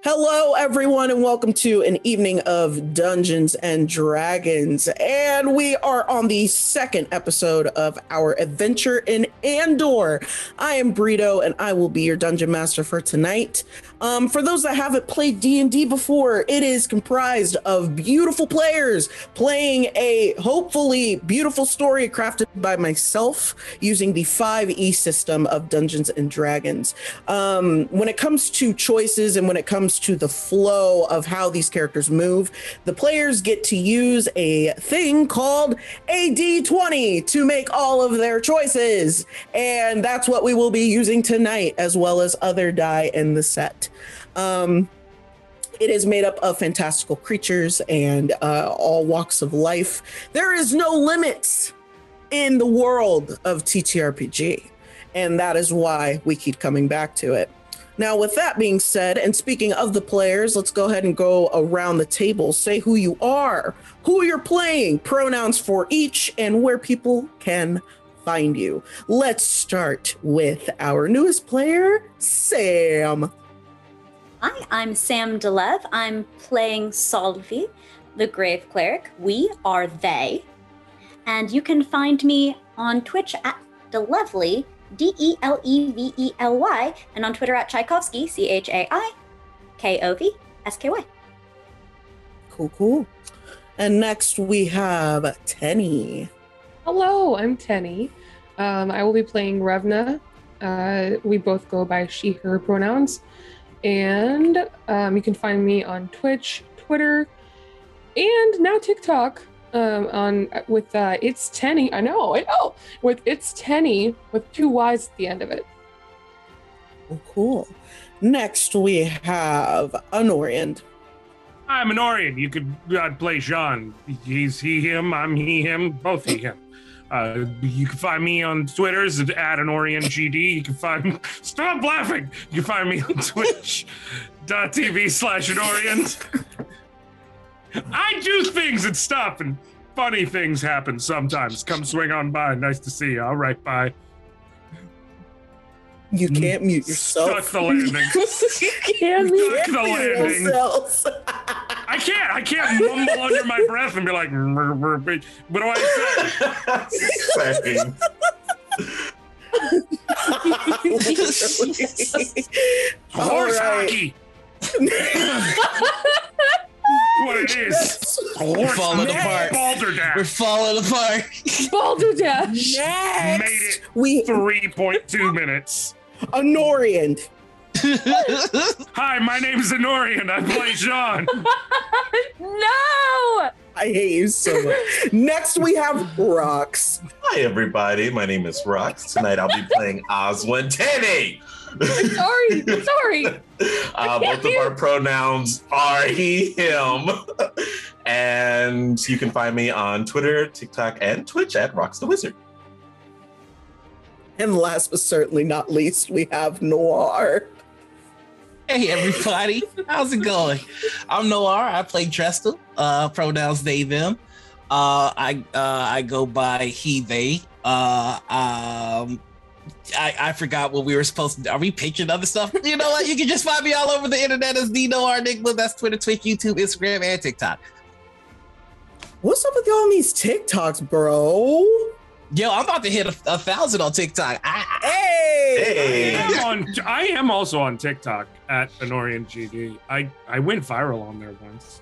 Hello, everyone, and welcome to an evening of Dungeons and Dragons. And we are on the second episode of our adventure in Andor. I am Brito, and I will be your dungeon master for tonight. For those that haven't played D&D before, it is comprised of beautiful players playing a hopefully beautiful story crafted by myself using the 5e system of Dungeons and Dragons. When it comes to choices and when it comes to the flow of how these characters move, the players get to use a thing called a D20 to make all of their choices. And that's what we will be using tonight, as well as other die in the set. It is made up of fantastical creatures and all walks of life. There is no limits in the world of TTRPG, and that is why we keep coming back to it. Now, with that being said, and speaking of the players, let's go ahead and go around the table. Say who you are, who you're playing, pronouns for each, and where people can find you. Let's start with our newest player, Sam. Hi, I'm Sam DeLev. I'm playing Solvi, the Grave Cleric. We are they. And you can find me on Twitch at Delevely, DELEVELY, and on Twitter at Tchaikovsky, CHAIKOVSKY. Cool. And next we have Tenny. Hello, I'm Tenny. I will be playing Revna. We both go by she, her pronouns. And you can find me on Twitch, Twitter, and now TikTok with It's Tenny. I know. With It's Tenny with 2 Y's at the end of it. Oh, cool. Next we have Anorian. I'm Anorian. You could play Sean. He's he, him. I'm he, him. Both he, him. You can find me on Twitter at AnorianGD. You can find stop laughing. You can find me on Twitch.tv/Anorian. I do things and stuff, and funny things happen sometimes. Come swing on by. Nice to see you. All right, bye. You can't mute yourself. Stuck the landing. You can't mute yourself. I can't mumble under my breath and be like, what do I say? Horse hockey. What it is. We're falling apart. Balderdash. We're falling apart. Balderdash. Next, Made it 3.2 minutes. Anorian. Hi, my name is Anorian. I play Sean. No! I hate you so much. Next, we have Rox. Hi, everybody. My name is Rox. Tonight, I'll be playing Oswin Tenny. Sorry. Both of our pronouns are he, him. And you can find me on Twitter, TikTok, and Twitch at Rox the Wizard. And last but certainly not least, we have Noir. Hey, everybody. How's it going? I'm Noir. I play Trestle. Pronouns they, them. I go by he, they. I forgot what we were supposed to do. Are we pitching other stuff? You know what? You can just find me all over the internet as Noir Enigma. That's Twitter, Twitch, YouTube, Instagram, and TikTok. What's up with y'all on these TikToks, bro? Yo, I'm about to hit 1,000 on TikTok. Hey! I am also on TikTok at AnorianGD. I went viral on there once.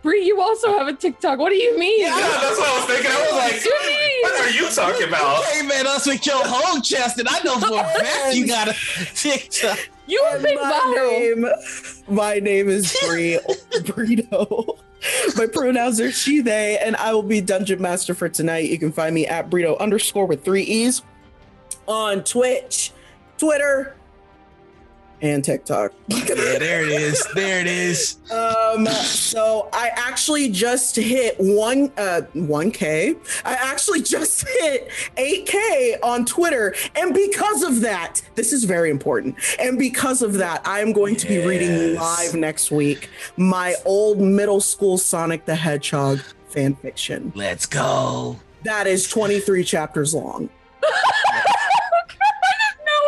Bree, you also have a TikTok. What do you mean? Yeah, that's what I was thinking. I was like, what are you talking about? Hey, man, us with your whole chest, and I know for a fact you got a TikTok. You have been viral. My name is Brito. My pronouns are she, they, and I will be Dungeon Master for tonight. You can find me at Brito _ with 3 E's on Twitch, Twitter, and TikTok. Yeah, there it is. So I actually just hit 1K. I actually just hit 8K on Twitter. And because of that, this is very important. And because of that, I am going to be reading live next week my old middle school Sonic the Hedgehog fan fiction. Let's go. That is 23 chapters long. No,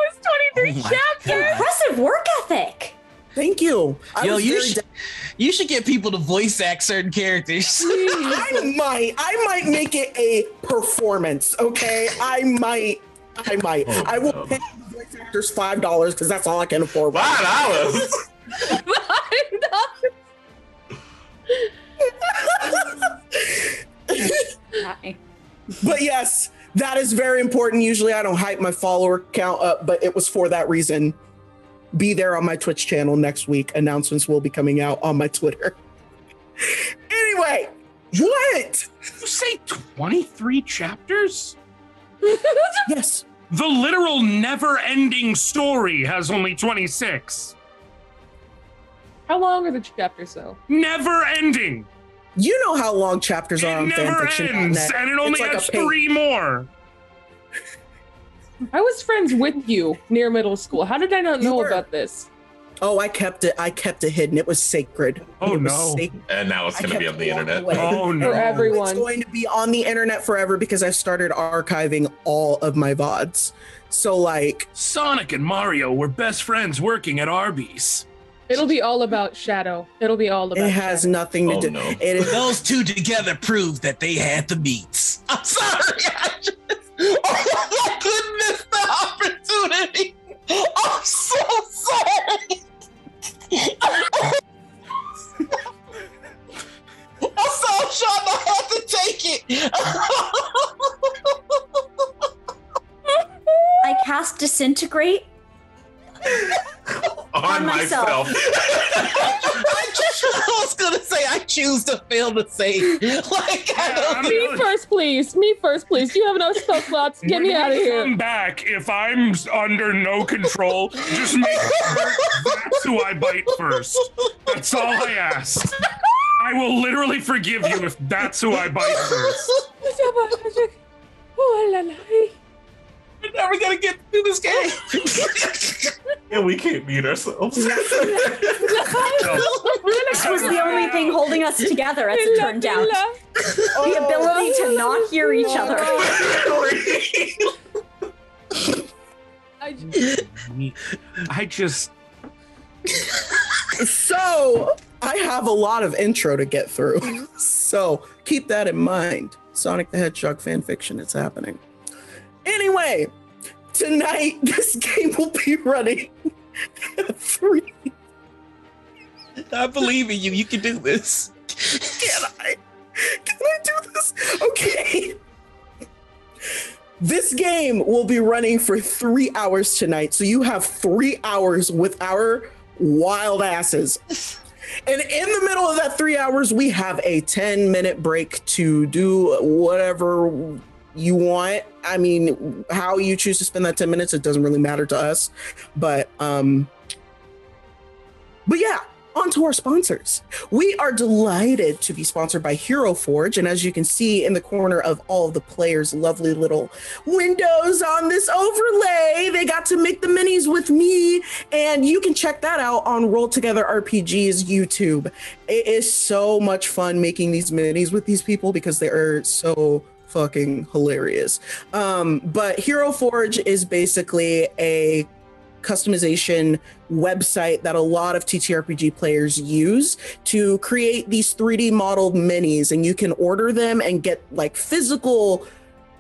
it's 23 chapters. Impressive work ethic. Thank you. Yo, you should get people to voice act certain characters. I might make it a performance. Okay, I might. Oh, I will pay the voice actors $5 because that's all I can afford. $5. But yes, that is very important. Usually I don't hype my follower count up, but it was for that reason. Be there on my Twitch channel next week. Announcements will be coming out on my Twitter. Anyway, what? You say 23 chapters? Yes. The literal never-ending story has only 26. How long are the chapters, though? Never-ending. You know how long chapters are It on never fanfiction. ends, and it only has 3 more. I was friends with you near middle school. How did I not know about this? Oh, I kept it hidden. It was sacred. Oh, it was no. sacred. And now it's going to be on the internet. Oh, no. For everyone. It's going to be on the internet forever because I've started archiving all of my VODs. So, like, Sonic and Mario were best friends working at Arby's. It'll be all about Shadow. It'll be all about it has Shadow. nothing to Oh, do. no. It is Those two together prove that they had the meats. I'm sorry. Oh my goodness, the opportunity. I'm so sorry. I'm so trying to have to take it. I cast Disintegrate On myself. I was gonna say I choose to fail to save. Like Me first, please. Me first, please. Do you have enough spell slots? Get me out of here. Come back if I'm under no control. Just make sure that's who I bite first. That's all I ask. I will literally forgive you if that's who I bite first. We're never gonna get through this game. And we can't beat ourselves. was the only thing holding us together, as it turned out. The ability to not hear each other. I just. So I have a lot of intro to get through. So keep that in mind. Sonic the Hedgehog fanfiction is happening. Anyway, tonight this game will be running at 3. I believe in you. You can do this. Can I do this? Okay. This game will be running for 3 hours tonight. So you have 3 hours with our wild asses. And in the middle of that 3 hours, we have a 10-minute break to do whatever you want. I mean, how you choose to spend that 10 minutes, it doesn't really matter to us. But yeah, on to our sponsors. We are delighted to be sponsored by Hero Forge. And as you can see in the corner of all of the players' lovely little windows on this overlay, they got to make the minis with me. And you can check that out on Roll Together RPG's YouTube. It is so much fun making these minis with these people because they are so fucking hilarious. But Hero Forge is basically a customization website that a lot of TTRPG players use to create these 3D modeled minis, and you can order them and get like physical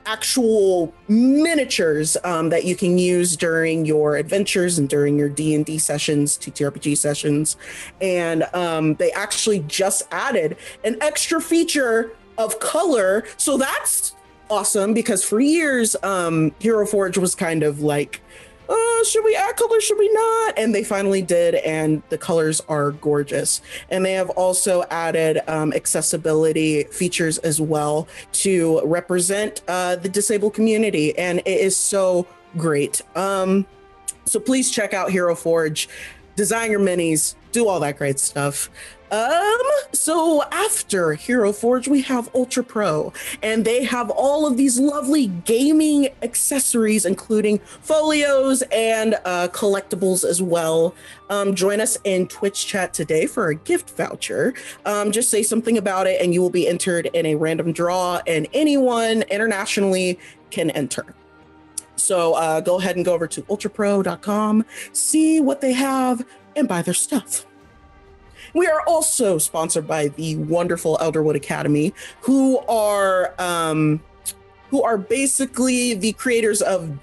actual miniatures that you can use during your adventures and during your D&D sessions, TTRPG sessions. And they actually just added an extra feature of color, so that's awesome because for years Hero Forge was kind of like, should we add color, should we not? And they finally did, and the colors are gorgeous. And they have also added accessibility features as well to represent the disabled community, and it is so great. So please check out Hero Forge, design your minis, do all that great stuff. So after Hero Forge, we have Ultra Pro, and they have all of these lovely gaming accessories, including folios and collectibles as well. Join us in Twitch chat today for a gift voucher. Just say something about it and you will be entered in a random draw, and anyone internationally can enter. So go ahead and go over to ultrapro.com, see what they have, and buy their stuff. We are also sponsored by the wonderful Elderwood Academy, who are basically the creators of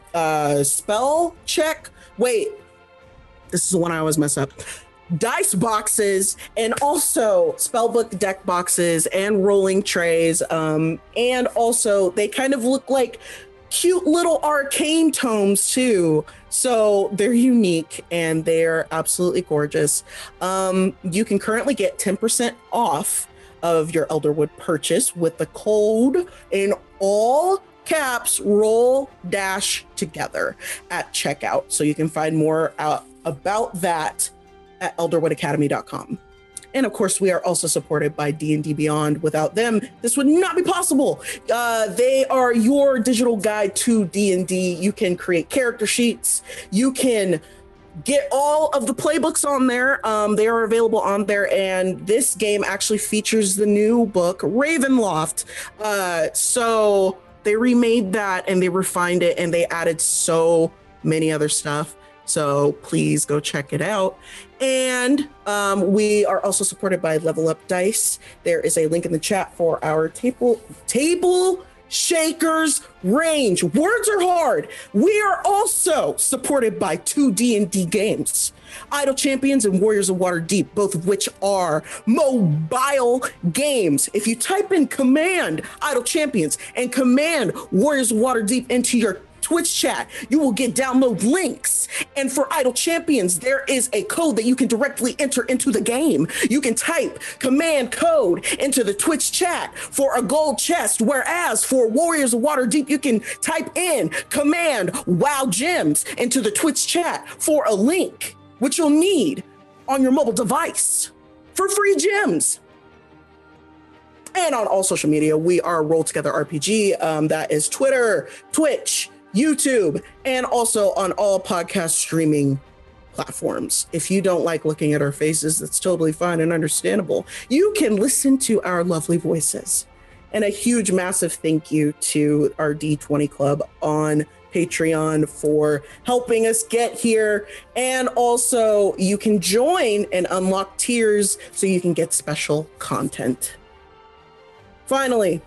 Spell Check. Wait, this is the one I always mess up. Dice boxes, and also spellbook deck boxes and rolling trays. And also they kind of look like cute little arcane tomes too. So they're unique and they're absolutely gorgeous. You can currently get 10% off of your Elderwood purchase with the code in all caps roll dash together at checkout. So you can find more out about that at elderwoodacademy.com. And of course, we are also supported by D&D Beyond. Without them, this would not be possible. They are your digital guide to D&D. You can create character sheets. You can get all of the playbooks on there. They are available on there. And this game actually features the new book, Ravenloft. So they remade that and they refined it and they added so many other stuff. So please go check it out. And we are also supported by Level Up Dice. There is a link in the chat for our table shakers range. Words are hard. We are also supported by 2 D&D games, Idle Champions and Warriors of Waterdeep, both of which are mobile games. If you type in command Idle Champions and command Warriors of Waterdeep into your Twitch chat, you will get download links. And for Idle Champions, there is a code that you can directly enter into the game. You can type command code into the Twitch chat for a gold chest, whereas for Warriors of Waterdeep, you can type in command WoW Gems into the Twitch chat for a link, which you'll need on your mobile device for free gems. And on all social media, we are Roll Together RPG. That is Twitter, Twitch, YouTube, and also on all podcast streaming platforms. If you don't like looking at our faces, that's totally fine and understandable. You can listen to our lovely voices. And a huge, massive thank you to our D20 Club on Patreon for helping us get here. And also, you can join and unlock tiers so you can get special content. Finally,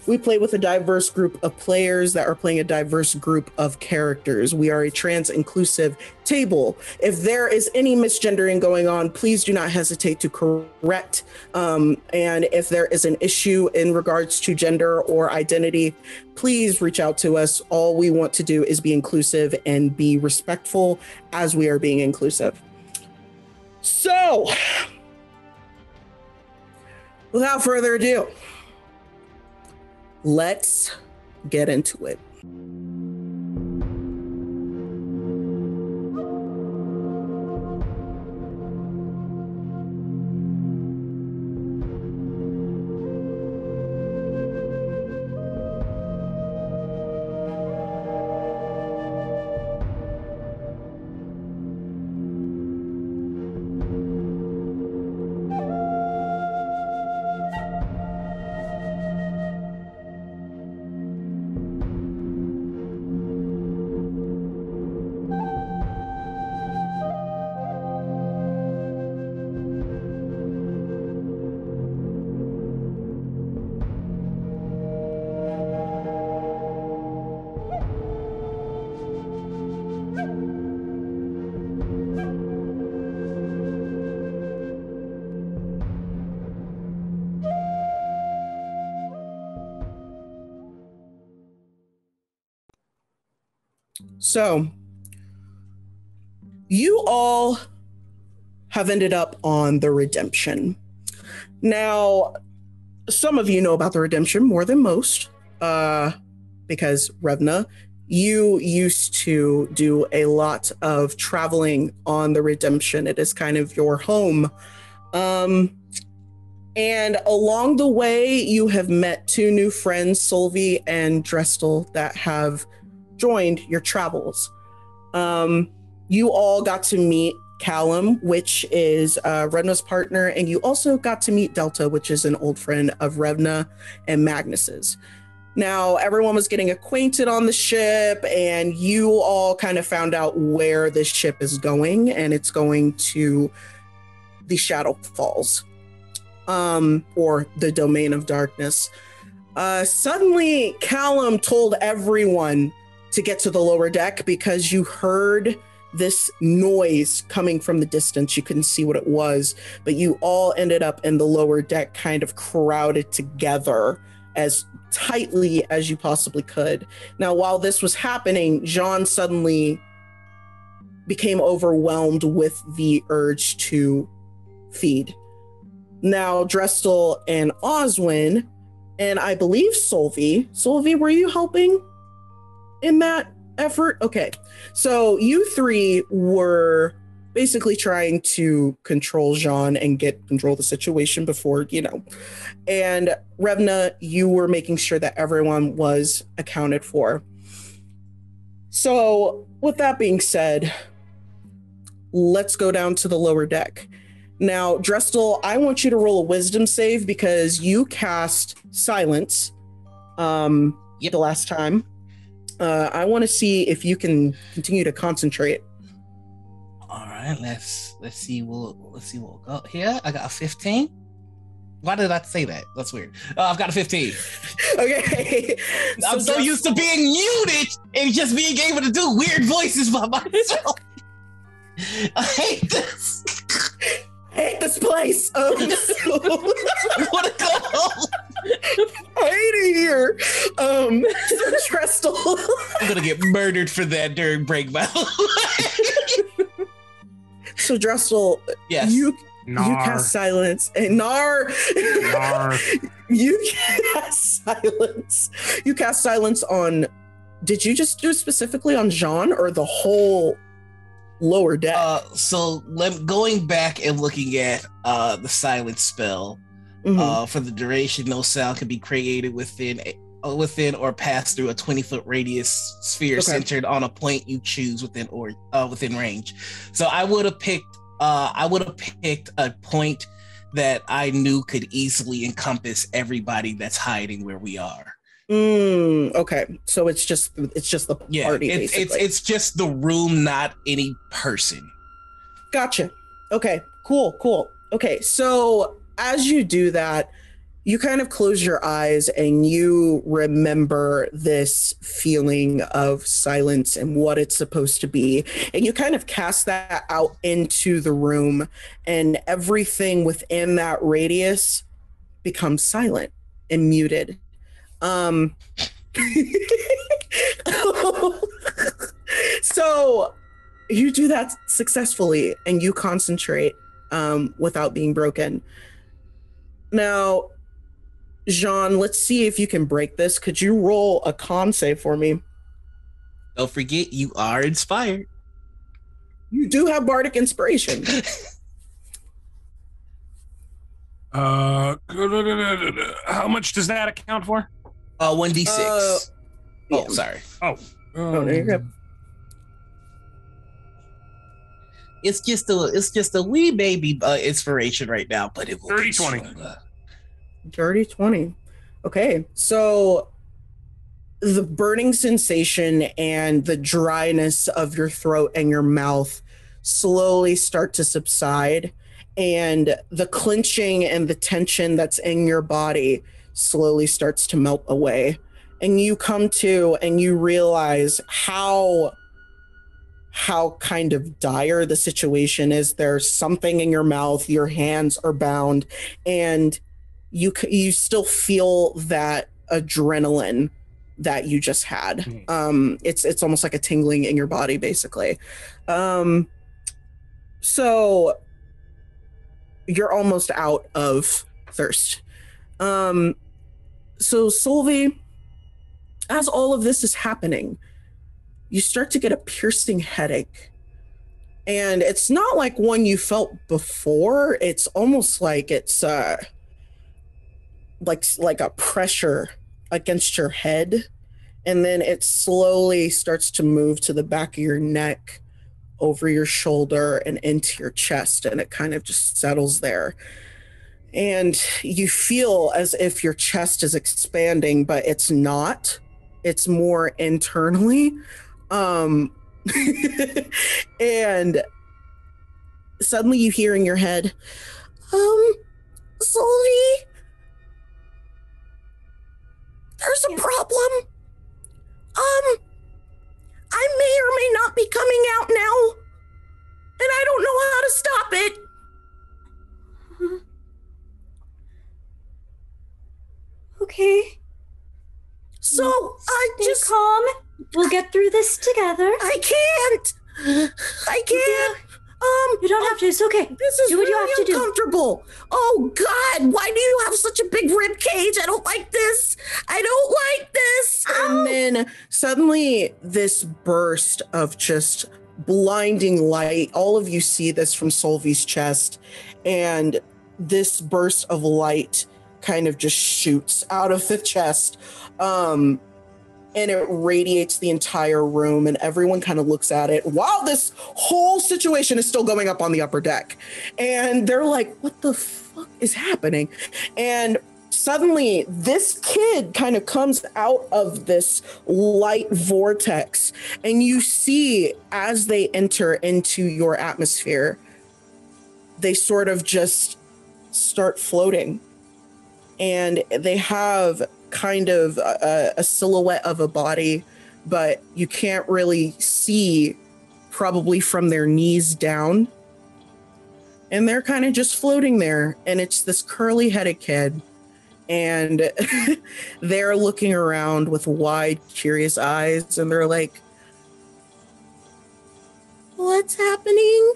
we play with a diverse group of players that are playing a diverse group of characters. We are a trans-inclusive table. If there is any misgendering going on, please do not hesitate to correct. And if there is an issue in regards to gender or identity, please reach out to us. All we want to do is be inclusive and be respectful as we are being inclusive. So, without further ado, let's get into it. So, you all have ended up on the Redemption. Now, some of you know about the Redemption more than most, because Revna, you used to do a lot of traveling on the Redemption. It is kind of your home. And along the way, you have met two new friends, Solvi and Drestel, that have joined your travels. You all got to meet Callum, which is Revna's partner, and you also got to meet Delta, which is an old friend of Revna and Magnus's. Now, everyone was getting acquainted on the ship, and you all kind of found out where this ship is going, and it's going to the Shadow Falls, or the Domain of Darkness. Suddenly, Callum told everyone to get to the lower deck because you heard this noise coming from the distance. You couldn't see what it was, but you all ended up in the lower deck, kind of crowded together as tightly as you possibly could. Now, while this was happening, Jean suddenly became overwhelmed with the urge to feed. Now, Drestel and Oswin, and I believe Solvi, were you helping in that effort? Okay. So you three were basically trying to control Jean and get control of the situation before, and Revna, you were making sure that everyone was accounted for. So with that being said, let's go down to the lower deck. Now, Drestel, I want you to roll a wisdom save because you cast silence the last time. I want to see if you can continue to concentrate. All right, let's see. We'll go here. I got a 15. Why did I say that? That's weird. I've got a 15. Okay. I'm so used to being muted and just being able to do weird voices by myself. I hate this. I hate this place. I want to go home. I hate it here. Trestle. I'm gonna get murdered for that during break battle. So Drestel, yes, you cast silence, and Nar. You cast silence. You cast silence on. Did you just do it specifically on Jean or the whole lower deck? So going back and looking at the silence spell. For the duration, no sound can be created within or pass through a 20-foot radius sphere centered on a point you choose within range. So I would have picked a point that I knew could easily encompass everybody that's hiding where we are. Okay, so it's just the party. It's just the room, not any person. Gotcha. Okay, cool. Okay, so as you do that, you kind of close your eyes and you remember this feeling of silence and what it's supposed to be. And you kind of cast that out into the room, and everything within that radius becomes silent and muted. So you do that successfully and you concentrate without being broken. Now, Jean, let's see if you can break this. Could you roll a con save for me? Don't forget, you are inspired. You do have bardic inspiration. How much does that account for? 1d6. Yeah. Sorry. Oh, no, you're good. It's just a wee baby inspiration right now, but it will 30-20. Dirty 20. Okay, so the burning sensation and the dryness of your throat and your mouth slowly start to subside, and the clenching and the tension that's in your body slowly starts to melt away. And you come to and you realize how kind of dire the situation is. There's something in your mouth, your hands are bound, and you still feel that adrenaline that you just had. It's almost like a tingling in your body, basically. So you're almost out of thirst. So Solvi, as all of this is happening, you start to get a piercing headache. And it's not like one you felt before. It's almost like it's like a pressure against your head. And then it slowly starts to move to the back of your neck, over your shoulder, and into your chest. And it kind of just settles there. And you feel as if your chest is expanding, but it's not. It's more internally. And suddenly you hear in your head, Sylvie, there's a problem. I may or may not be coming out now, and I don't know how to stop it. Okay. So I Stay just calm. We'll get through this together. I can't. You don't have to. It's okay. This is Do what you have really to do. uncomfortable. Oh God, why do you have such a big rib cage? I don't like this. I don't like this. Ow. And then suddenly this burst of just blinding light. All of you see this from Solvi's chest, and this burst of light kind of just shoots out of the chest. And it radiates the entire room, and everyone kind of looks at it while this whole situation is still going up on the upper deck. And they're like, what the fuck is happening? And suddenly this kid kind of comes out of this light vortex, and you see as they enter into your atmosphere, they sort of just start floating. And they have kind of a silhouette of a body, but you can't really see probably from their knees down. And they're kind of just floating there. And it's this curly-headed kid. And they're looking around with wide, curious eyes. And they're like, what's happening?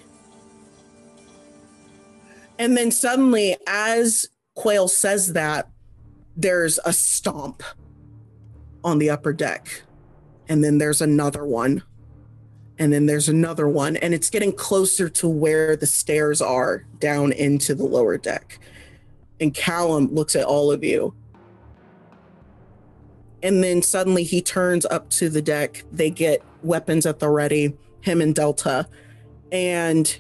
And then suddenly, as Quail says that, there's a stomp on the upper deck. And then there's another one. And then there's another one. And it's getting closer to where the stairs are down into the lower deck. And Callum looks at all of you. And then suddenly he turns up to the deck. They get weapons at the ready, him and Delta. And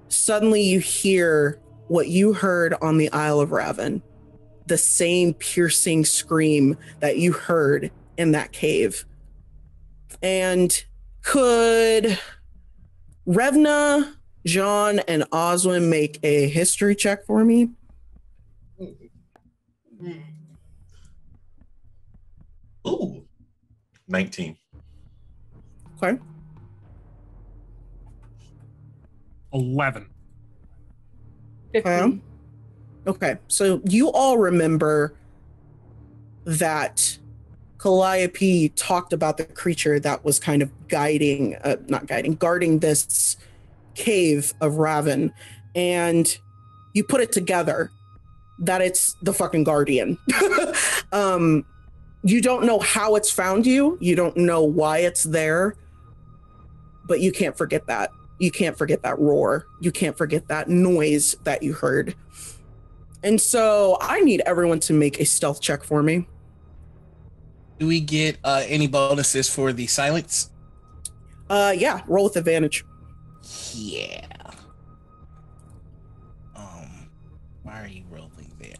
suddenly you hear what you heard on the Isle of Raven. The same piercing scream that you heard in that cave. And could Revna, Jean, and Oswin make a history check for me? Ooh, 19. Okay. 11. 15. Okay, so you all remember that Calliope talked about the creature that was kind of guarding this cave of Raven, and you put it together that it's the fucking Guardian. You don't know how it's found you. You don't know why it's there, but you can't forget that. You can't forget that roar. You can't forget that noise that you heard. And so I need everyone to make a stealth check for me. Do we get any bonuses for the silence? Yeah, roll with advantage. Yeah. Why are you rolling there?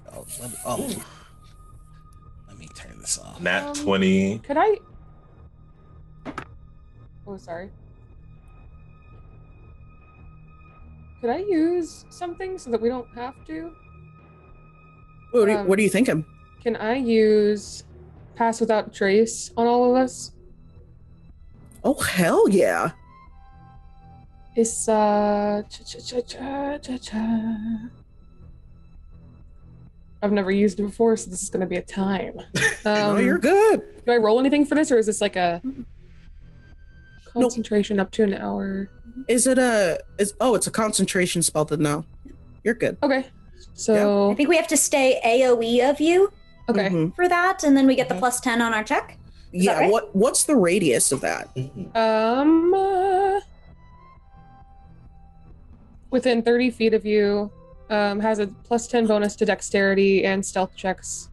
Let me turn this off. Nat 20. Could I? Oh, sorry. Could I use something so that we don't have to? What are you thinking? Can I use Pass Without Trace on all of us? Oh, hell yeah. It's I've never used it before, so this is going to be a time. No, you're good. Do I roll anything for this, or is this like a concentration up to an hour? Is it it's a concentration spell then? No, you're good. Okay, so I think we have to stay AoE of you okay. Mhm. for that, and then we get the plus 10 on our check. Is that Yeah, right? what's the radius of that? Within 30 feet of you, has a plus 10 bonus to dexterity and stealth checks,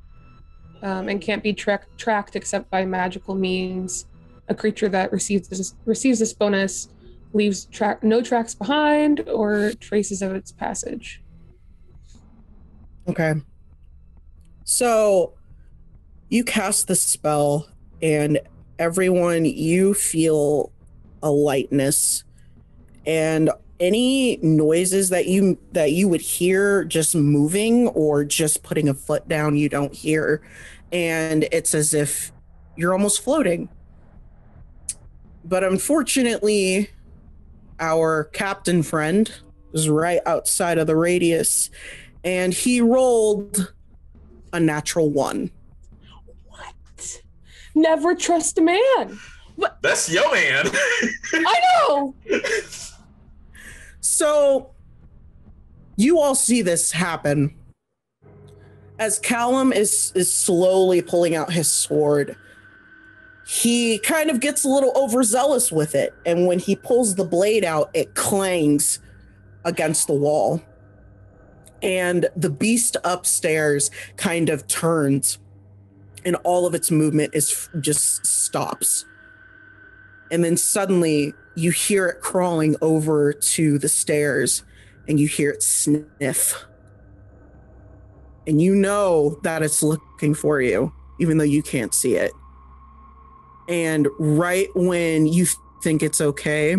and can't be tracked except by magical means. A creature that receives this bonus leaves no tracks behind or traces of its passage. Okay. So you cast the spell, and everyone, you feel a lightness, and any noises that you would hear just moving or just putting a foot down, you don't hear, and it's as if you're almost floating. But unfortunately, our captain friend is right outside of the radius, and he rolled a natural 1. What? Never trust a man. What? That's your man. I know. So you all see this happen as Callum is slowly pulling out his sword. He kind of gets a little overzealous with it, and when he pulls the blade out, it clangs against the wall. And the beast upstairs kind of turns, and all of its movement is just stops. And then suddenly you hear it crawling over to the stairs, and you hear it sniff. And you know that it's looking for you, even though you can't see it. And right when you think it's okay,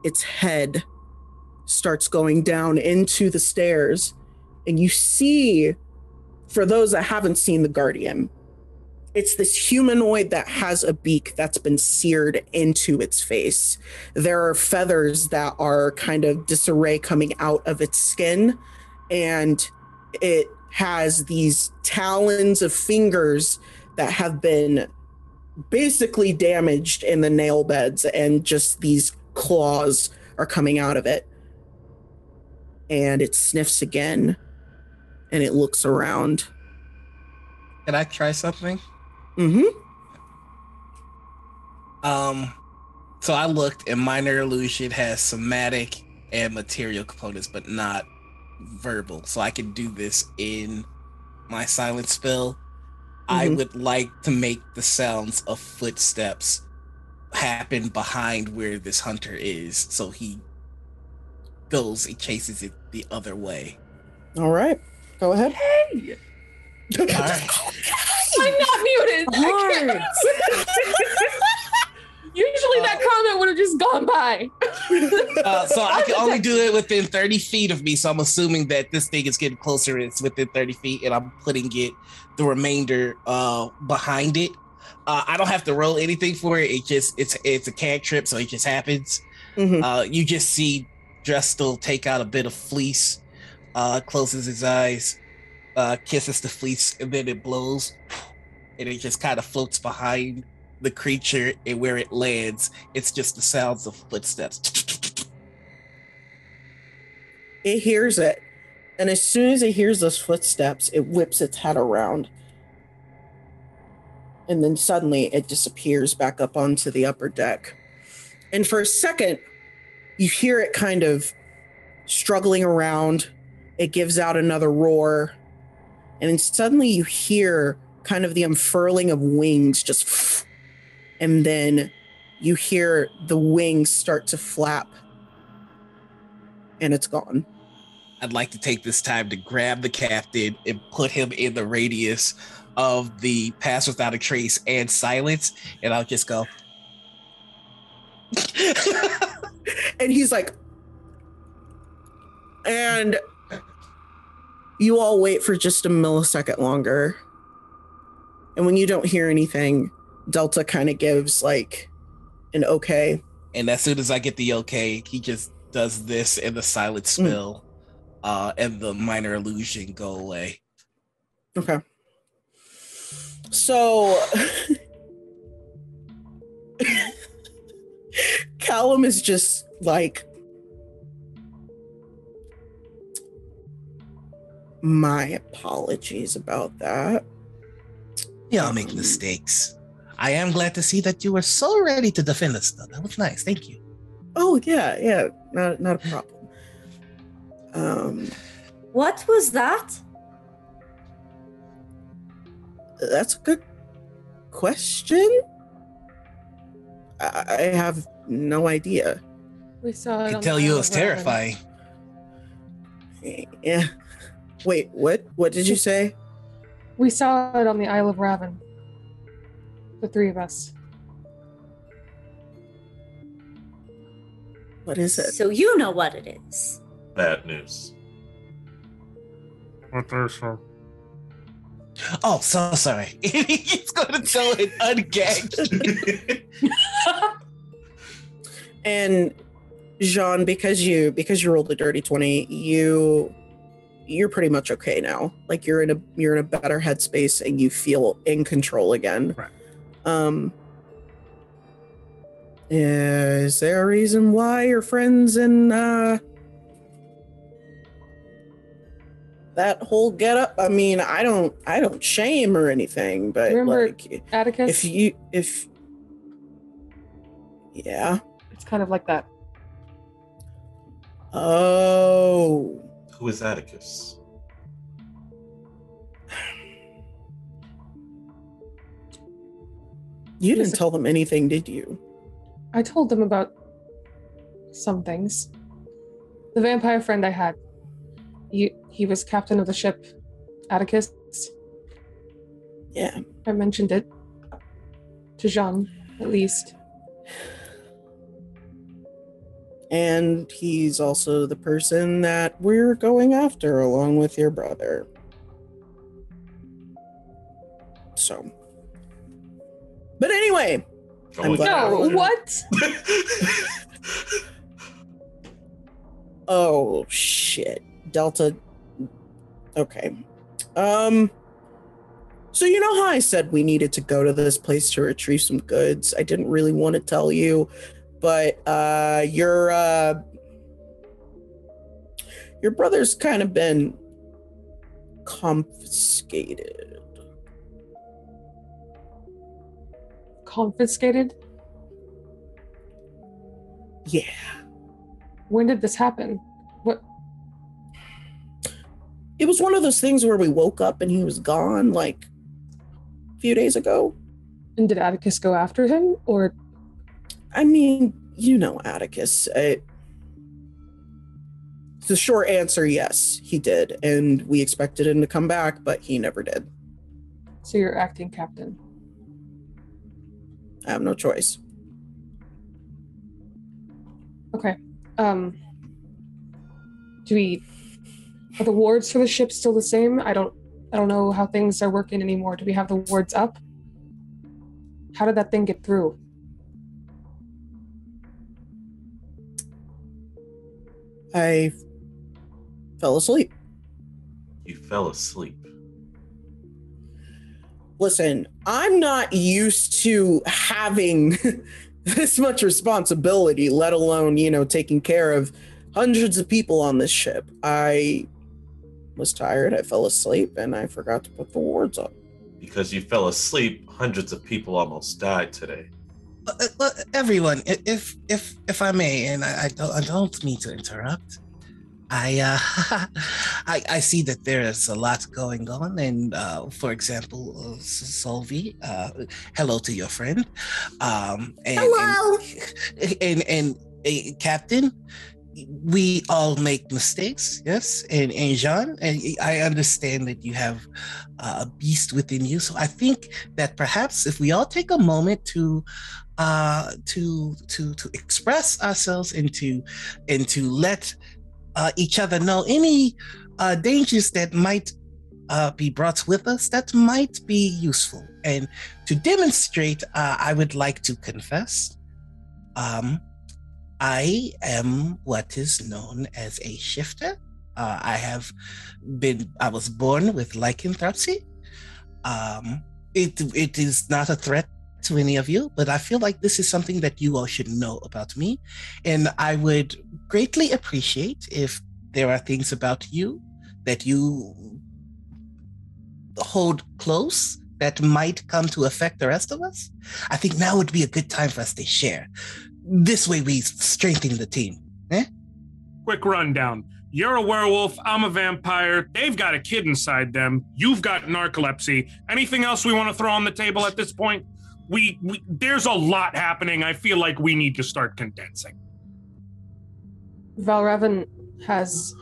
its head starts going down into the stairs, and you see, for those that haven't seen the Guardian, it's this humanoid that has a beak that's been seared into its face. There are feathers that are kind of disarray coming out of its skin, and it has these talons of fingers that have been basically damaged in the nail beds, and just these claws are coming out of it. And it sniffs again, and it looks around. Can I try something? Mm-hmm. So I looked, and minor illusion has somatic and material components, but not verbal. So I can do this in my silent spell. I would like to make the sounds of footsteps happen behind where this hunter is, so he chases it the other way. All right, go ahead. Hey, All right. I'm not muted. I can't. Usually that comment would have just gone by. So I can only do it within 30 feet of me, so I'm assuming that this thing is getting closer. It's within 30 feet, and I'm putting it, the remainder, behind it. I don't have to roll anything for it. It's a cantrip, so it just happens. You just see Drestel take out a bit of fleece, closes his eyes, kisses the fleece, and then it blows, and it just kind of floats behind the creature, and where it lands, it's just the sounds of footsteps. It hears it, and as soon as it hears those footsteps, it whips its head around, and then suddenly it disappears back up onto the upper deck. And for a second, you hear it kind of struggling around. It gives out another roar, and then suddenly you hear kind of the unfurling of wings, just, and then you hear the wings start to flap, and it's gone. I'd like to take this time to grab the captain and put him in the radius of the pass without a trace and silence, and I'll just go. And he's like, and you all wait for just a millisecond longer. And when you don't hear anything, Delta kind of gives like an okay. And as soon as I get the okay, he just does this, and the silent spell and the minor illusion go away. Okay. So Callum is just like, my apologies about that. We all make mistakes. I am glad to see that you were so ready to defend us, though. That was nice. Thank you. Oh, yeah. Not a problem. What was that? That's a good question. I have no idea. We saw it. I can tell you it was terrifying. Yeah. Wait, what? What did you say? We saw it on the Isle of Raven. The three of us. What is it? So you know what it is. Bad news. What there's for? Oh, so sorry. He's going to tell it ungagged. And Jean, because you rolled a dirty 20, you're pretty much okay now. Like you're in a better headspace and you feel in control again. Right. Is there a reason why your friends in that whole getup? I mean, I don't shame or anything, but Remember like Atticus? if yeah. It's kind of like that. Oh. Who is Atticus? You didn't tell them anything, did you? I told them about some things. The vampire friend I had. He was captain of the ship, Atticus. Yeah. I mentioned it to Jean, at least. And he's also the person that we're going after along with your brother. So. But anyway. I'm glad. No, what? Oh, shit. Delta. Okay. So you know how I said we needed to go to this place to retrieve some goods? I didn't really want to tell you, but your brother's kind of been confiscated. Confiscated? Yeah. When did this happen? What? It was one of those things where we woke up and he was gone, like a few days ago. And did Atticus go after him, or? I mean, you know Atticus. The short answer, yes, he did. And we expected him to come back, but he never did. So you're acting captain? I have no choice. Okay. Are the wards for the ship still the same? I don't know how things are working anymore. Do we have the wards up? How did that thing get through? I fell asleep. You fell asleep. Listen, I'm not used to having this much responsibility, let alone, taking care of hundreds of people on this ship. I was tired, I fell asleep, and I forgot to put the wards up. Because you fell asleep, hundreds of people almost died today. Everyone, if I may, and I don't mean to interrupt, I see that there is a lot going on, and for example, Solvi, hello to your friend, Hello. And Captain, we all make mistakes, yes, and Jean, and I understand that you have a beast within you, so I think that perhaps if we all take a moment to express ourselves and to let each other know any dangers that might be brought with us, that might be useful. And to demonstrate, I would like to confess, I am what is known as a shifter. I was born with lycanthropy. It is not a threat to any of you, but I feel like this is something that you all should know about me. And I would greatly appreciate if there are things about you that you hold close that might come to affect the rest of us. I think now would be a good time for us to share. This way we strengthen the team. Quick rundown. You're a werewolf, I'm a vampire, they've got a kid inside them, you've got narcolepsy. Anything else we want to throw on the table at this point? We there's a lot happening. I feel like we need to start condensing. Valraven has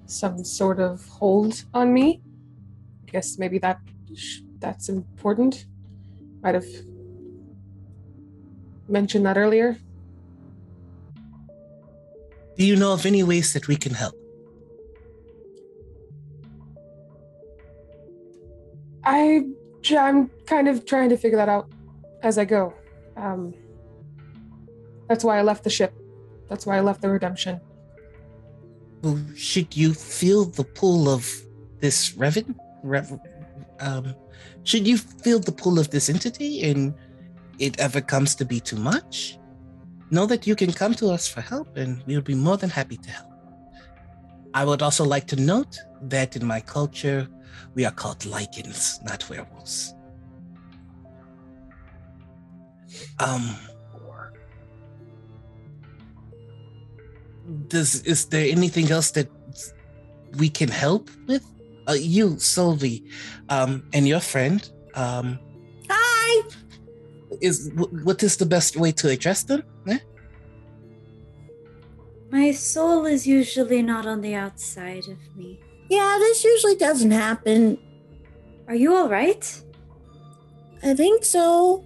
some sort of hold on me. I guess maybe that's important. Might have mentioned that earlier. Do you know of any ways that we can help? I'm kind of trying to figure that out as I go. That's why I left the ship. That's why I left the Redemption. Well, should you feel the pull of this should you feel the pull of this entity and it ever comes to be too much, know that you can come to us for help and we would be more than happy to help. I would also like to note that in my culture, we are called lycans, not werewolves. Is there anything else that we can help with? You, Sylvie, and your friend. Hi. What is the best way to address them? Eh? My soul is usually not on the outside of me. Yeah, this usually doesn't happen. Are you all right? I think so.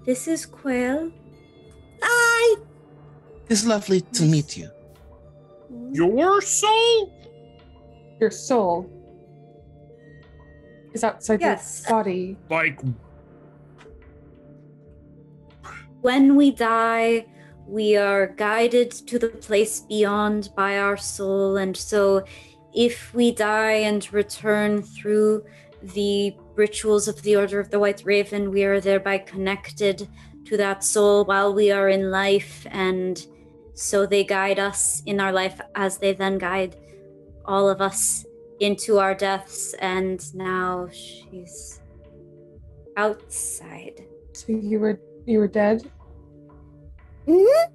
This is Quail. Hi. It's lovely to meet you. Your soul? Your soul is outside Yes. your body. Like, When we die, we are guided to the place beyond by our soul, and so if we die and return through the rituals of the Order of the White Raven, we are thereby connected to that soul while we are in life, and so they guide us in our life as they then guide all of us into our deaths, and now she's outside. So you were dead? Mm-hmm.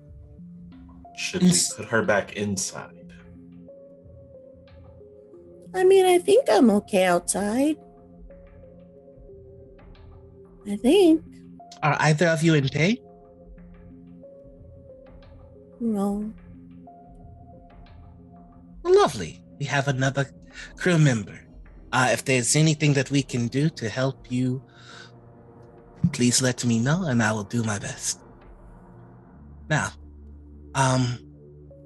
Should we put her back inside? I mean, I think I'm okay outside. I think. Are either of you in pain? No. Lovely. We have another crew member. If there's anything that we can do to help you, please let me know and I will do my best. Now,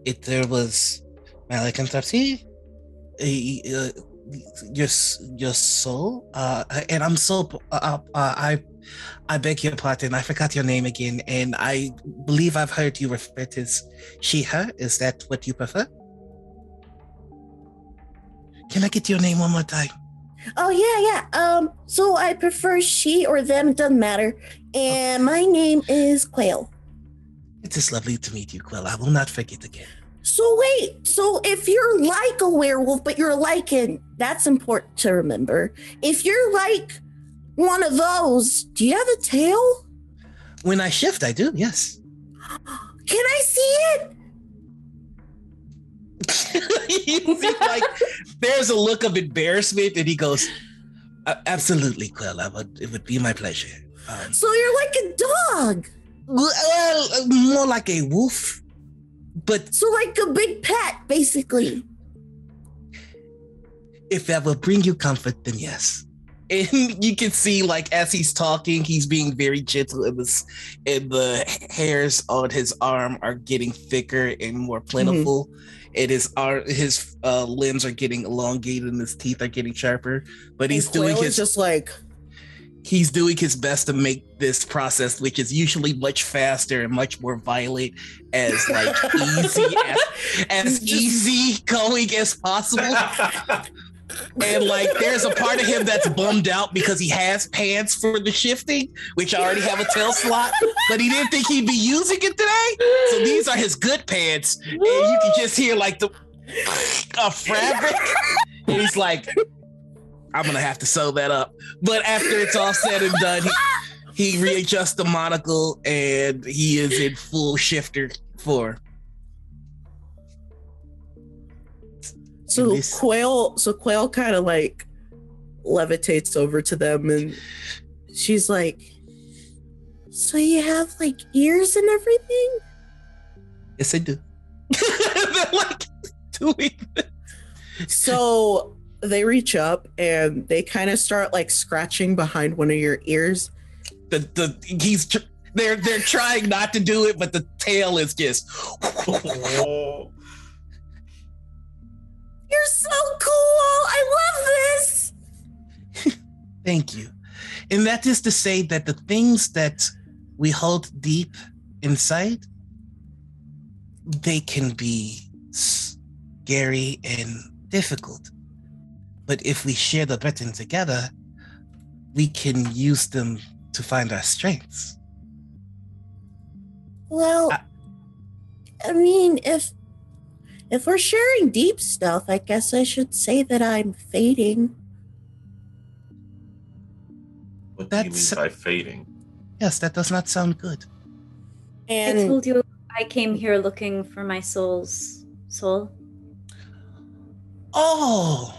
if there was Malakantapsi, your soul, and I'm so I beg your pardon, I forgot your name again, and I believe I've heard you refer to as she, her. Is that what you prefer? Can I get your name one more time? Oh, yeah. So I prefer she or them, it doesn't matter. And my name is Quail. It is lovely to meet you, Quill. I will not forget again. So wait, so if you're like a werewolf, but you're a lycan, that's important to remember. If you're like one of those, do you have a tail? When I shift, I do, yes. Can I see it? You see, like, there's a look of embarrassment, and he goes, absolutely, Quill. It would be my pleasure. So you're like a dog. Well, more like a wolf, but So like a big pet, basically. if that will bring you comfort, then yes. And you can see, like, as he's talking, he's being very gentle, and the hairs on his arm are getting thicker and more plentiful. And his limbs are getting elongated, and his teeth are getting sharper. But he's doing his just like he's doing his best to make this process, which is usually much faster and much more violent, as like easy going as possible. And like, there's a part of him that's bummed out because he has pants for the shifting, which already have a tail slot, but he didn't think he'd be using it today. So these are his good pants, and you can just hear like the fabric. And he's like, I'm gonna have to sew that up. But after it's all said and done, he readjusts the monocle and he is in full shifter form. So Quail kind of like levitates over to them, and she's like, so you have like ears and everything? Yes, I do. They're like doing this. So they reach up and they kind of start like scratching behind one of your ears. They're trying not to do it, but the tail is just. Oh. You're so cool. I love this. Thank you. And that is to say that the things that we hold deep inside, they can be scary and difficult. But if we share the button together, we can use them to find our strengths. Well, I mean, if we're sharing deep stuff, I guess I should say that I'm fading. What do you mean by fading? Yes, that does not sound good. And I told you I came here looking for my soul's soul. Oh,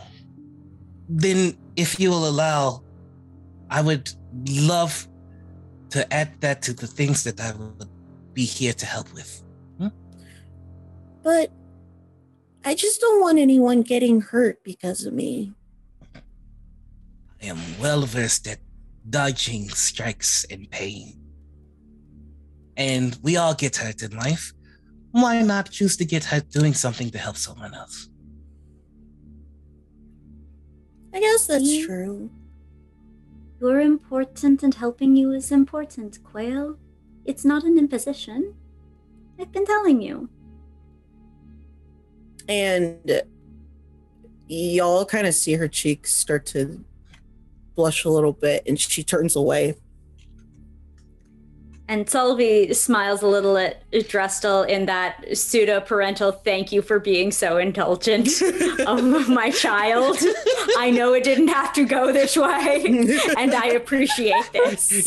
then if you will allow, I would love to add that to the things that I would be here to help with. But I just don't want anyone getting hurt because of me. I am well versed at dodging strikes and pain. And we all get hurt in life. Why not choose to get hurt doing something to help someone else? I guess that's See? true. You're important and helping you is important, Quail. It's not an imposition. I've been telling you. And y'all kind of see her cheeks start to blush a little bit, and she turns away. And Solvi smiles a little at Drestel in that pseudo-parental thank you for being so indulgent of my child. I know it didn't have to go this way, and I appreciate this.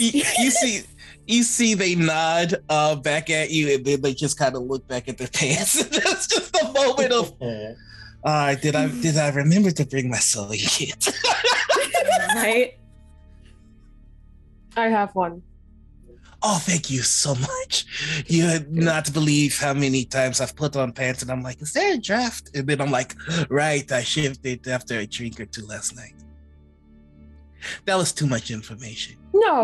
You see they nod back at you, and then they just kind of look back at their pants. That's just a moment of, did I remember to bring my sewing kit? Right? I have one. Oh, thank you so much. You would not believe how many times I've put on pants and I'm like, is there a draft? And then I'm like, right, I shifted after a drink or two last night. That was too much information. No,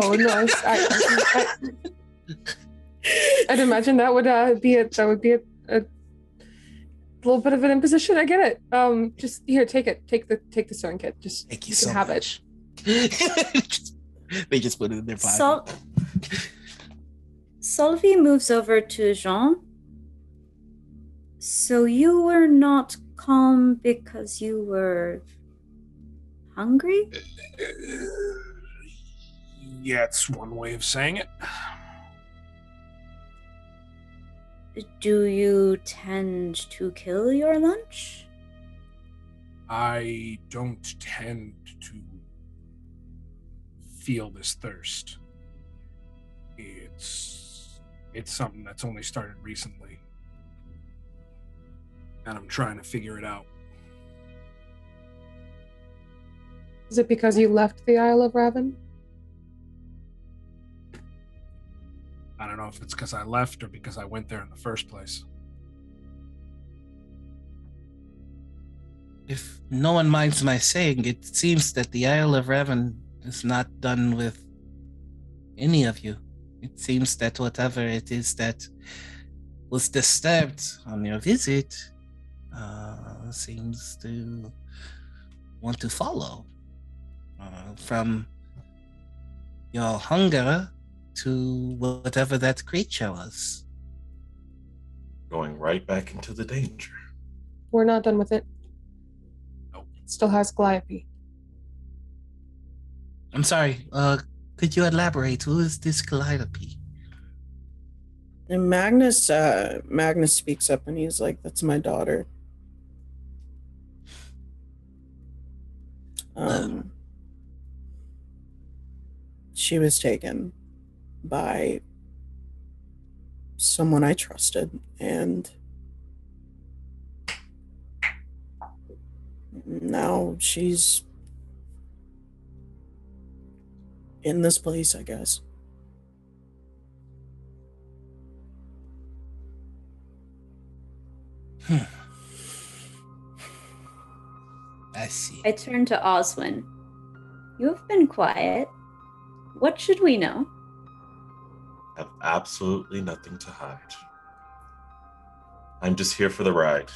I'd imagine that would be a little bit of an imposition. I get it. Just here, take it. Take the sewing kit. Just thank you can so have much. it. They just put it in their pocket. Solvi moves over to Jean. So you were not calm because you were hungry? Yeah, it's one way of saying it. Do you tend to kill your lunch? I don't tend to feel this thirst. It's something that's only started recently. And I'm trying to figure it out. Is it because you left the Isle of Raven? I don't know if it's because I left or because I went there in the first place. If no one minds my saying, it seems that the Isle of Raven is not done with any of you. It seems that whatever it is that was disturbed on your visit seems to want to follow. From your hunger to whatever that creature was. Going right back into the danger. We're not done with it. Nope. It still has Calliope. I'm sorry, could you elaborate? Who is this Calliope? And Magnus speaks up and he's like, "That's my daughter." She was taken by someone I trusted, and now she's in this place, I guess. I see. I turn to Oswin. You have been quiet. What should we know? I have absolutely nothing to hide. I'm just here for the ride.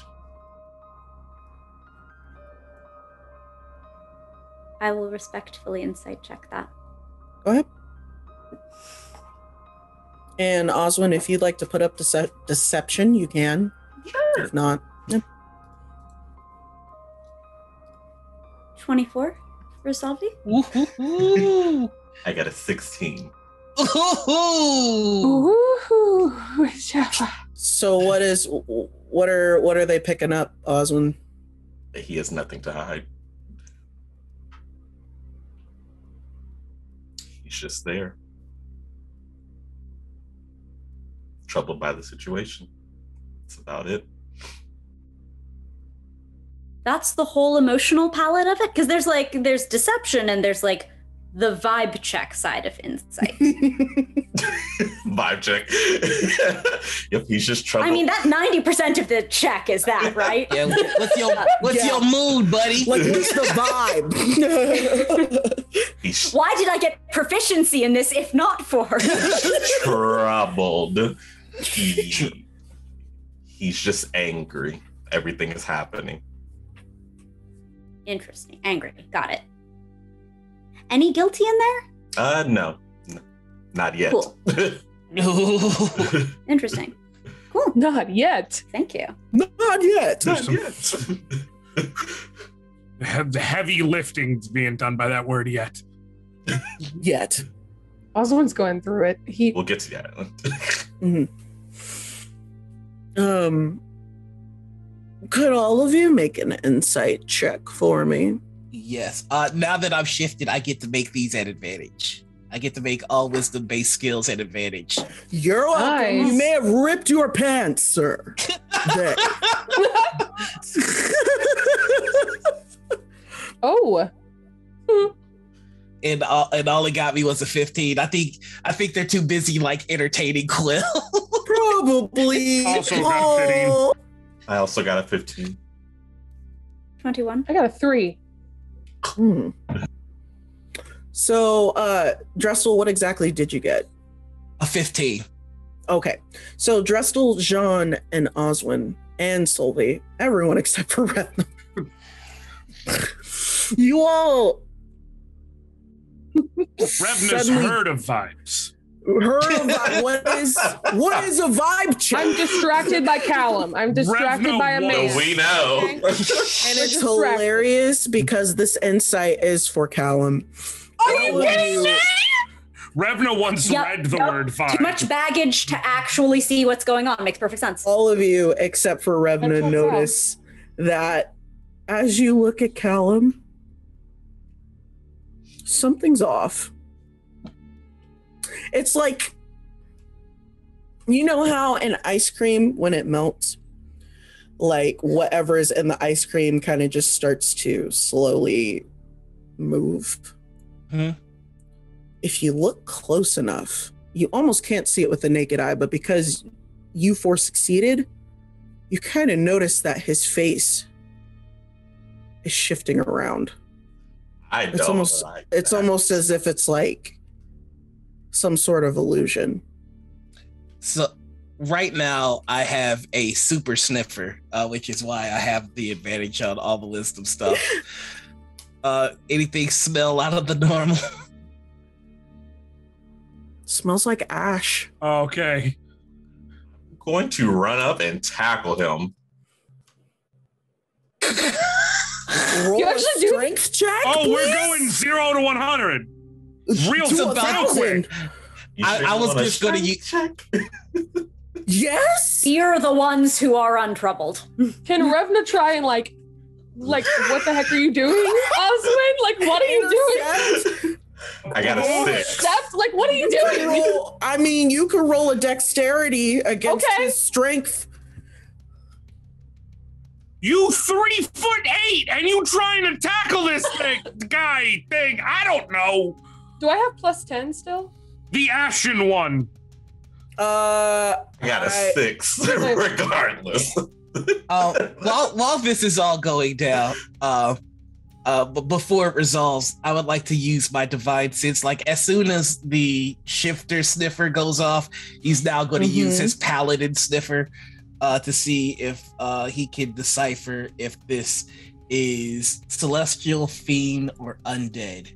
I will respectfully insight check that. Go ahead. And Oswin, if you'd like to put up deception, you can. Sure. If not, yeah. 24 for Salvi? Woohoo! I got a 16. Ooh. Ooh. So what are they picking up, Oswin? He has nothing to hide. He's just there. Troubled by the situation. That's about it. That's the whole emotional palette of it? Because there's deception and there's like the vibe check side of insight. Vibe check. Yep, he's just troubled. I mean, that 90% of the check is that, right? Yeah, what's your mood, buddy? Like, what's the vibe? Why did I get proficiency in this if not for? Troubled. He's just angry. Everything is happening. Interesting. Angry. Got it. Any guilty in there? No. Not yet. Cool. Interesting. Cool. Not yet. Thank you. Not yet. Not yet. The heavy lifting's being done by that word yet. Yet. Oswald's going through it. We'll get to that. Could all of you make an insight check for me? Yes. Now that I've shifted, I get to make these at advantage. I get to make all wisdom-based skills at advantage. You're welcome. Nice. You may have ripped your pants, sir. There. Oh. And all it got me was a 15. I think they're too busy like entertaining Quill. Probably. Also got 15. I also got a 15. 21. I got a 3. So, Dressel, what exactly did you get? A 15. Okay. So, Dressel, Jean, and Oswin, and Solvi, everyone except for Rethna. You all Revna's suddenly heard of vibes. heard about what is a vibe check? I'm distracted by Callum. I'm distracted Revna by a was- man. We know. Okay? And We're it's distracted. hilarious because this insight is for Callum. Are you kidding me? Revna once Yep, read the nope. word vibe. Too much baggage to actually see what's going on. Makes perfect sense. All of you except for Revna That's notice that as you look at Callum, something's off. It's like, you know how in ice cream, when it melts, like whatever is in the ice cream kind of just starts to slowly move. If you look close enough, you almost can't see it with the naked eye, but because you four succeeded, you kind of notice that his face is shifting around. I don't It's almost like it's that. almost as if it's like some sort of illusion. So right now I have a super sniffer, which is why I have the advantage on all the wisdom stuff. Anything smell out of the normal? Smells like ash. Okay. I'm going to run up and tackle him. Roll You a actually do- strength check. Oh, we're please? going 0 to 100. Real, To real 1,000. quick. You I sure you was want a just gonna strength use- check. Yes. You're the ones who are untroubled. Can Revna try and like what the heck are you doing, Oswin? Like, what are you doing? Intercept. I got a 6. That's like, what are you You can doing? roll- I mean, you can roll a dexterity against Okay. his strength. You 3'8" and you trying to tackle this thing, thing. I don't know. Do I have plus 10 still? The ashen one. I I got a 6, regardless. While this is all going down, but before it resolves, I would like to use my divine sense. Like as soon as the shifter sniffer goes off, he's now going to use his paladin sniffer to see if he can decipher if this is celestial, fiend, or undead.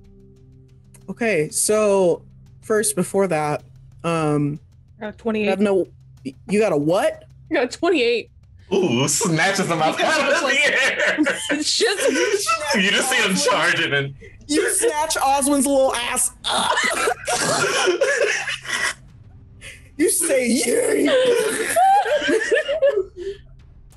Okay, so first before that, Got 28. no, you got a what? I got 28. Ooh, snatches him out of the air. It's just You just see him charging and You snatch Oswin's little ass up. You say, yeah.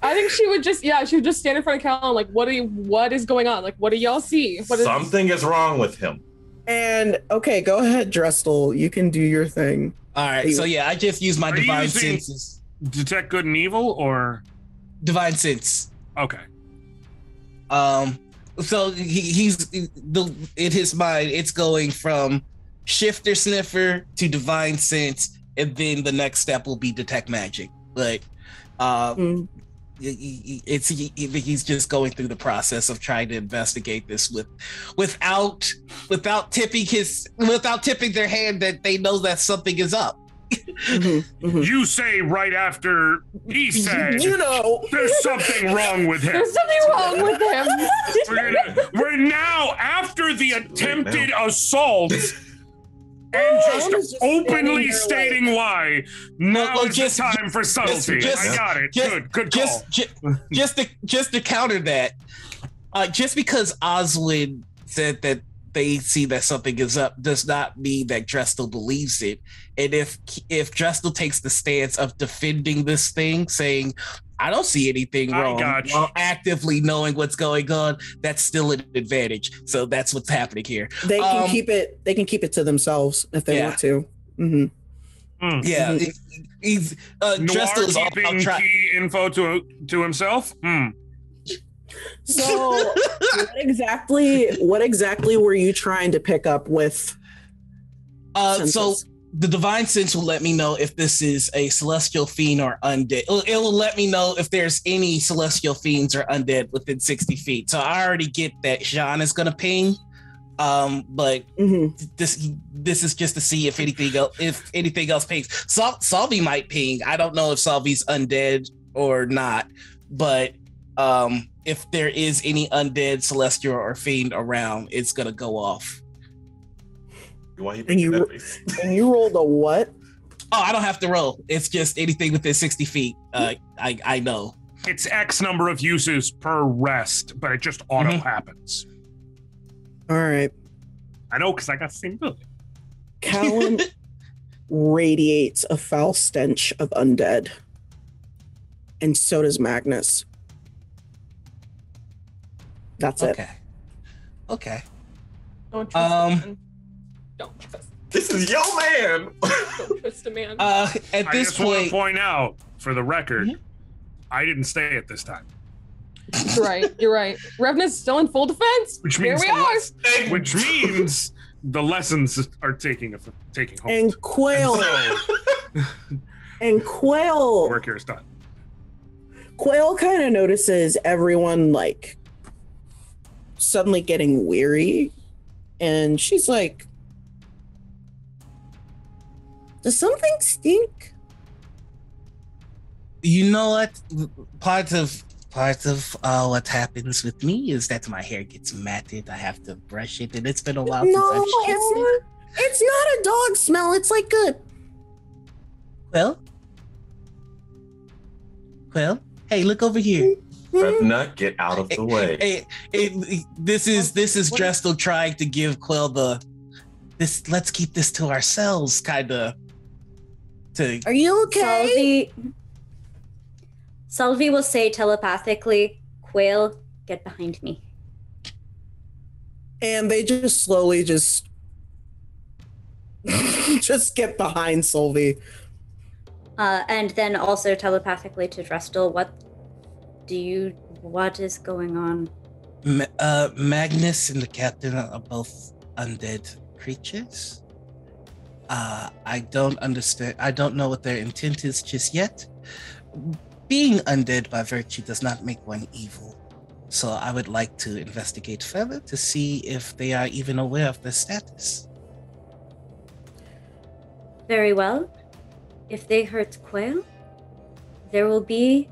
I think she would just stand in front of Cal and like, what is going on? Like, what do y'all see? something is wrong with him. And okay, go ahead, Drestel. You can do your thing. All right, so yeah, I just use my Are you divine using- senses. Detect good and evil, or Divine sense. okay. So he's in his mind, it's going from shifter sniffer to divine sense, and then the next step will be detect magic. But he's just going through the process of trying to investigate this without tipping their hand that they know that something is up. You say right after he said, You know, there's something wrong with him. There's something wrong with him. We're now after the attempted assault and just openly stating why. Now is the time for subtlety. I got it. Good call. Just to counter that, just because Oswin said that they see that something is up does not mean that Drestel believes it. And if Drestel takes the stance of defending this thing, saying, I don't see anything wrong, while actively knowing what's going on, that's still an advantage. So that's what's happening here. they can keep it to themselves if they want to. Yeah, he's Drestel is all keeping key info to himself. So what exactly were you trying to pick up with? So the divine sense will let me know if this is a celestial fiend or undead. It will let me know if there's any celestial fiends or undead within 60 feet. So I already get that Jean is gonna ping. But this is just to see if anything else pings. Salvi might ping. I don't know if Salvi's undead or not, but if there is any undead, celestial, or fiend around, it's gonna go off. And you rolled a what? Oh, I don't have to roll. It's just anything within 60 feet. I know. It's X number of uses per rest, but it just auto happens. All right. I know because I got the same ability. Callan radiates a foul stench of undead. And so does Magnus. That's it. Okay. Don't trust him. Don't trust. This is your man. Don't trust a man. At I this just want to point, point out, for the record, I didn't stay at this time. You're right. Revna's still in full defense. Which Here means we are. Which means the lessons are taking hold. And Quail. Work here is done. Quail kind of notices everyone like suddenly getting weary, and she's like, does something stink? you know what? Part of what happens with me is that my hair gets matted. I have to brush it, and it's been a while since I've shaved it. It's not a dog smell. It's like a Well, hey, look over here. Revna, get out of the way. This is Drestel trying to give Quell let's keep this to ourselves kind of. Are you okay? Salvi will say telepathically, Quail, get behind me. And they just slowly just get behind Sylvie. And then also telepathically to Drestel, what is going on? Magnus and the captain are both undead creatures. I don't understand. I don't know what their intent is just yet. being undead by virtue does not make one evil. So I would like to investigate further to see if they are even aware of their status. Very well. If they hurt quail, there will be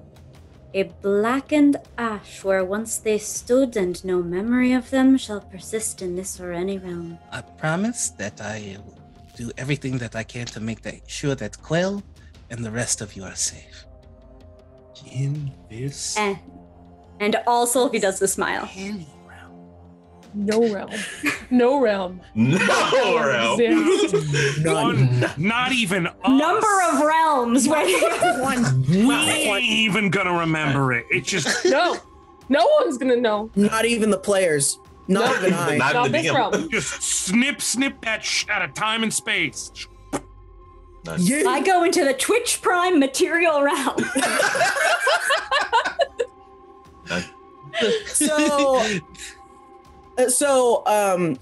a blackened ash where once they stood and no memory of them shall persist in this or any realm. I promise that I will do everything that I can to make sure that Quail and the rest of you are safe. In this And also if he does the smile. any realm. No realm. No realm. No realm. Not even us. Number of realms. We ain't even gonna remember it. It's just No. No one's gonna know. Not even the players. Not even I. Not Not the this DM. realm. just snip that out of time and space. Nice. Yeah. I go into the Twitch Prime material realm. Nice. So,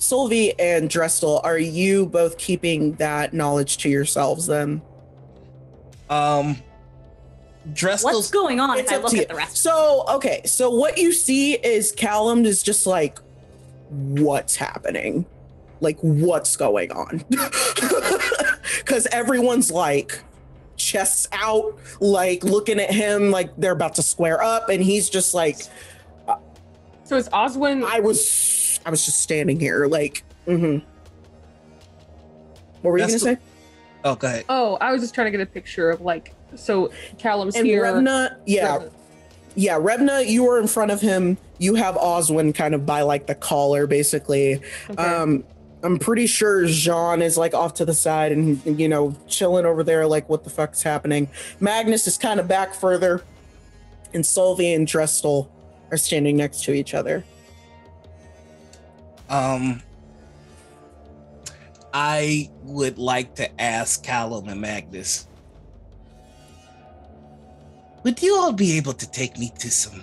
Solvi and Drestel, are you both keeping that knowledge to yourselves then? Drestel's What's going on if It's I up look to at you. the rest? So, okay, so what you see is Callum is just like, what's happening? Like, what's going on? Because everyone's like, chests out, like looking at him like they're about to square up, and he's just like, So is Oswin I was just standing here, like, What were you That's gonna say? Oh, go ahead. Oh, I was just trying to get a picture of like, so Callum's And here. Revna, Revna, you were in front of him. You have Oswin kind of by like the collar, basically. Okay. I'm pretty sure Jean is like off to the side and, you know, chilling over there, like, what the fuck's happening? Magnus is kind of back further, and Solvi and Drestel are standing next to each other. I would like to ask Callum and Magnus, would you all be able to take me to some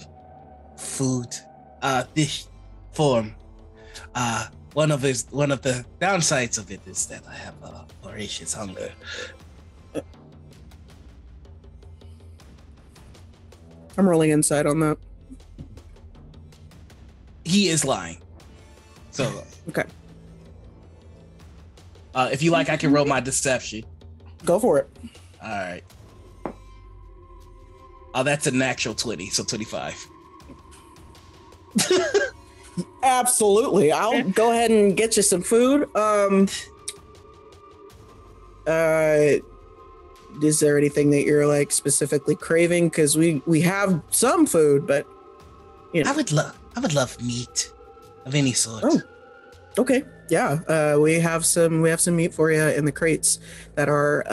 dish form? One of the downsides of it is that I have a voracious hunger. I'm rolling insight on that. He is lying. So, Okay, if you like, I can roll my deception. go for it. All right. Oh, that's a natural 20, so 25. Absolutely. I'll go ahead and get you some food. Is there anything that you're like specifically craving? Because we have some food, but you know. I would love meat of any sort. Oh, okay. Yeah. We have some meat for you in the crates that are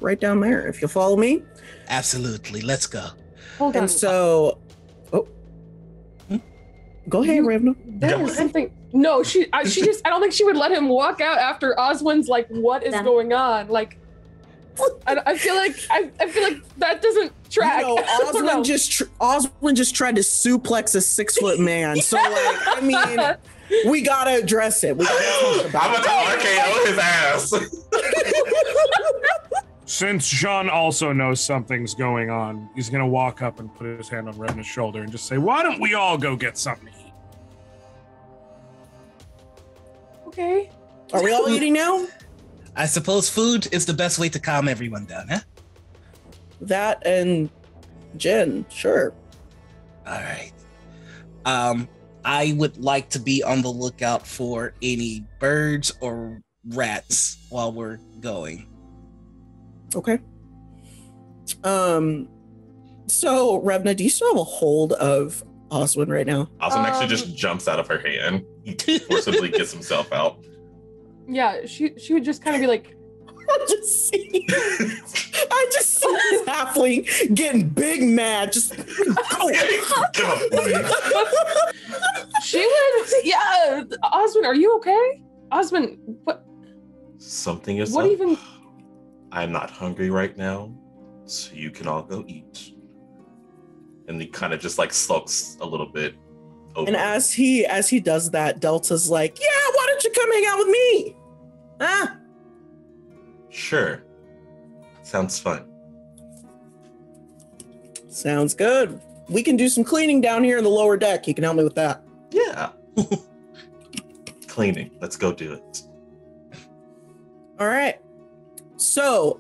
right down there. If you'll follow me. Absolutely. Let's go. Hold on. And so, go ahead, Revna. There is something. No, she just. I don't think she would let him walk out after Oswin's like, what is going on? Like, I feel like that doesn't track. You know, Oswin just tried to suplex a 6-foot man. So like, I mean, we gotta address it. We gotta talk I'm about about to RKO his ass. Since Jean also knows something's going on, he's gonna walk up and put his hand on Revna's shoulder and just say, "Why don't we all go get something to eat?" Okay. Are we all eating now? I suppose food is the best way to calm everyone down, huh? That and gin, sure. All right. I would like to be on the lookout for any birds or rats while we're going. Okay. So Revna, do you still have a hold of Oswin right now? Oswin actually just jumps out of her hand. He forcibly gets himself out. Yeah, she would just kind of be like, I just see this halfling getting big mad. Just she would. Yeah, Oswin, are you okay? Oswin, what? Something is What up. even? I'm not hungry right now, so you can all go eat. And he kind of just like sulks a little bit. Over. And as he does that, Delta's like, "Yeah, why don't you come hang out with me?" Ah, Sure. Sounds fun. Sounds good. We can do some cleaning down here in the lower deck. You can help me with that. Yeah. Cleaning. Let's go do it. All right. So,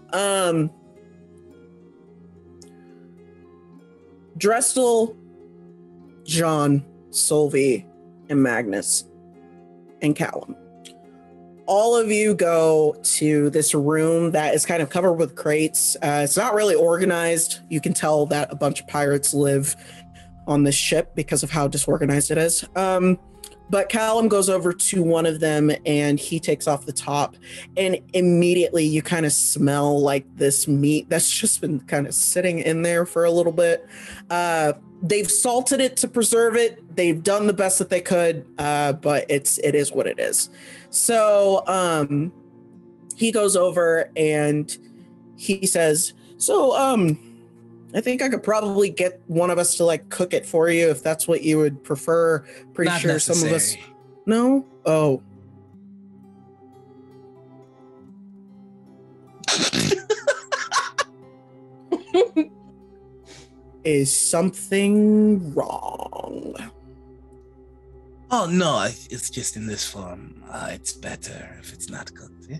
Drestel, John, Solvi, and Magnus, and Callum. All of you go to this room that is kind of covered with crates. It's not really organized. You can tell that a bunch of pirates live on this ship because of how disorganized it is. But Callum goes over to one of them and he takes off the top, and immediately you kind of smell like this meat that's just been kind of sitting in there for a little bit. They've salted it to preserve it. They've done the best that they could, but it is what it is. So he goes over and he says, so I think I could probably get one of us to like cook it for you if that's what you would prefer. Pretty Not sure necessary. some of us. No? Oh. Is something wrong? Oh no, it's just in this form. It's better if it's not cooked. Yeah?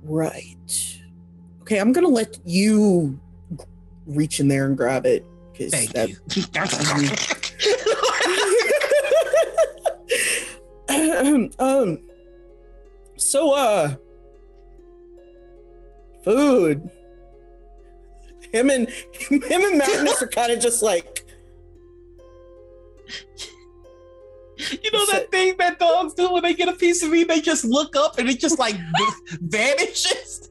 Right. Okay, I'm gonna let you reach in there and grab it. Thank that, you. So food. Him and Magnus are kind of just like, you know that thing that dogs do when they get a piece of meat, they just look up and it just like vanishes.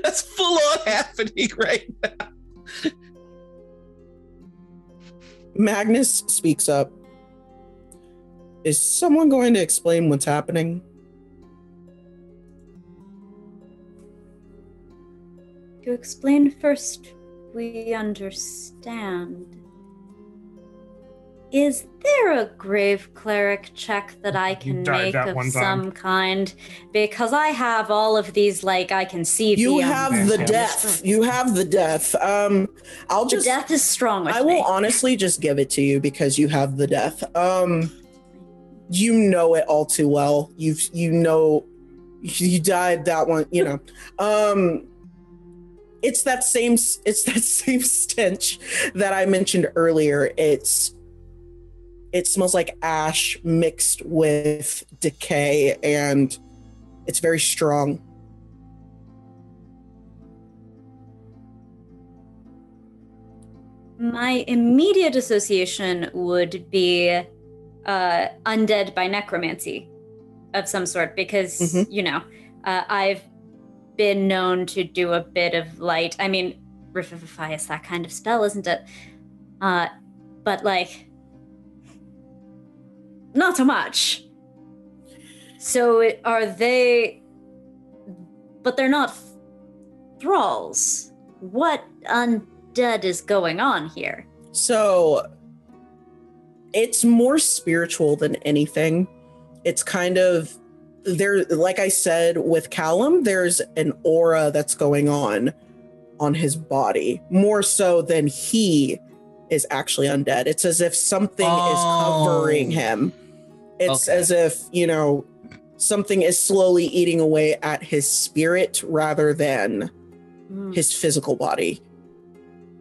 That's full on happening right now. Magnus speaks up. Is someone going to explain what's happening? To explain first, we understand. Is there a grave cleric check that I can make of some kind? Because I have all of these, like, I can see. You have the death. You have the death. I'll just. The death is strong with I will honestly just give it to you because you have the death. You know it all too well. You died that one. You know. It's that same stench that I mentioned earlier. It smells like ash mixed with decay, and it's very strong. My immediate association would be undead by necromancy of some sort, because, you know, I've been known to do a bit of light. I mean, revivify is that kind of spell, isn't it? But, like, not so much. So are they... But they're not thralls. What undead is going on here? So it's more spiritual than anything. It's kind of there, like I said with Callum, there's an aura that's going on his body more so than he is actually undead. It's as if something is covering him. It's as if, you know, something is slowly eating away at his spirit rather than his physical body,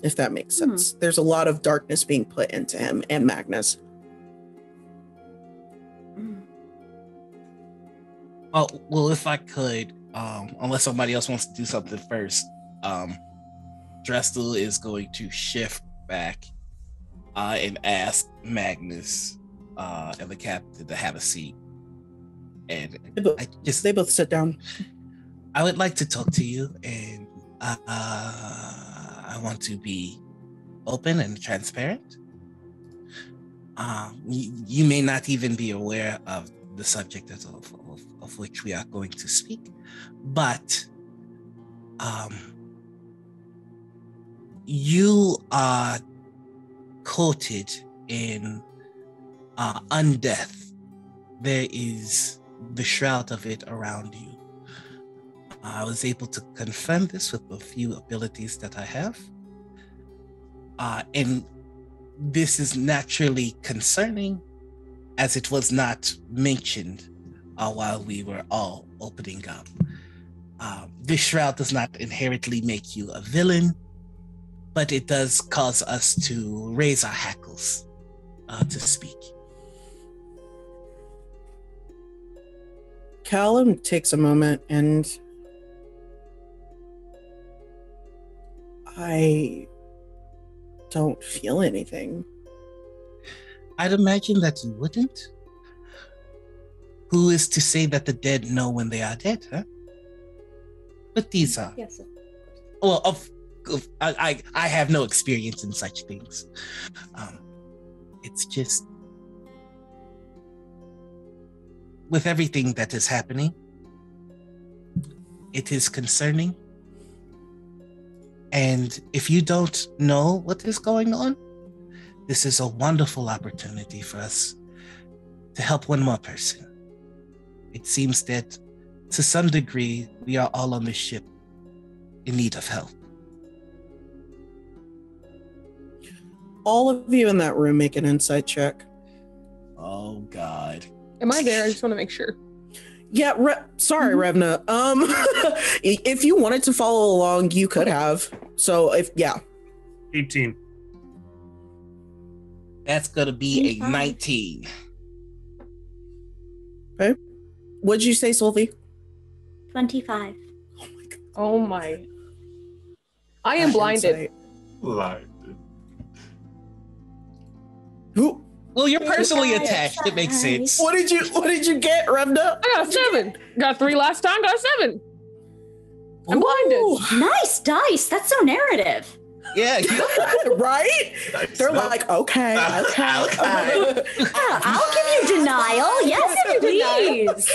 if that makes sense. There's a lot of darkness being put into him and Magnus. Well, if I could, unless somebody else wants to do something first, Drestel is going to shift back and ask Magnus and the captain to have a seat. And they both sit down. I would like to talk to you, and I want to be open and transparent. You may not even be aware of the subject of which we are going to speak, but you are coated in undeath. There is the shroud of it around you. I was able to confirm this with a few abilities that I have. And this is naturally concerning, as it was not mentioned while we were all opening up. This shroud does not inherently make you a villain, but it does cause us to raise our hackles, to speak. Callum takes a moment, and I don't feel anything. I'd imagine that you wouldn't. Who is to say that the dead know when they are dead, huh? But these are... Yes. Well, I have no experience in such things. It's just... With everything that is happening, it is concerning. And if you don't know what is going on, this is a wonderful opportunity for us to help one more person. It seems that to some degree, we are all on this ship in need of help. All of you in that room make an insight check. Oh, God. Am I there? I just want to make sure. Yeah, sorry, Revna. If you wanted to follow along, you could have. So 18. That's gonna be a 19. Okay. What'd you say, Sylvie? 25. Oh my God. Oh my. I am blinded. Insight. Blinded. Who? Well, you're personally attached. It makes sense. What did you get, Revna? I got a 7. Got 3 last time, got a 7. I'm blinded. Ooh. Nice dice. That's so narrative. Yeah. Right? They're like, okay. I'll give you denial. Yes, please.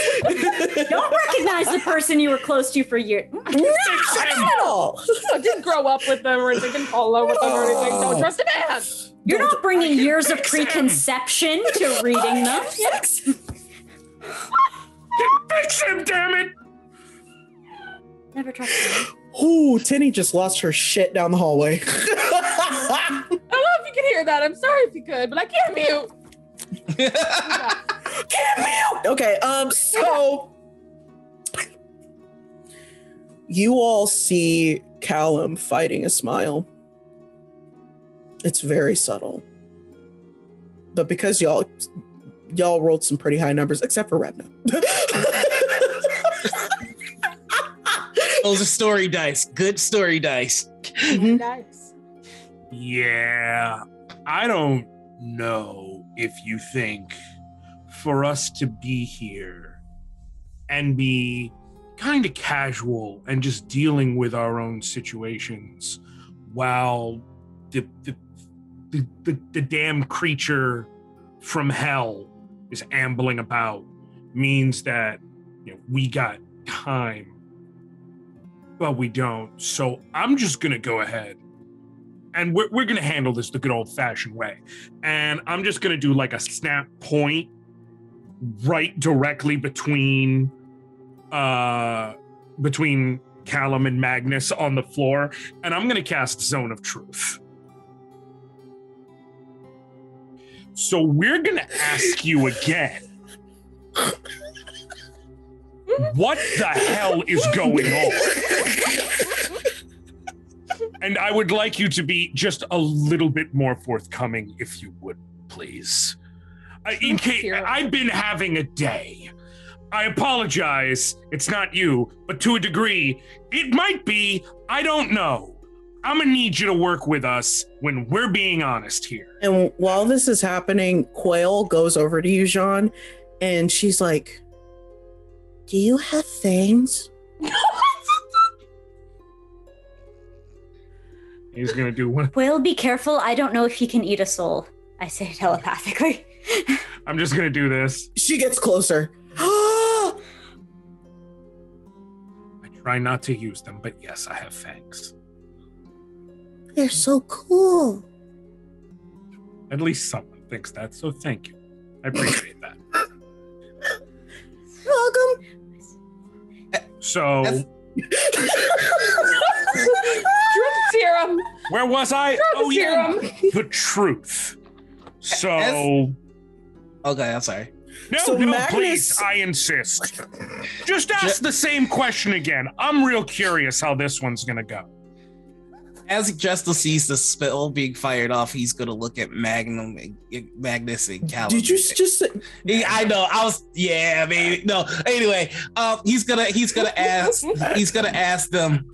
Don't recognize the person you were close to for years. Not at all. I didn't grow up with them or didn't follow with them or anything. Don't trust a man. You're not bringing years of preconception to reading them. Yes. Fix him, damn it! Never trust him. Ooh, Tinny just lost her shit down the hallway. I don't know if you can hear that. I'm sorry if you could, but I can't mute. Can't mute. Okay, so you all see Callum fighting a smile. It's very subtle. But because y'all rolled some pretty high numbers, except for Revna. Those are story dice. Good story dice. Mhm. Nice. Yeah, I don't know if you think for us to be here and be kind of casual and just dealing with our own situations while the damn creature from hell is ambling about means that we got time. But we don't. So I'm just going to go ahead and we're going to handle this the good old fashioned way. And I'm just going to do like a snap point right directly between Callum and Magnus on the floor. And I'm going to cast Zone of Truth. So we're going to ask you again. What the hell is going on? And I would like you to be just a little bit more forthcoming, if you would, please. In case I've been having a day. I apologize. It's not you, but to a degree, it might be. I don't know. I'm gonna need you to work with us when we're being honest here. And while this is happening, Quail goes over to you, Jean, and she's like, do you have fangs? He's gonna do one. Will, be careful. I don't know if he can eat a soul. I say telepathically. I'm just gonna do this. She gets closer. I try not to use them, but yes, I have fangs. They're so cool. At least someone thinks that, so thank you. I appreciate that. Welcome. So Truth serum. Where was I? Truth serum. The truth. So. Okay, I'm sorry. No, So no, Magnus- please, I insist. Just ask the same question again. I'm real curious how this one's gonna go. As Justin sees the spell being fired off, he's gonna look at Magnus and Callum. Did you just say? I know. Yeah, maybe. No. Anyway, he's gonna ask them,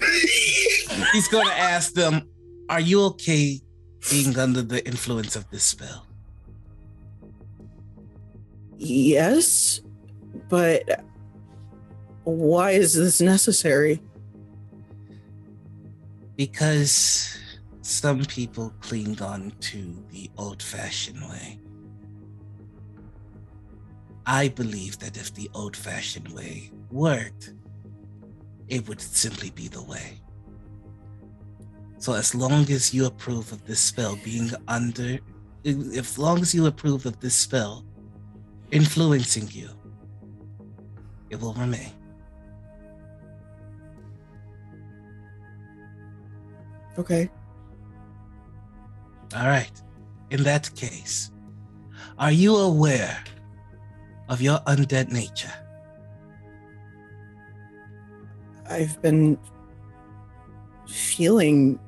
are you okay being under the influence of this spell? Yes, but why is this necessary? Because some people cling on to the old-fashioned way. I believe that if the old-fashioned way worked, it would simply be the way. So as long as you approve of this spell influencing you, it will remain. Okay. All right. In that case, are you aware of your undead nature? I've been feeling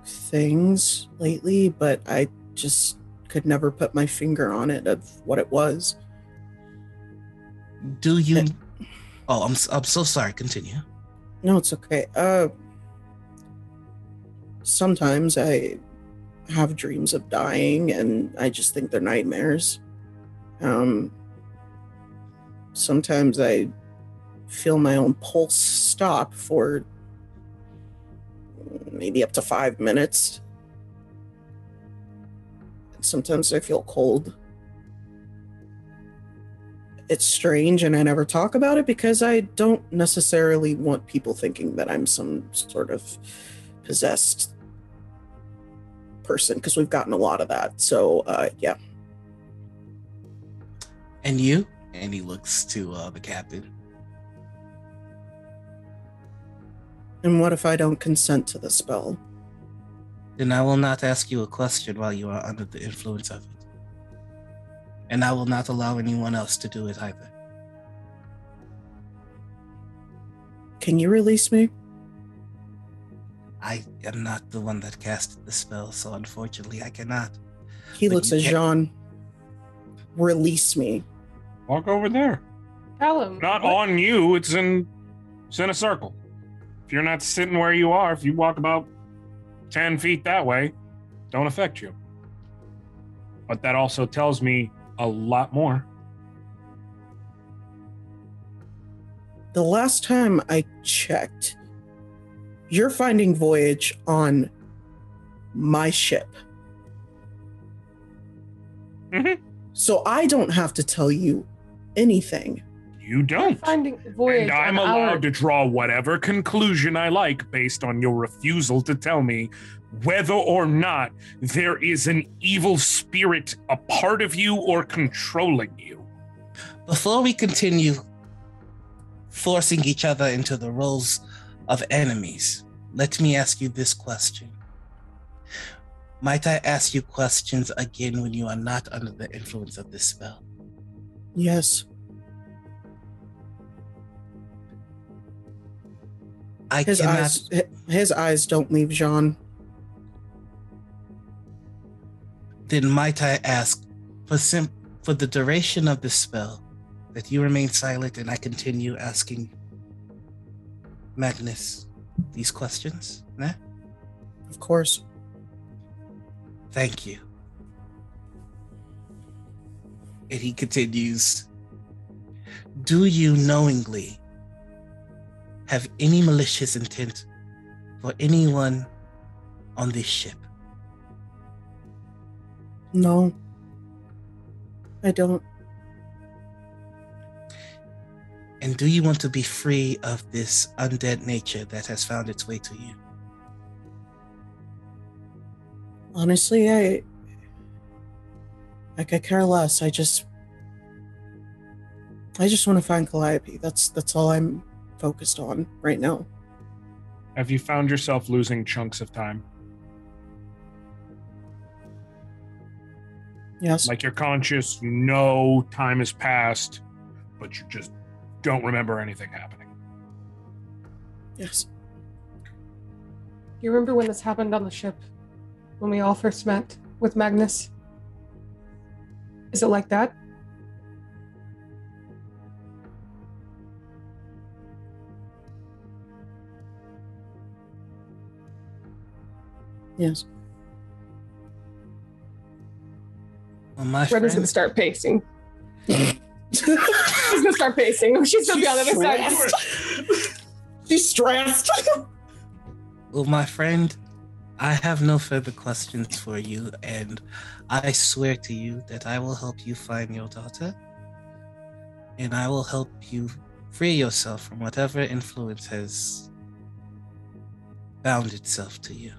things lately, but I just could never put my finger on it of what it was. Do you? Oh, I'm so sorry. Continue. No, it's okay. Sometimes I have dreams of dying, and I just think they're nightmares. Sometimes I feel my own pulse stop for maybe up to 5 minutes. Sometimes I feel cold. It's strange, and I never talk about it because I don't necessarily want people thinking that I'm some sort of possessed person, because we've gotten a lot of that. So, yeah. And you? And he looks to the captain. And what if I don't consent to the spell? Then I will not ask you a question while you are under the influence of it. And I will not allow anyone else to do it either. Can you release me? I am not the one that casted the spell, so unfortunately I cannot. He But looks you at can- Jean. Release me. Walk over there. Callum. Not what? on you. It's in a circle. If you're not sitting where you are, if you walk about 10 feet that way, don't affect you. But that also tells me a lot more. The last time I checked, you're finding voyage on my ship. Mhm. So I don't have to tell you anything. You don't. Finding voyage And I'm on allowed our... to draw whatever conclusion I like based on your refusal to tell me whether or not there is an evil spirit a part of you or controlling you. Before we continue forcing each other into the roles of enemies, let me ask you this question. Might I ask you questions again when you are not under the influence of this spell? Yes. His eyes don't leave Jean. Then might I ask, for the duration of the spell, that you remain silent and I continue asking Magnus these questions? Nah? Of course. Thank you. And he continues, do you knowingly have any malicious intent for anyone on this ship? No, I don't. And do you want to be free of this undead nature that has found its way to you? Honestly, I could care less. I just want to find Calliope. That's all I'm focused on right now. Have you found yourself losing chunks of time? Yes. Like you're conscious, you know time has passed, but you just don't remember anything happening. Yes. You remember when this happened on the ship? When we all first met with Magnus? Is it like that? Yes. Well, my Redden's friend, gonna start pacing. She's gonna start pacing. She's gonna be on the other side. She's stressed. well, my friend, I have no further questions for you, and I swear to you that I will help you find your daughter, and I will help you free yourself from whatever influence has bound itself to you.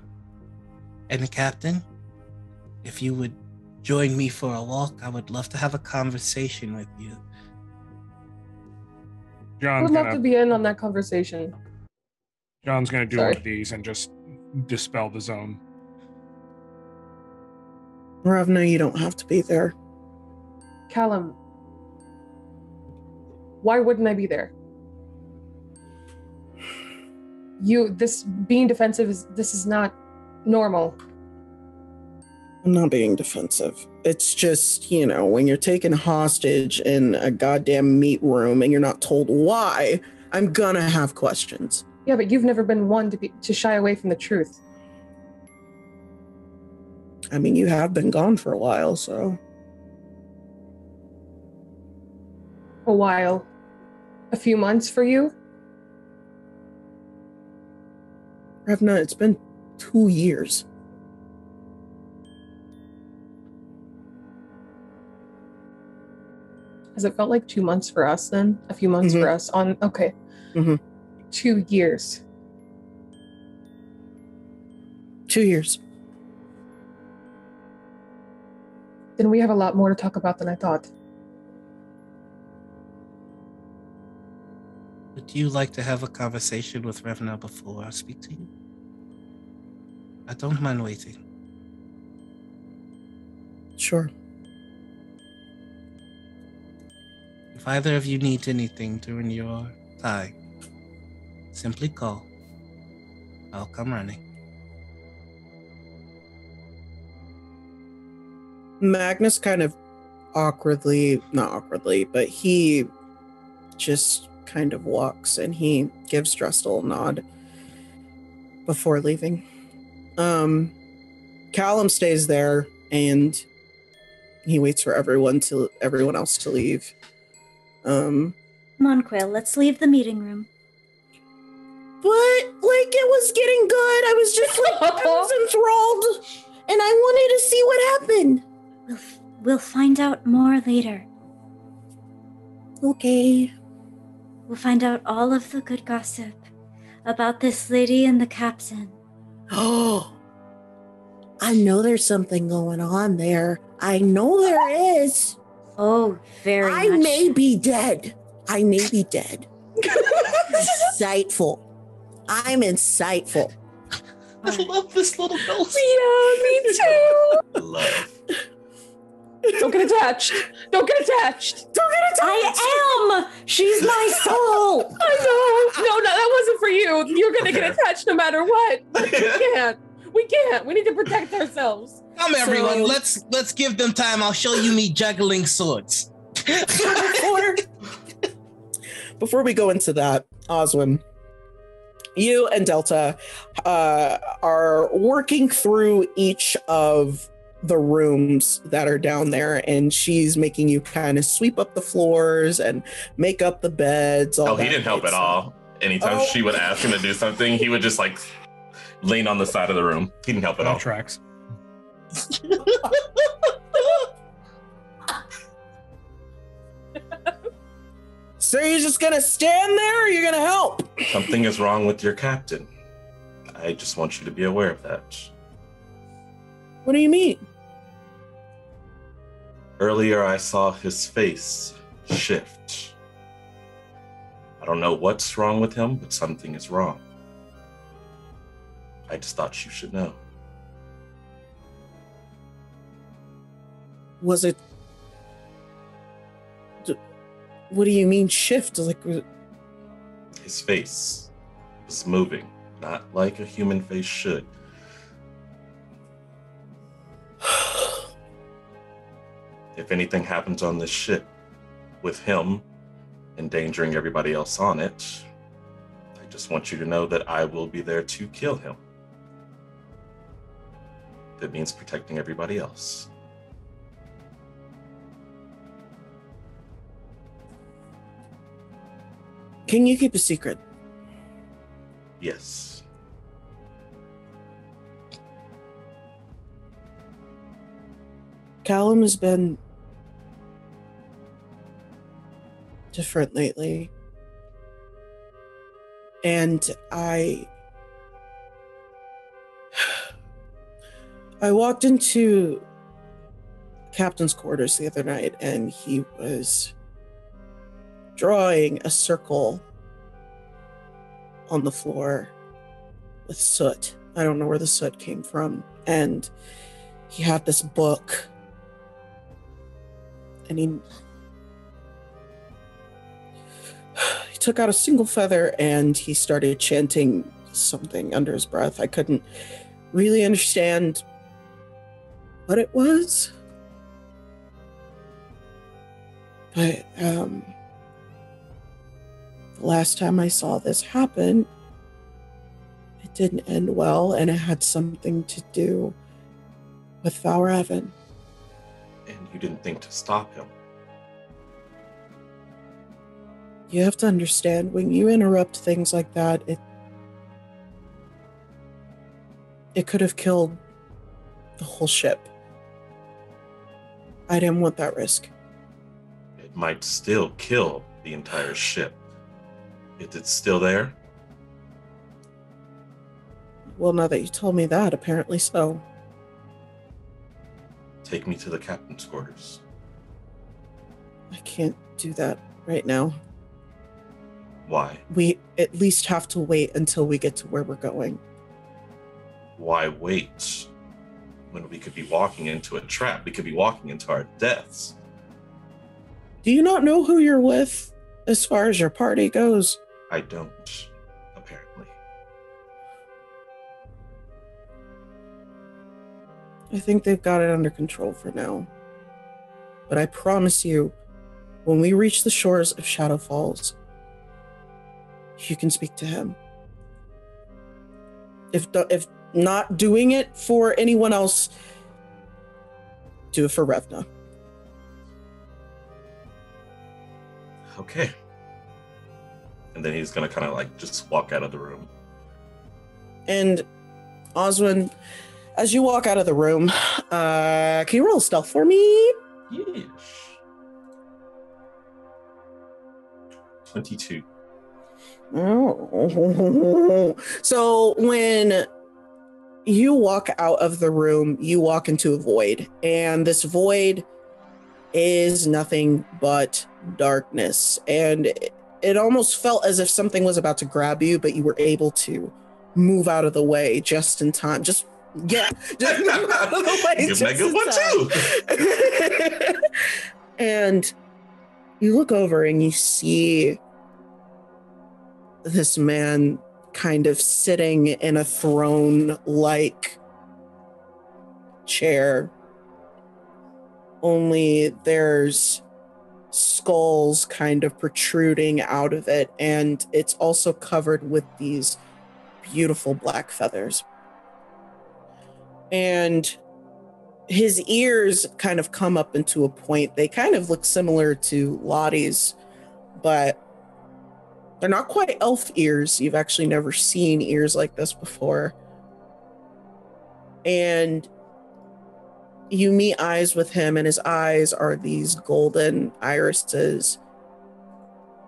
And Captain, if you would join me for a walk, I would love to have a conversation with you. I John's would love to be in on that conversation. gonna do Sorry. one of these and just dispel the zone. Ravna, you don't have to be there. Callum, why wouldn't I be there? This being defensive is not normal. I'm not being defensive. It's just, when you're taken hostage in a goddamn meat room and you're not told why, I'm gonna have questions. Yeah, but you've never been one to shy away from the truth. I mean, you have been gone for a while, so. A while. A few months for you? Ravna, it's been 2 years. Has it felt like 2 months for us then? A few months for us okay. Mm-hmm. 2 years. 2 years. Then we have a lot more to talk about than I thought. Would you like to have a conversation with Revna before I speak to you? I don't mind waiting. Sure. If either of you need anything during your time, simply call. I'll come running. Magnus kind of not awkwardly, but he just kind of walks and he gives Drestel a nod before leaving. Callum stays there and he waits for everyone else to leave. Come on, Quill, let's leave the meeting room. But it was getting good. I was just I was enthralled and I wanted to see what happened. We'll find out more later. Okay. We'll find out all of the good gossip about this lady and the captain. Oh, I know there's something going on there. I know there is. Oh, very much. I may be dead. Insightful. I'm insightful. I love this little ghost. Yeah, me too. I love. Don't get attached. I am! She's my soul! I know. No, that wasn't for you. You're gonna get attached no matter what. We can't. We need to protect ourselves. Come everyone, let's give them time. I'll show you me juggling swords. Before we go into that, Oswin, you and Delta are working through each of the rooms that are down there, and she's making you kind of sweep up the floors and make up the beds. He didn't help at all. Anytime she would ask him to do something, he would just lean on the side of the room. He didn't help at all. Tracks. So you're just gonna stand there, or you're gonna help? Something is wrong with your captain. I just want you to be aware of that. What do you mean? Earlier, I saw his face shift. I don't know what's wrong with him, but something is wrong. I just thought you should know. Was it... What do you mean shift? Like... His face was moving, not like a human face should. If anything happens on this ship with him endangering everybody else on it, I just want you to know that I will be there to kill him. That means protecting everybody else. Can you keep a secret? Yes. Callum has been different lately. And I walked into captain's quarters the other night and he was drawing a circle on the floor with soot. I don't know where the soot came from. And he had this book and he took out a single feather and he started chanting something under his breath. I couldn't really understand what it was. But the last time I saw this happen, it didn't end well, and it had something to do with Valravan. And you didn't think to stop him. You have to understand, when you interrupt things like that, it could have killed the whole ship. I didn't want that risk. It might still kill the entire ship. Is it still there? Well, now that you told me that, apparently so. Take me to the captain's quarters. I can't do that right now. Why? We at least have to wait until we get to where we're going. Why wait when we could be walking into a trap? We could be walking into our deaths. Do you not know who you're with as far as your party goes? I don't, apparently. I think they've got it under control for now. But I promise you, when we reach the shores of Shadow Falls, you can speak to him. If not doing it for anyone else, do it for Revna. Okay. And then he's gonna kind of like just walk out of the room. And Oswin, as you walk out of the room, can you roll stealth for me? Yes. 22. Oh. So when you walk out of the room, you walk into a void, and this void is nothing but darkness. And it almost felt as if something was about to grab you, but you were able to move out of the way just in time. Just move out of the way. Give me a good one too. And you look over and you see this man kind of sitting in a throne-like chair. Only there's skulls kind of protruding out of it, and it's also covered with these beautiful black feathers. And his ears kind of come up into a point. They kind of look similar to Lottie's, but they're not quite elf ears. You've actually never seen ears like this before. And you meet eyes with him, and his eyes are these golden irises,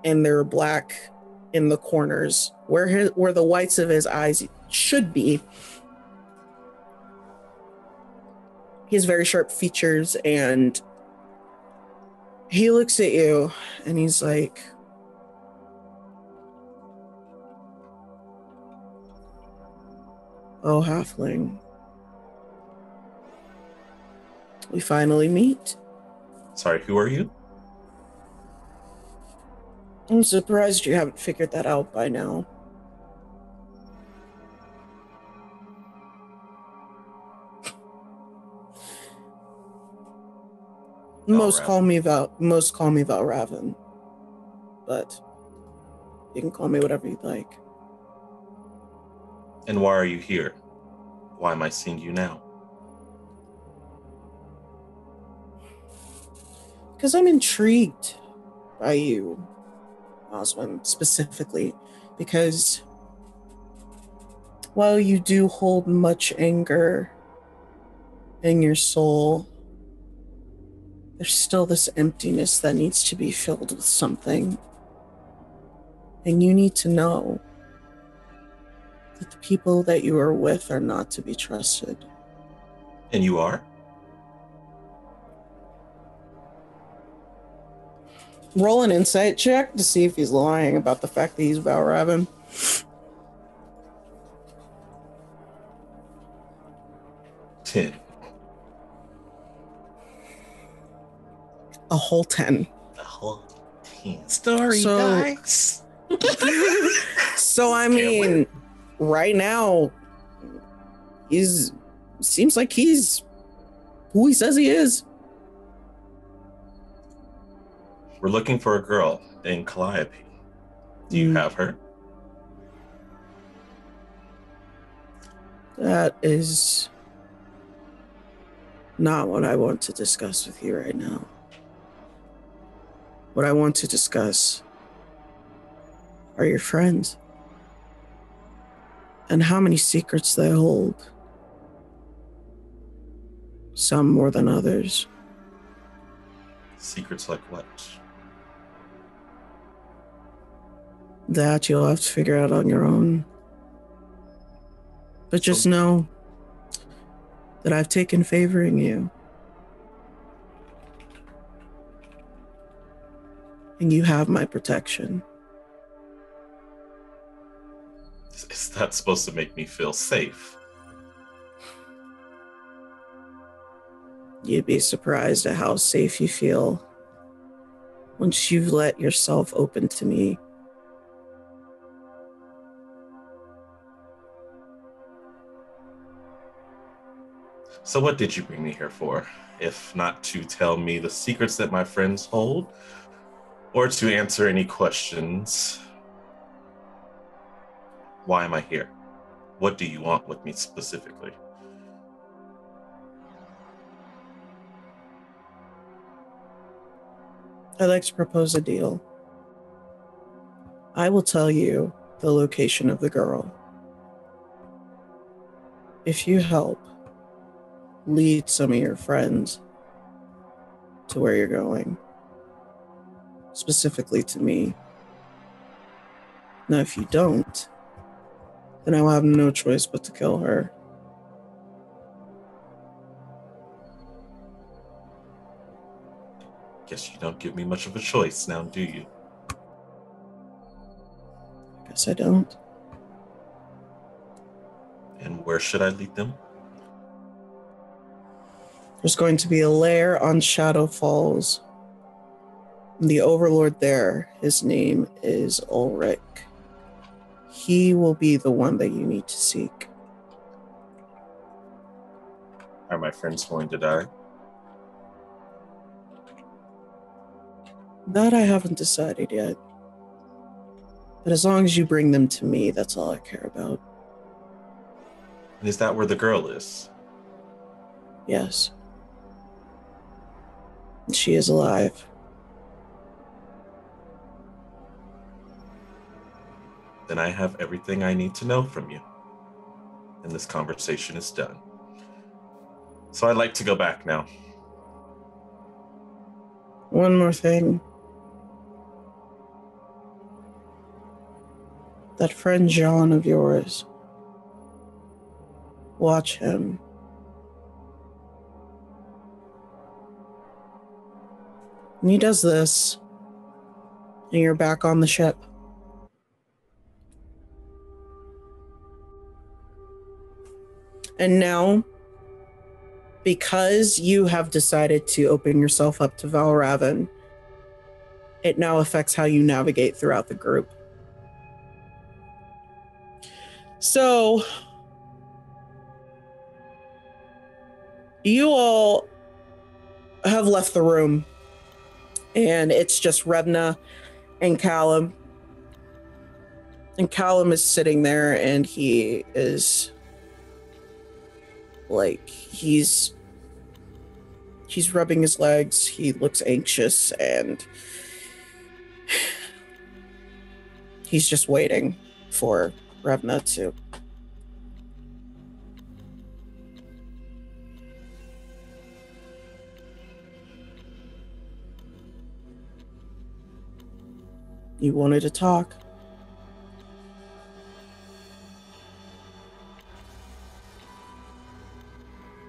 and they're black in the corners where the whites of his eyes should be. He has very sharp features, and he looks at you and he's like, Oh, halfling. We finally meet. Sorry, who are you? I'm surprised you haven't figured that out by now. Most call me Valraven, but you can call me whatever you'd like. And why are you here? Why am I seeing you now? Because I'm intrigued by you, Oswin, specifically, because while you do hold much anger in your soul, there's still this emptiness that needs to be filled with something. And you need to know that the people that you are with are not to be trusted. And you are? Roll an insight check to see if he's lying about the fact that he's Valraven. 10. A whole 10. A whole 10. Story So- dice. So, I mean, right now, seems like he's who he says he is. We're looking for a girl named Calliope. Do you have her? That is not what I want to discuss with you right now. What I want to discuss are your friends and how many secrets they hold. Some more than others. Secrets like what? That you'll have to figure out on your own. But just know that I've taken favor in you. And you have my protection. Is that supposed to make me feel safe? You'd be surprised at how safe you feel once you've let yourself open to me. So what did you bring me here for? If not to tell me the secrets that my friends hold, or to answer any questions. Why am I here? What do you want with me specifically? I'd like to propose a deal. I will tell you the location of the girl. If you help lead some of your friends to where you're going, specifically to me. Now, if you don't, then I will have no choice but to kill her. Guess you don't give me much of a choice now, do you? Guess I don't. And where should I lead them? There's going to be a lair on Shadow Falls. The overlord there, his name is Ulrich. He will be the one that you need to seek. Are my friends going to die? That I haven't decided yet. But as long as you bring them to me, that's all I care about. And is that where the girl is? Yes. She is alive. Then I have everything I need to know from you. And this conversation is done. So I'd like to go back now. One more thing. That friend Jean of yours. Watch him. When he does this, and you're back on the ship, And now, because you have decided to open yourself up to Valravan, it now affects how you navigate throughout the group. So, you all have left the room, and it's just Revna and Callum. And Callum is sitting there, and he is like, he's rubbing his legs. He looks anxious, and he's just waiting for Revna to... You wanted to talk.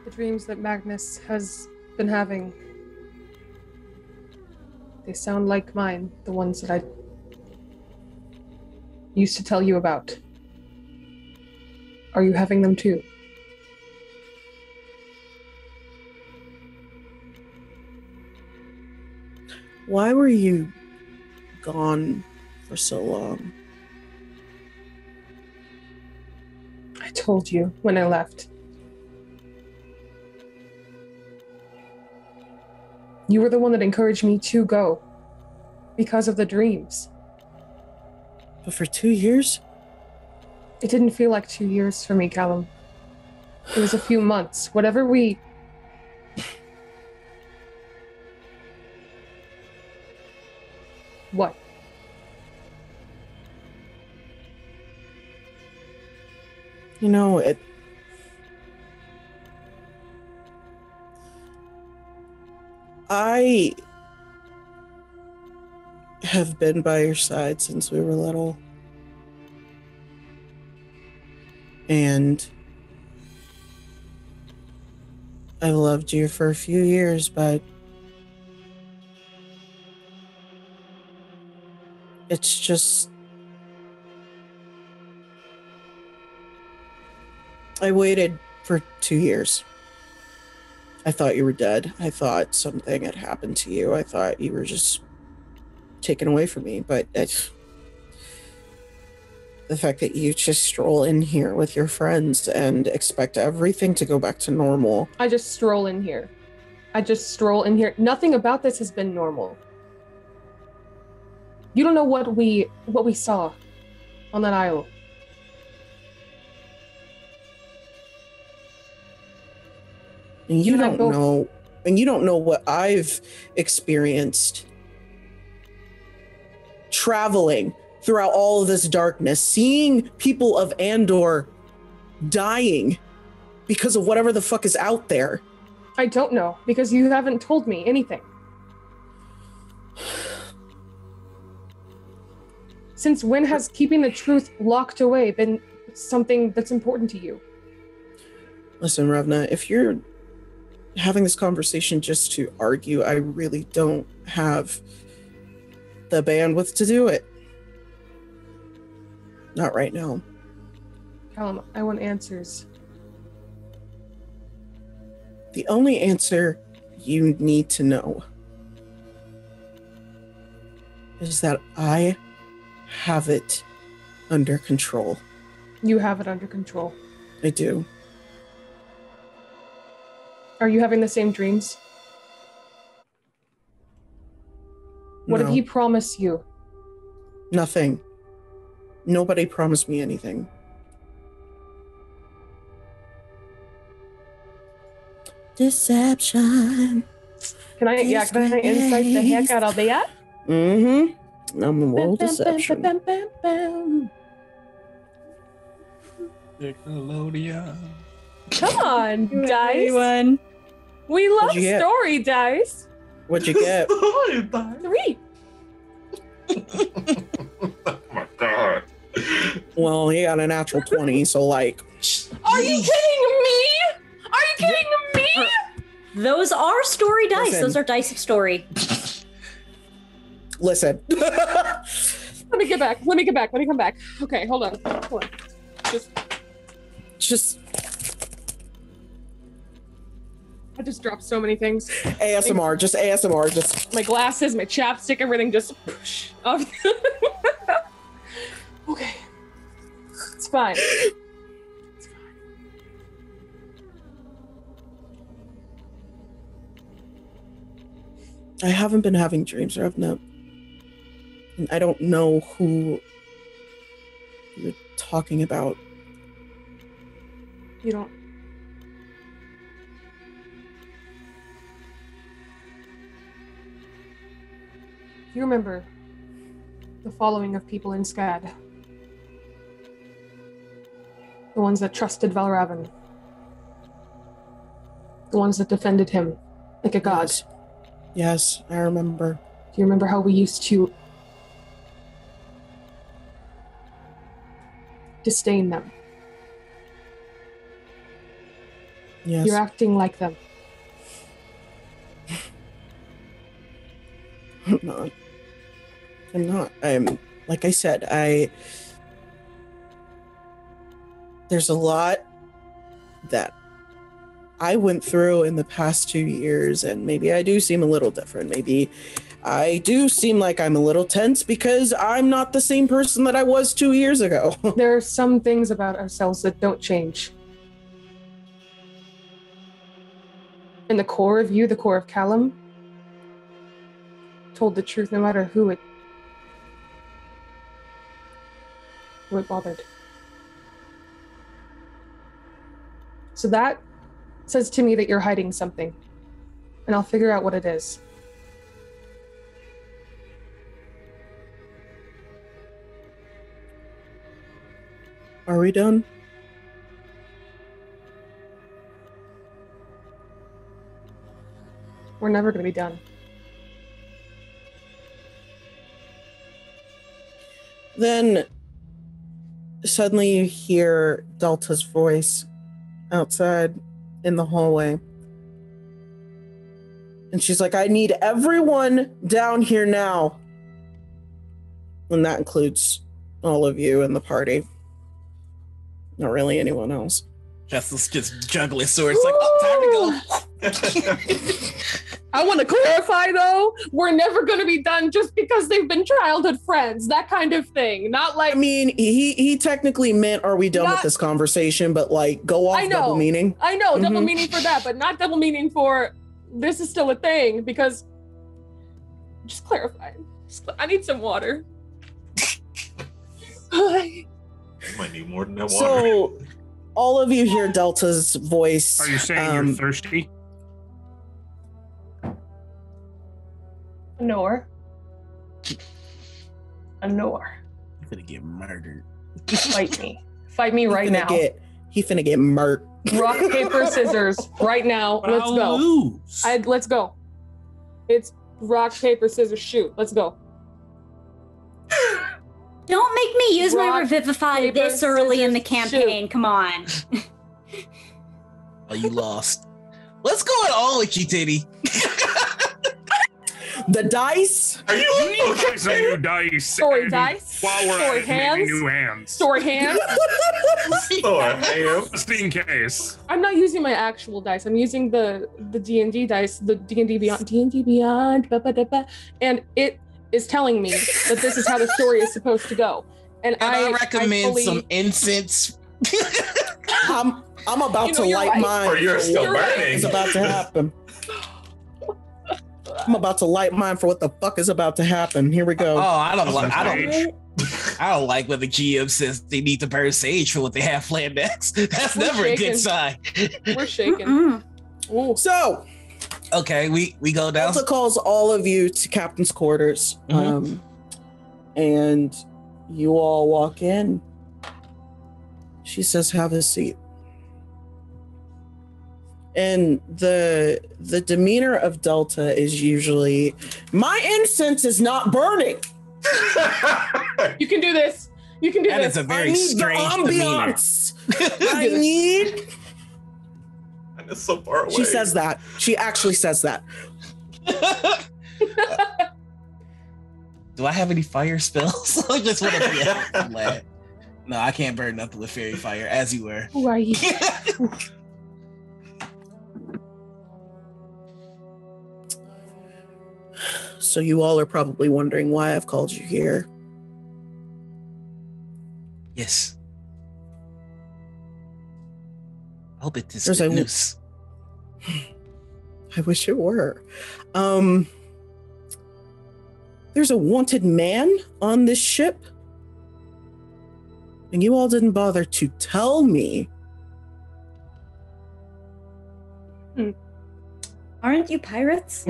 The dreams that Magnus has been having, they sound like mine, the ones that I used to tell you about. Are you having them too? Why were you gone for so long? I told you when I left. You were the one that encouraged me to go because of the dreams. But for 2 years? It didn't feel like 2 years for me, Callum. It was a few months. Whatever we... What? You know, I have been by your side since we were little. And I've loved you for a few years, but it's just... I waited for 2 years. I thought you were dead. I thought something had happened to you. I thought you were just taken away from me, but the fact that you just stroll in here with your friends and expect everything to go back to normal. I just stroll in here. Nothing about this has been normal. You don't know what we saw on that isle. And you don't know, and you don't know what I've experienced traveling throughout all of this darkness, seeing people of Andor dying because of whatever the fuck is out there. I don't know, because you haven't told me anything. Since when has keeping the truth locked away been something that's important to you? Listen, Revna, if you're having this conversation just to argue, I really don't have the bandwidth to do it. Not right now. Callum, I want answers. The only answer you need to know is that I have it under control. You have it under control. I do. Are you having the same dreams? What did he promise you? Nothing. Nobody promised me anything. Deception. Can I insight the heck out of that? Mm-hmm. I'm gonna roll deception. Nickelodeon. Come on, dice. Anyone? We love What'd you get? story dice. What'd you get? 3. Oh my god. Well, he got a natural 20, so like... Are you kidding me? Are you kidding me? Those are story dice. Listen. Those are dice of story. Listen. Let me get back. Let me come back. Okay, hold on. Just... I just dropped so many things. ASMR, just ASMR, just. My glasses, my chapstick, everything just off. Okay. It's fine. It's fine. I haven't been having dreams, Revna. And I don't know who you're talking about. You don't. You remember the following of people in Skad. The ones that trusted Valravan. The ones that defended him like a god. Yes, I remember. Do you remember how we used to disdain them? Yes. You're acting like them. I'm not. Like I said, there's a lot that I went through in the past 2 years, and maybe I do seem a little different. Maybe I do seem like I'm a little tense because I'm not the same person that I was 2 years ago. There are some things about ourselves that don't change. And the core of you, the core of Callum, told the truth no matter who it bothered. So that says to me that you're hiding something. And I'll figure out what it is. Are we done? We're never going to be done. Then suddenly you hear Delta's voice outside in the hallway. And she's like, I need everyone down here now. And that includes all of you in the party. Not really anyone else. Justice just juggling swords like, oh, time to go. I want to clarify, though, we're never going to be done just because they've been childhood friends, that kind of thing. Not like... I mean, he technically meant, are we done with this conversation? But like, go off double meaning. I know, double meaning for that, but not double meaning for this is still a thing, because... Just clarify. I need some water. You might need more than that water. So, all of you hear Delta's voice. Are you saying you're thirsty? Andor. You're gonna get murdered. Fight me. Fight me right now. He finna get murked. Rock, paper, scissors. Right now. Let's go. Lose. Let's go. It's rock, paper, scissors, shoot. Let's go. Don't make me use my Revivify paper, this early in the scissors, campaign. Come on. Oh, you lost. What's going on with you, Titty? The dice? Are you You need some new dice. Story and dice. While we're Story at it, maybe hands. new hands. Story hand. Just in case. I'm not using my actual dice. I'm using the D&D dice, the D&D Beyond, and it is telling me that this is how the story is supposed to go. And I recommend some incense. I'm about to light right. mine. Or you're still You're right. burning. It's about to happen. I'm about to light mine for what the fuck is about to happen. Here we go. Oh, I don't Sage. like when the GM says they need to burn sage for what they have planned next. That's We're never a shaking. good sign. We're shaking. Mm-mm. Ooh. So, Okay, we go down. Delta calls all of you to captain's quarters. And you all walk in. She says, have a seat. And the demeanor of Delta is usually, my incense is not burning. You can do this. You can do That this. is a I very need the strange demeanor. ambiance. I need. And it's so far away. She says that. She actually says that. Do I have any fire spells? I just want to be a lad. No, I can't burn nothing with fairy fire, as you were. Who are you? So you all are probably wondering why I've called you here. Yes. I hope it is There's good a- news. I wish it were. There's a wanted man on this ship. And you all didn't bother to tell me. Aren't you pirates?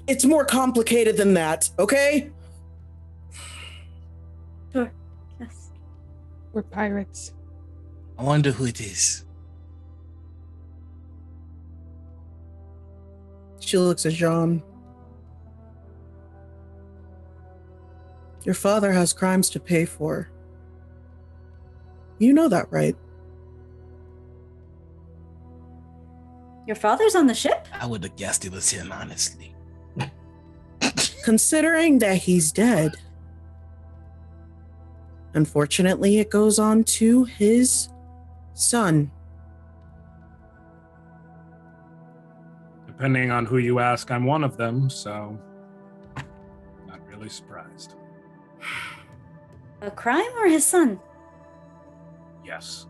It's more complicated than that, okay? Sure. Yes. We're pirates. I wonder who it is. She looks at Jean. Your father has crimes to pay for. You know that, right? Your father's on the ship? I would have guessed it was him, honestly. Considering that he's dead. Unfortunately, it goes on to his son. Depending on who you ask, I'm one of them, so not really surprised. A crime or his son? Yes.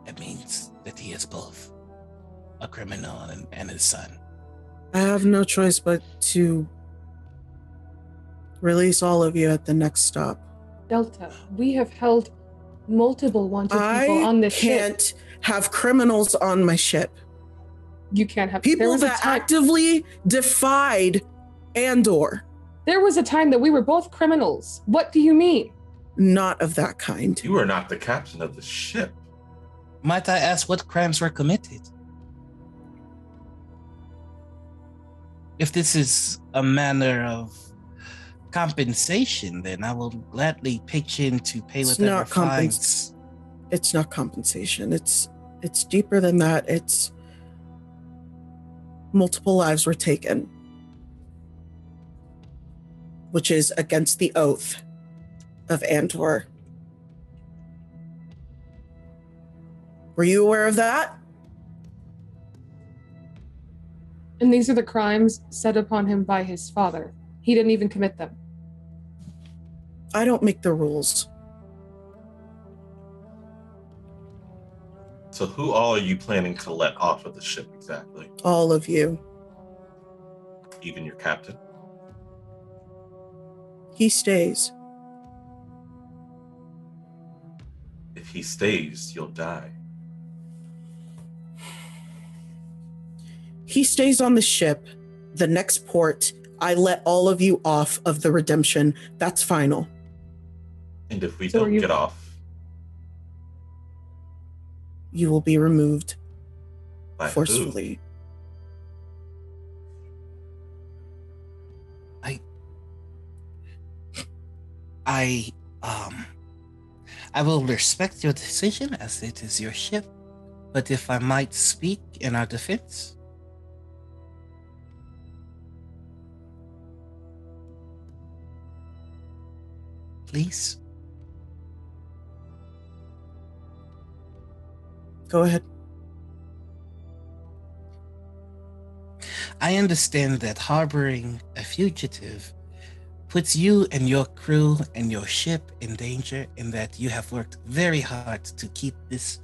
That means that he is both a criminal and his son. I have no choice but to release all of you at the next stop. Delta, we have held multiple wanted people on this ship. I can't have criminals on my ship. You can't have People that actively defied Andor. There was a time that we were both criminals. What do you mean? Not of that kind. You are not the captain of the ship. Might I ask what crimes were committed? If this is a manner of compensation, then I will gladly pitch in to pay It's whatever not fines. It's not compensation. It's deeper than that. It's multiple lives were taken, which is against the oath of Andor. Were you aware of that? And these are the crimes set upon him by his father. He didn't even commit them. I don't make the rules. So who all are you planning to let off of the ship exactly? All of you. Even your captain? He stays. If he stays, you'll die. He stays on the ship. The next port, I let all of you off of the redemption. That's final. And if we So don't get off, You will be removed by who? forcefully. I will respect your decision as it is your ship, but if I might speak in our defense. Please. Go ahead. I understand that harboring a fugitive puts you and your crew and your ship in danger, in that you have worked very hard to keep this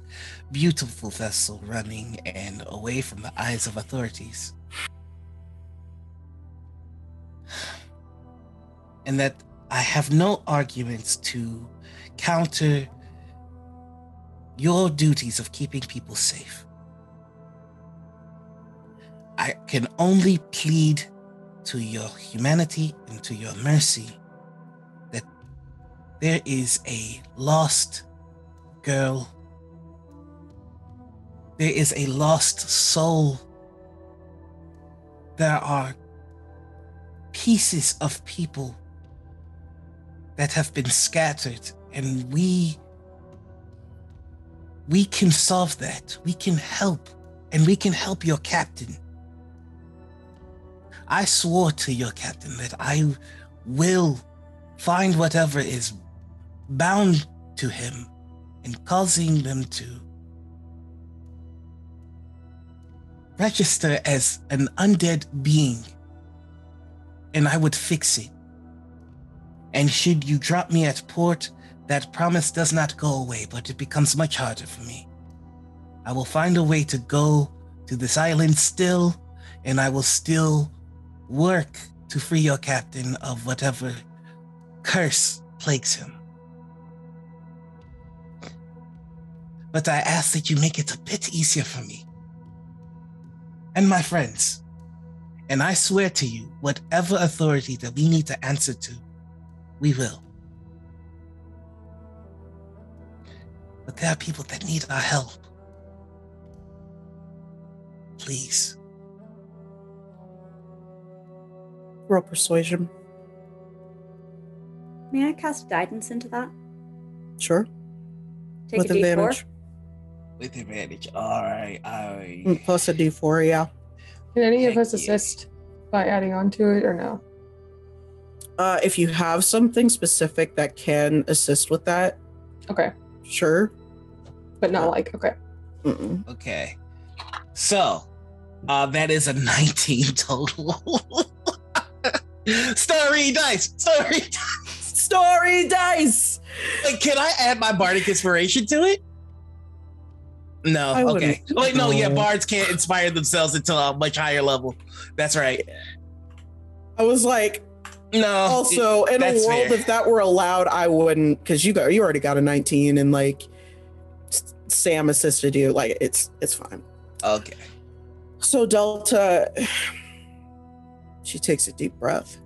beautiful vessel running and away from the eyes of authorities. And that I have no arguments to counter your duties of keeping people safe. I can only plead to your humanity and to your mercy that there is a lost girl, there is a lost soul, there are pieces of people that have been scattered, and we can solve that. We can help, and we can help your captain. I swore to your captain that I will find whatever is bound to him and causing them to register as an undead being, and I would fix it. And should you drop me at port, that promise does not go away, but it becomes much harder for me. I will find a way to go to this island still, and I will still work to free your captain of whatever curse plagues him. But I ask that you make it a bit easier for me and my friends. And I swear to you, whatever authority that we need to answer to, we will. But there are people that need our help. Please. Roll persuasion. May I cast guidance into that? Sure. Take With a D4. advantage. With advantage. All right. Plus a D4, yeah. Can any of Heck us assist by adding on to it or no? If you have something specific that can assist with that, Okay. sure. But not like, okay. Mm-mm. Okay. So, that is a 19 total. Story dice. Story dice! Wait, can I add my bardic inspiration to it? No. I Okay. wouldn't. Wait, no. Yeah, No. bards can't inspire themselves until a much higher level. That's right. I was like, No. also, in a that's world, fair. if that were allowed, I wouldn't, because you already got a 19, and like Sam assisted you. Like, it's fine. Okay. So Delta, she takes a deep breath.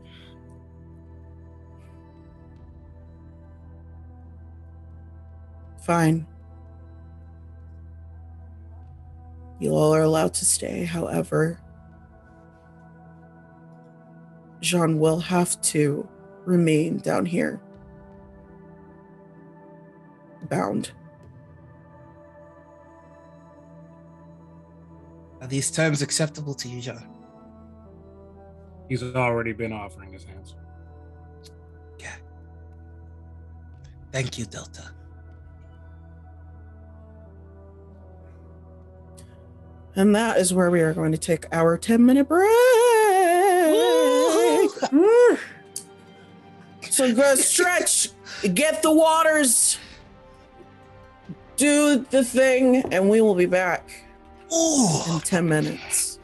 Fine. You all are allowed to stay. However, Jean will have to remain down here, bound. Are these terms acceptable to you, John? He's already been offering his hands. Yeah. Thank you, Delta. And that is where we are going to take our 10-minute break. So go stretch, get the waters, do the thing, and we will be back Ooh. in 10 minutes.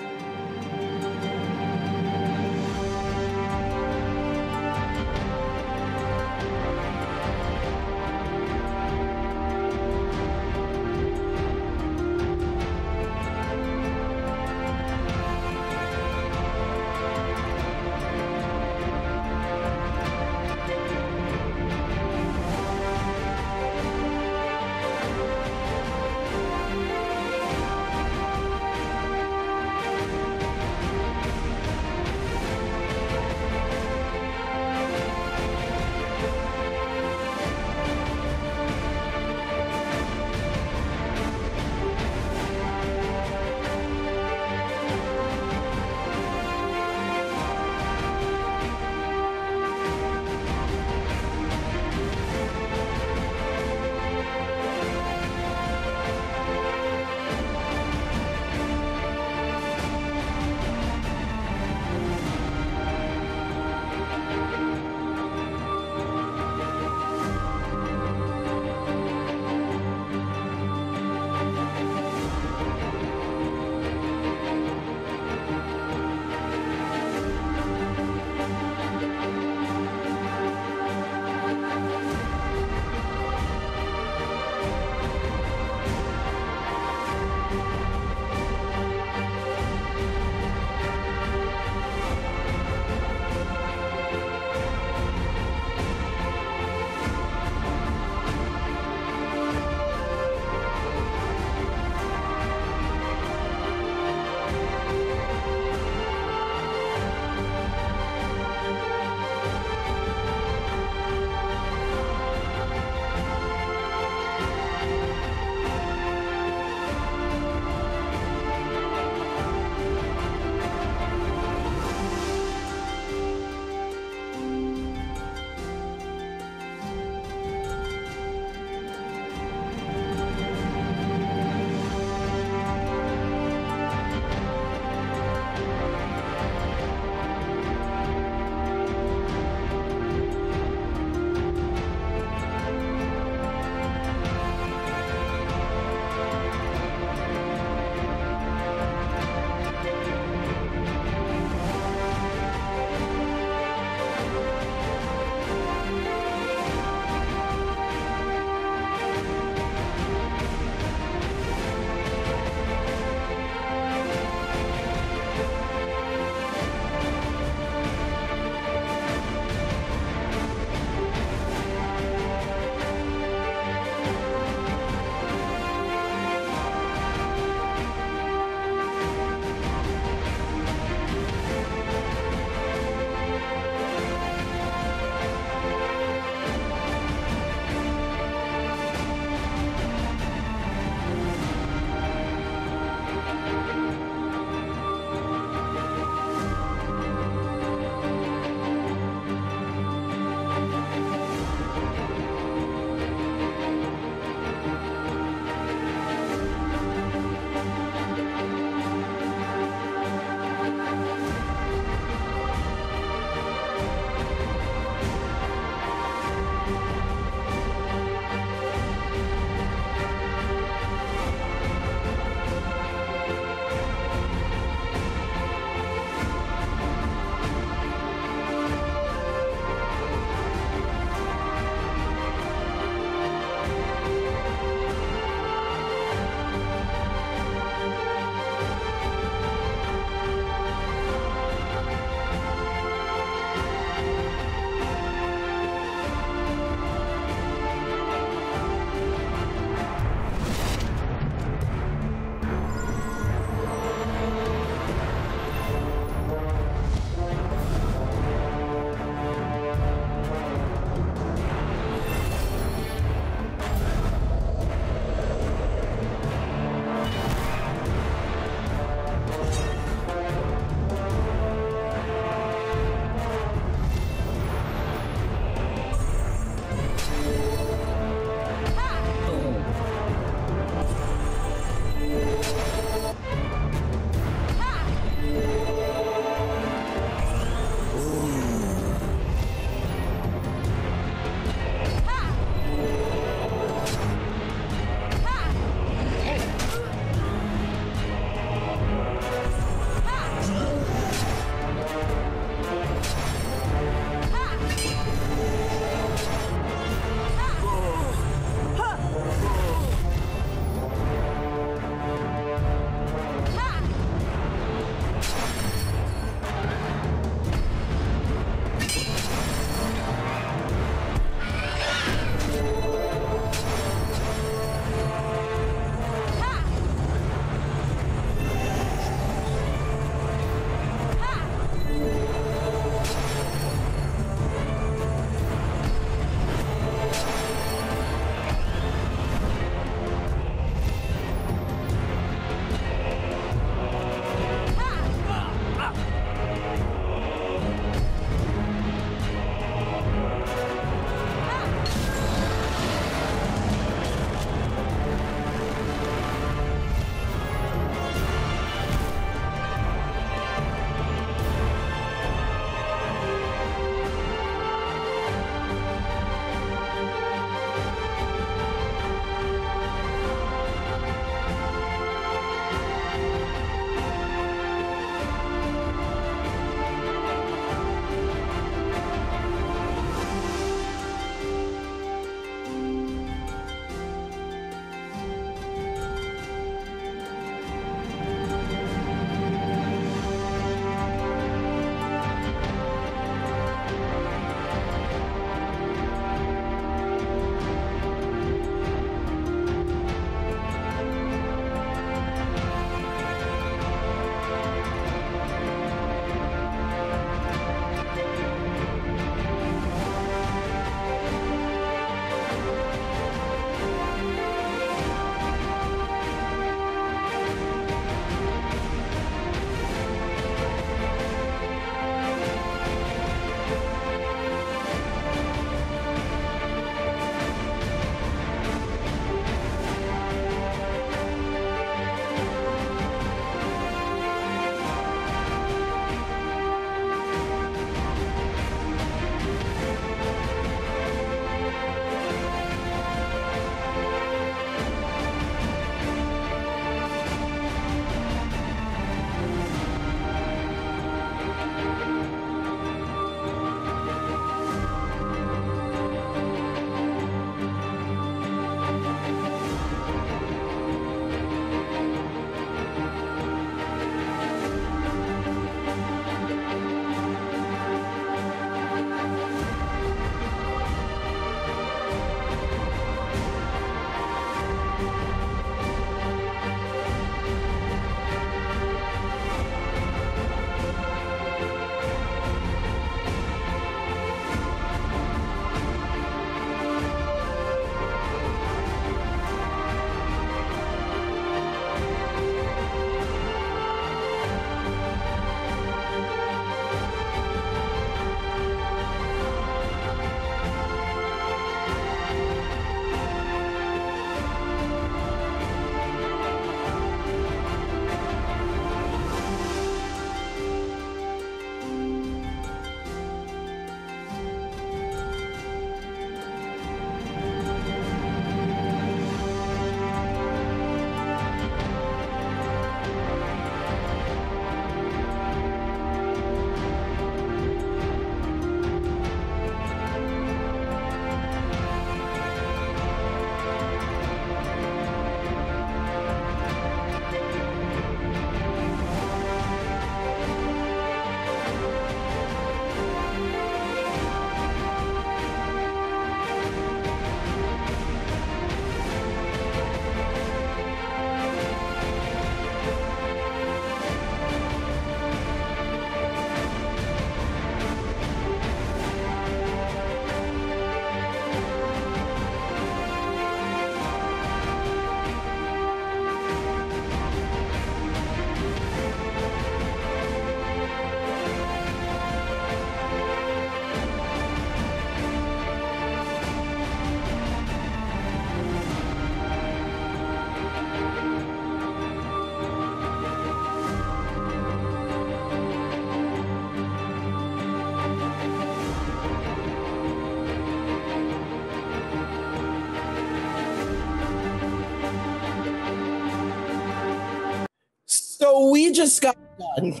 we just got done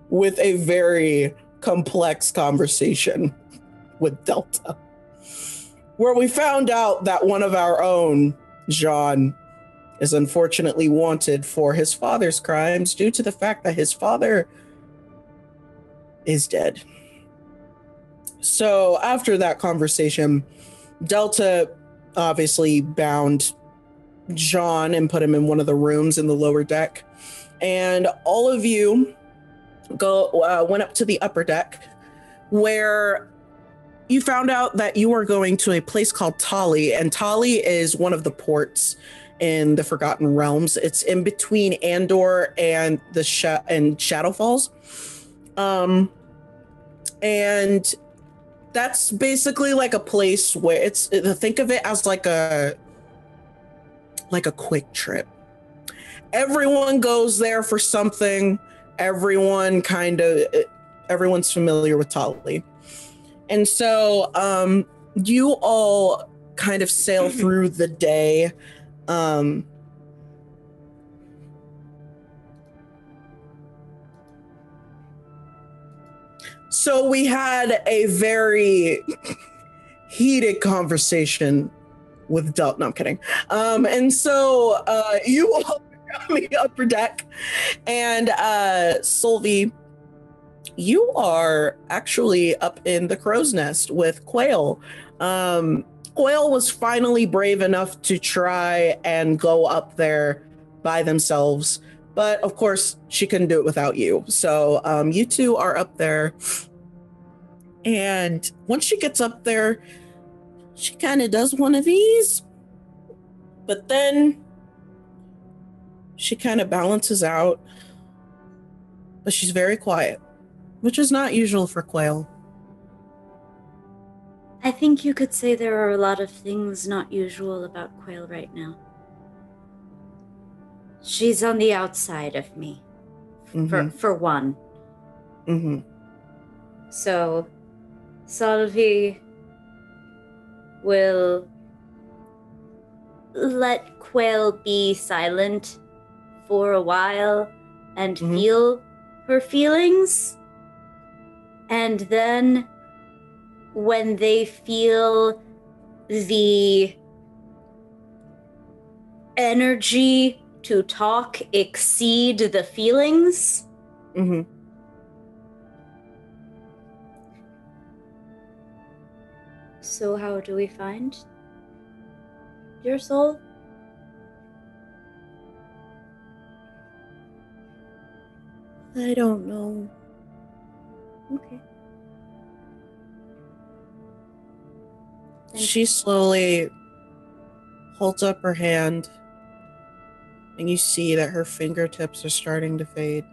with a very complex conversation with Delta, where we found out that one of our own, Jean, is unfortunately wanted for his father's crimes due to the fact that his father is dead. So after that conversation, Delta obviously bound John and put him in one of the rooms in the lower deck. And all of you went up to the upper deck, where you found out that you are going to a place called Tali, and Tali is one of the ports in the Forgotten Realms. It's in between Andor and the Shadow Falls. And that's basically like a place where think of it as like a quick trip. Everyone goes there for something. Everyone's familiar with Tali. And so you all kind of sail through the day. So we had a very heated conversation with Delta. No, I'm kidding. And so you all on the upper deck, and Sylvie, you are actually up in the crow's nest with Quail. Quail was finally brave enough to try and go up there by themselves, but of course she couldn't do it without you. So you two are up there, and once she gets up there, she kind of does one of these, but then she kind of balances out, but she's very quiet, which is not usual for Quail. I think you could say there are a lot of things not usual about Quail right now. She's on the outside of me, for one. Mm-hmm. So, Salvi will let Quail be silent for a while and feel her feelings. And then when they feel the energy to talk exceed the feelings, so how do we find your soul? I don't know. Okay. She slowly holds up her hand, and you see that her fingertips are starting to fade.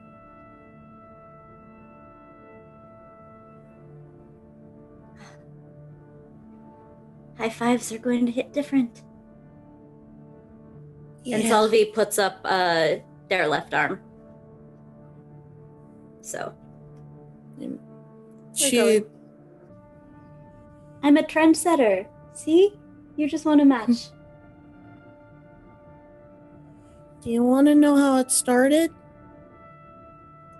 High fives are going to hit different. Yeah. And Salvi puts up their left arm. So. I'm a trendsetter. See? You just want to match. Do you want to know how it started?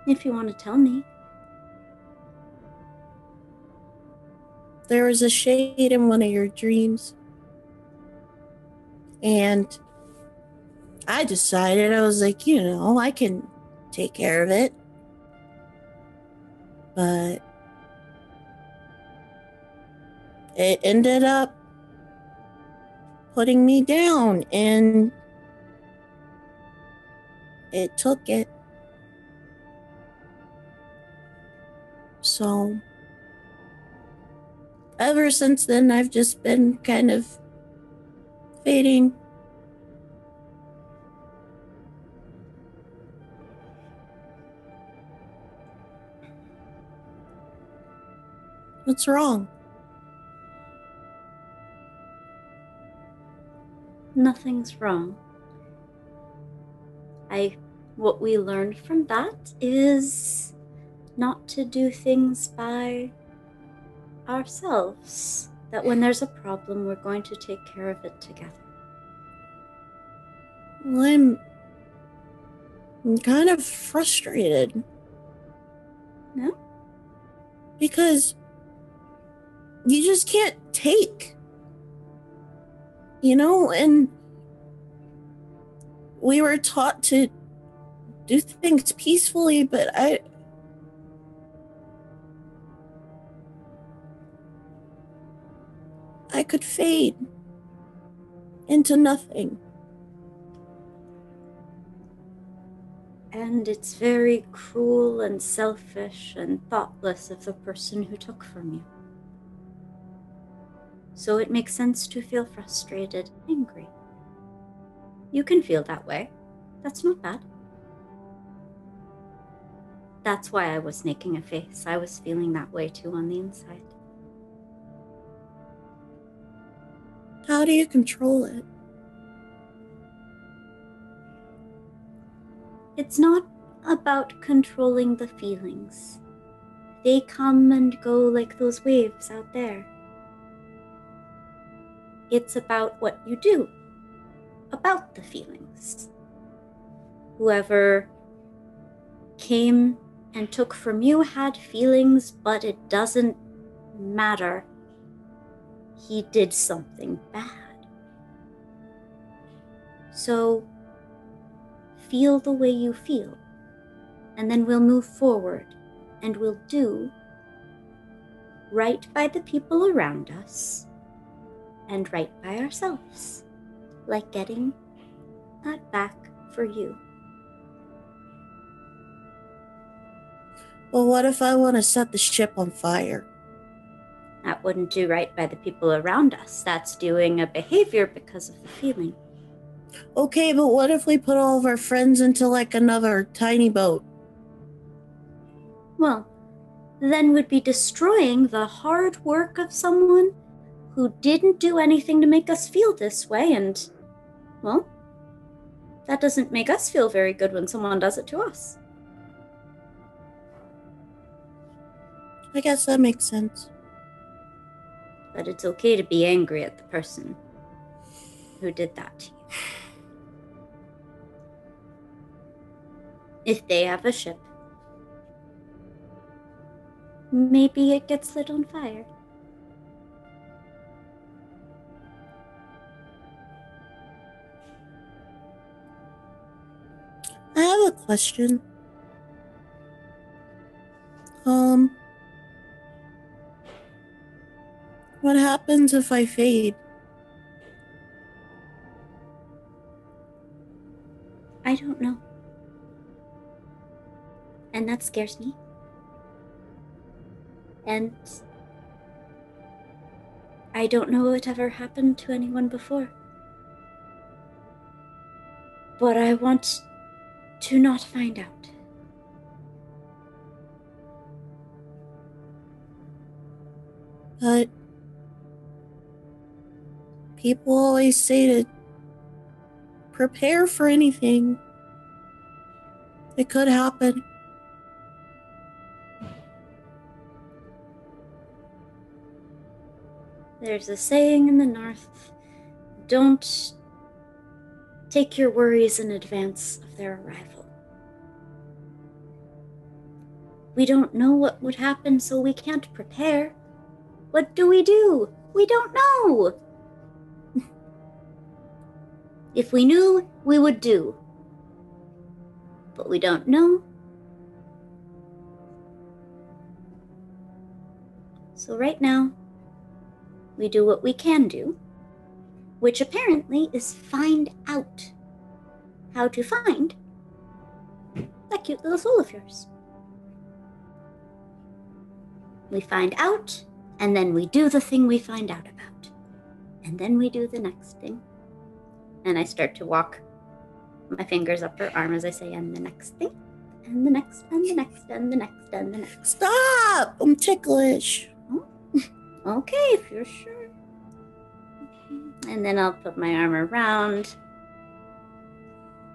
If you want to tell me. There was a shade in one of your dreams. And I decided, I was like, I can take care of it. But it ended up putting me down, and it took it. So ever since then, I've just been kind of fading. What's wrong? Nothing's wrong. What we learned from that is not to do things by ourselves. That when there's a problem, we're going to take care of it together. Well, I'm kind of frustrated. No? Because you just can't take. And we were taught to do things peacefully, but I could fade into nothing. And it's very cruel and selfish and thoughtless of the person who took from you. So it makes sense to feel frustrated, angry. You can feel that way. That's not bad. That's why I was making a face. I was feeling that way too on the inside. How do you control it? It's not about controlling the feelings. They come and go like those waves out there. It's about what you do about the feelings. Whoever came and took from you had feelings, but it doesn't matter. He did something bad. So feel the way you feel, and then we'll move forward and we'll do right by the people around us and right by ourselves, like getting that back for you. Well, what if I want to set the ship on fire? That wouldn't do right by the people around us. That's doing a behavior because of the feeling. Okay, but what if we put all of our friends into like another tiny boat? Well, then we'd be destroying the hard work of someone who didn't do anything to make us feel this way, and, well, that doesn't make us feel very good when someone does it to us. I guess that makes sense. But it's okay to be angry at the person who did that to you. If they have a ship, maybe it gets lit on fire. I have a question. What happens if I fade? I don't know. And that scares me. And I don't know it ever happened to anyone before. But I want to not find out. But people always say to prepare for anything. It could happen. There's a saying in the North, don't take your worries in advance of their arrival. We don't know what would happen, so we can't prepare. What do? We don't know. If we knew, we would do. But we don't know. So right now, we do what we can do, which apparently is find out how to find that cute little soul of yours. We find out, and then we do the thing we find out about. And then we do the next thing. And I start to walk my fingers up her arm as I say, and the next thing, and the next, and the next, and the next, and the next. Stop! I'm ticklish. Oh, okay, if you're sure. And then I'll put my arm around.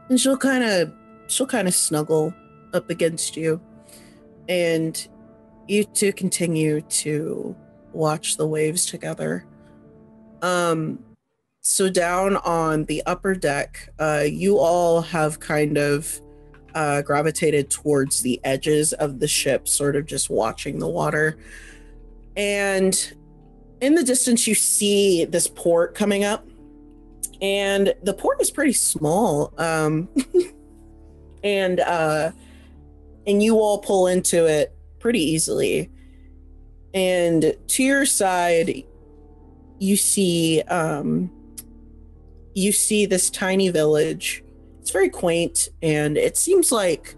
And she'll kind of snuggle up against you. And you two continue to watch the waves together. So down on the upper deck, you all have kind of gravitated towards the edges of the ship, sort of just watching the water. And in the distance, you see this port coming up. And the port is pretty small. And you all pull into it pretty easily. And to your side, you see this tiny village. It's very quaint, and it seems like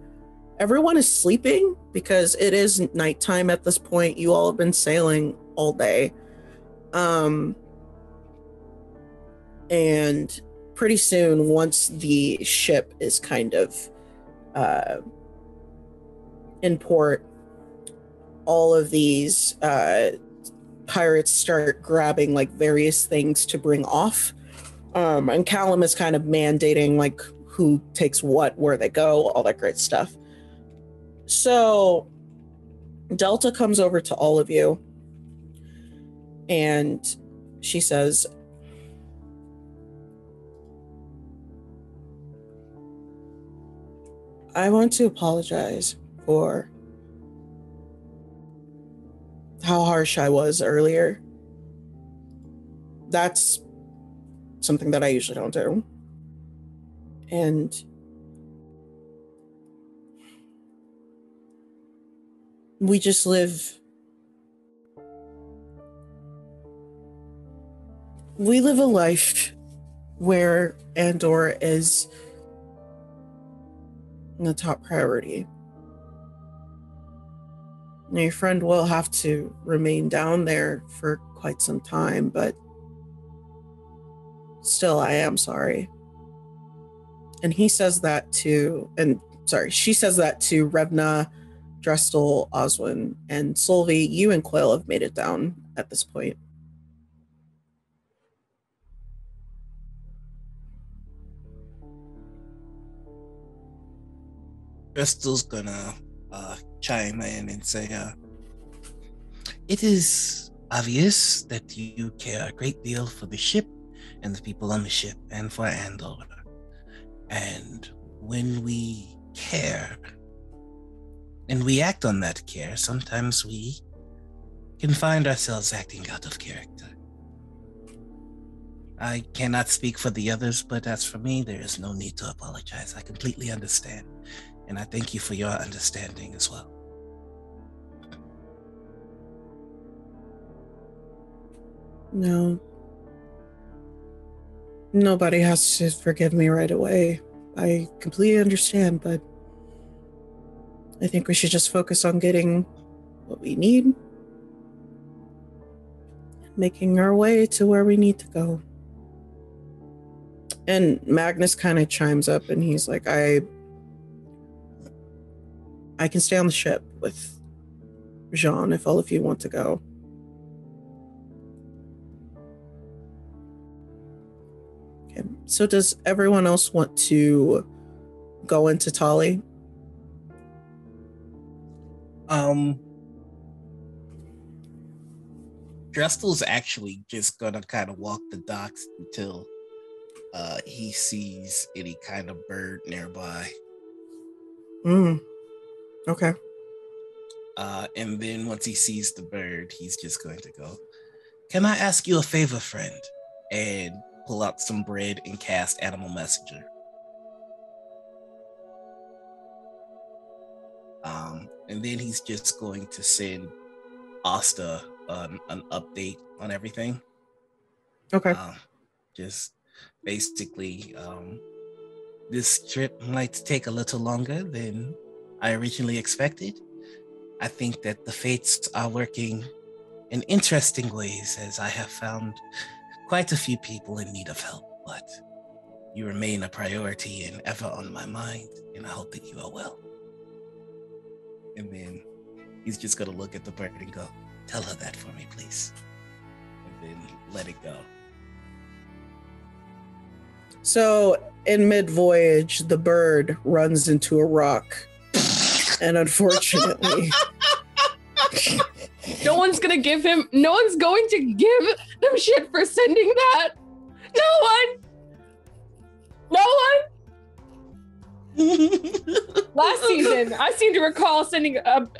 everyone is sleeping because it is nighttime at this point. You all have been sailing all day. And pretty soon, once the ship is kind of in port, all of these pirates start grabbing like various things to bring off. And Callum is kind of mandating like who takes what, where they go, all that great stuff. So Delta comes over to all of you and she says, I want to apologize for how harsh I was earlier. That's something that I usually don't do. And we just live a life where Andor is the top priority. Now, your friend will have to remain down there for quite some time, but still, I am sorry. And she says that to Revna, Drestel, Oswin, and Solvi. You and Quill have made it down at this point. Drestel's gonna chime in and say, it is obvious that you care a great deal for the ship and the people on the ship and for Andor. And when we care and we act on that care, sometimes we can find ourselves acting out of character. I cannot speak for the others, but as for me, there is no need to apologize. I completely understand. And I thank you for your understanding as well. No. Nobody has to forgive me right away. I completely understand, but I think we should just focus on getting what we need, making our way to where we need to go. And Magnus kind of chimes up and he's like, I can stay on the ship with Jean if all of you want to go. Okay. So does everyone else want to go into Tali? Drestel's actually just gonna kind of walk the docks until he sees any kind of bird nearby. Okay. And then once he sees the bird, he's just going to go, can I ask you a favor, friend? And pull out some bread and cast Animal Messenger. And then he's just going to send Asta an update on everything. Okay. Just basically, this trip might take a little longer than I originally expected. I think that the fates are working in interesting ways, as I have found quite a few people in need of help, but you remain a priority and ever on my mind, and I hope that you are well. And then he's just gonna look at the bird and go, tell her that for me, please. And then let it go. So in mid-voyage, the bird runs into a rock. And unfortunately... No one's going to give them shit for sending that. No one. last season, I seem to recall sending about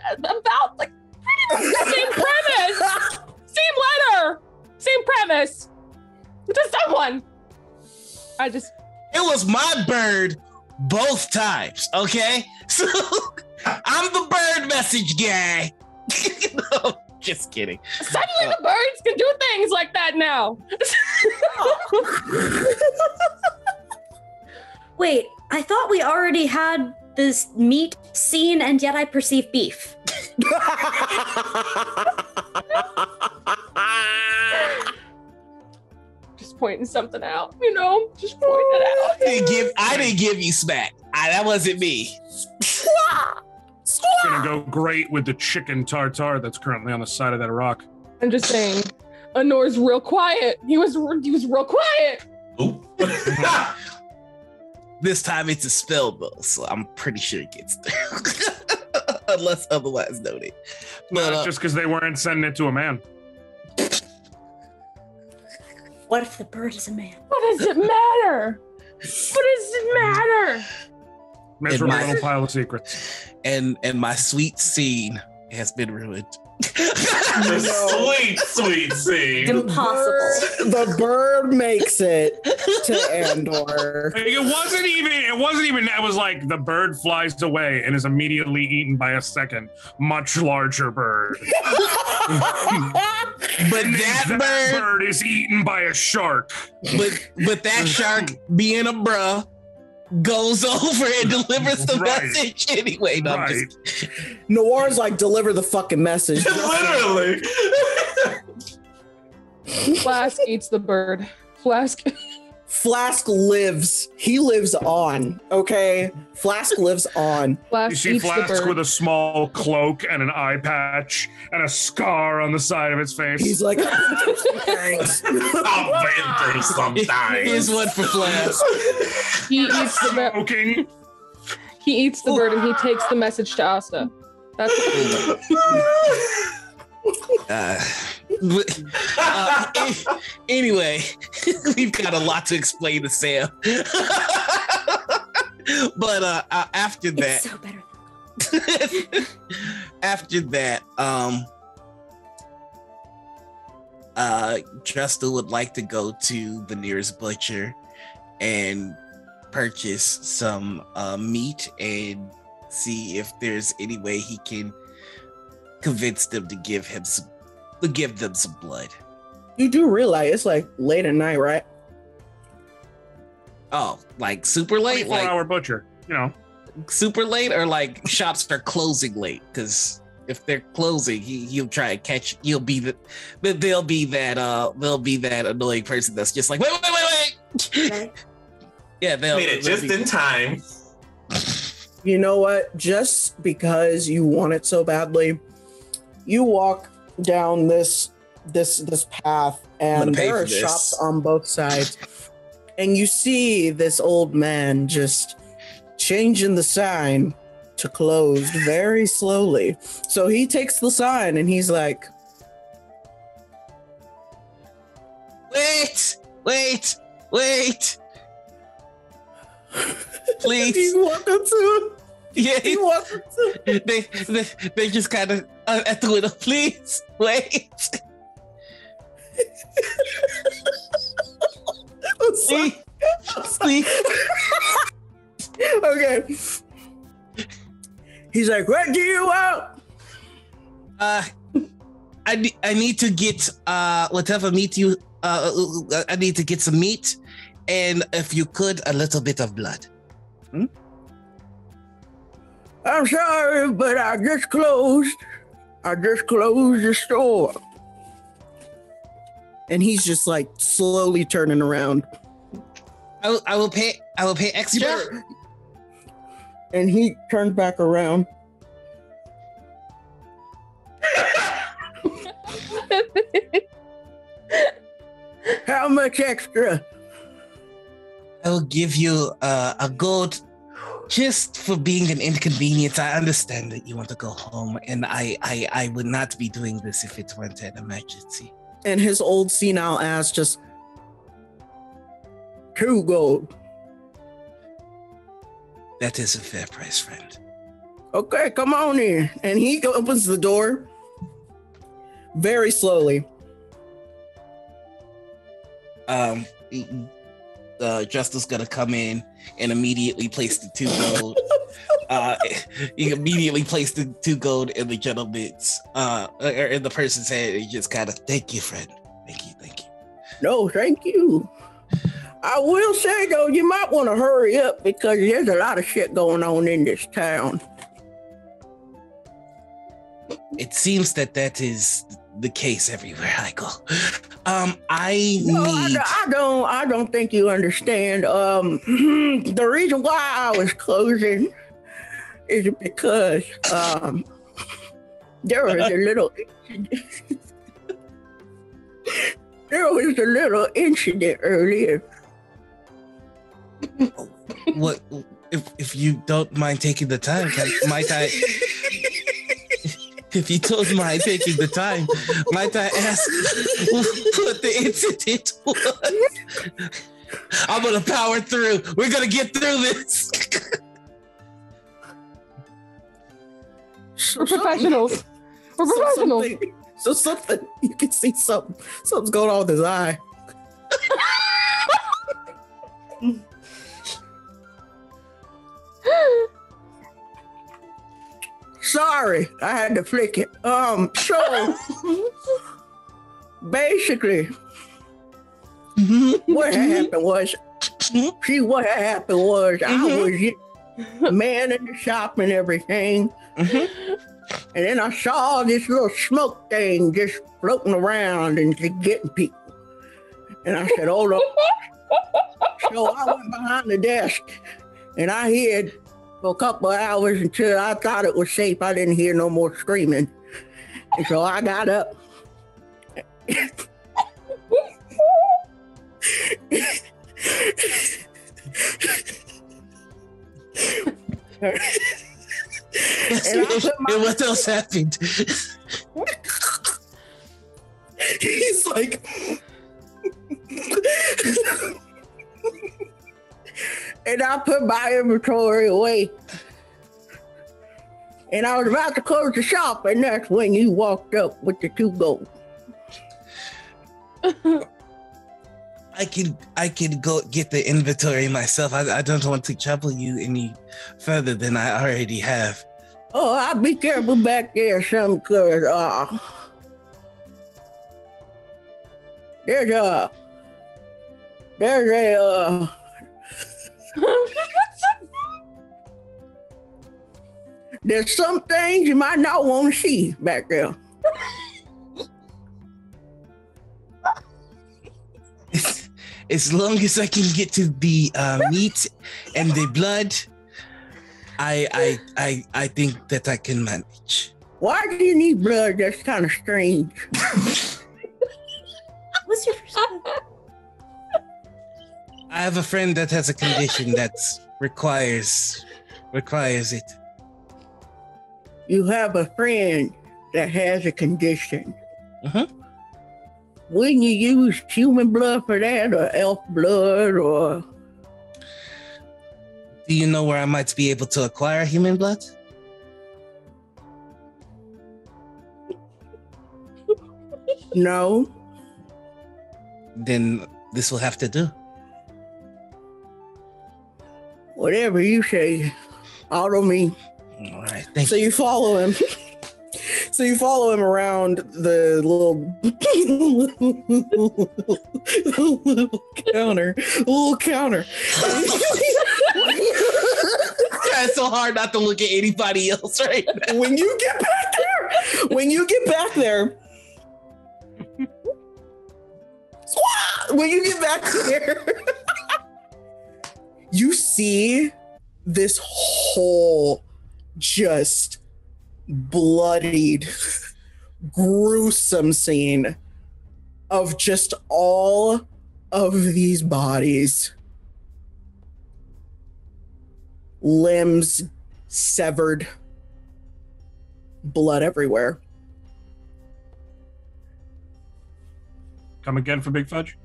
like pretty much the same premise, same letter, same premise to someone. It was my bird both times, okay? So I'm the bird message guy. No, just kidding. Suddenly the birds can do things like that now. Wait, I thought we already had this meat scene and yet I perceive beef. Just pointing something out, just pointing it out. I didn't give you smack. That wasn't me. It's gonna go great with the chicken tartare that's currently on the side of that rock. I'm just saying, Anor's real quiet. He was real quiet. Ooh. This time it's a spell though, so I'm pretty sure it gets there. Unless otherwise noted. But just because they weren't sending it to a man. What if the bird is a man? What does it matter? What does it matter? Miserable little pile of secrets. And my sweet scene has been ruined. The sweet scene. Impossible. The bird makes it to Andor. It wasn't even that. Was like the bird flies away and is immediately eaten by a second, much larger bird. But that bird is eaten by a shark. But that shark, being a bruh, goes over and delivers the message anyway. No, right. Noir's like, deliver the fucking message. Literally. Flask eats the bird. Flask lives. He lives on. Okay, Flask lives on. You see Flask with a small cloak and an eye patch and a scar on the side of its face. He's like, thanks. I've been through some things. Here's one for Flask. He eats the bird. He eats the bird and he takes the message to Asta. That's anyway, we've got a lot to explain to Sam. But after that, it's so better. After that, Justin would like to go to the nearest butcher and purchase some meat and see if there's any way he can convince them to give them some blood. You do realize it's like late at night, right? Oh, like super late? 24-hour butcher, Super late, or like shops are closing late? Because if they're closing, he'll try and catch. There'll be that annoying person that's just like, wait. Yeah, they'll made it just in time. You know what? Just because you want it so badly, you walk down this path, and there are shops on both sides, and you see this old man just changing the sign to closed very slowly. So he takes the sign and he's like, wait. Please. He's walking to it. Yeah, he walks up to they just kind of at the window. Please wait. Please. Okay. He's like, what do you want? I need to get whatever meat you. I need to get some meat, and if you could, a little bit of blood. I'm sorry, but I just closed the store. And he's just like slowly turning around. I will pay extra. And he turns back around. How much extra? I will give you a gold just for being an inconvenience. I understand that you want to go home, and I would not be doing this if it weren't an emergency. And his old senile ass just 2 gold. That is a fair price, friend. Okay, come on in. And he opens the door very slowly. Justice gonna come in and immediately place the 2 gold. He immediately placed the 2 gold in the gentleman's, or in the person's hand. He just kind of, thank you, friend. Thank you. No, thank you. I will say, though, you might want to hurry up because there's a lot of shit going on in this town. It seems that is the case everywhere I go. I don't think you understand. The reason why I was closing is because there was a little incident earlier. What if you don't mind taking the time? Might I? If you don't mind taking the time, might I ask what the incident was? I'm gonna power through. We're gonna get through this. We're professionals. We're professionals. Something you can see something's going on with his eye. Sorry, I had to flick it. So basically, what happened was, I was man in the shop and everything, and then I saw this little smoke thing just floating around and just getting people, and I said, "Hold on." So I went behind the desk, and I hid for a couple of hours until I thought it was safe. I didn't hear no more screaming. And so I got up. And what else happened? He's like... And I put my inventory away. And I was about to close the shop, and that's when you walked up with the 2 gold. I can go get the inventory myself. I don't want to trouble you any further than I already have. Oh, I'll be careful back there, son, because there's a there's some things you might not want to see back there. As long as I can get to the meat and the blood, I think that I can manage. Why do you need blood? That's kind of strange. What's your first name? I have a friend that has a condition that requires it. You have a friend that has a condition. Wouldn't you use human blood for that, or elf blood, or... Do you know where I might be able to acquire human blood? No. Then this will have to do. Whatever you say. Auto me. All right, thank you. So you follow him. So you follow him around the little counter. It's so hard not to look at anybody else right now. When you get back there, you see this whole just bloodied, gruesome scene of just all of these bodies, limbs severed, blood everywhere. Come again for Big Fudge?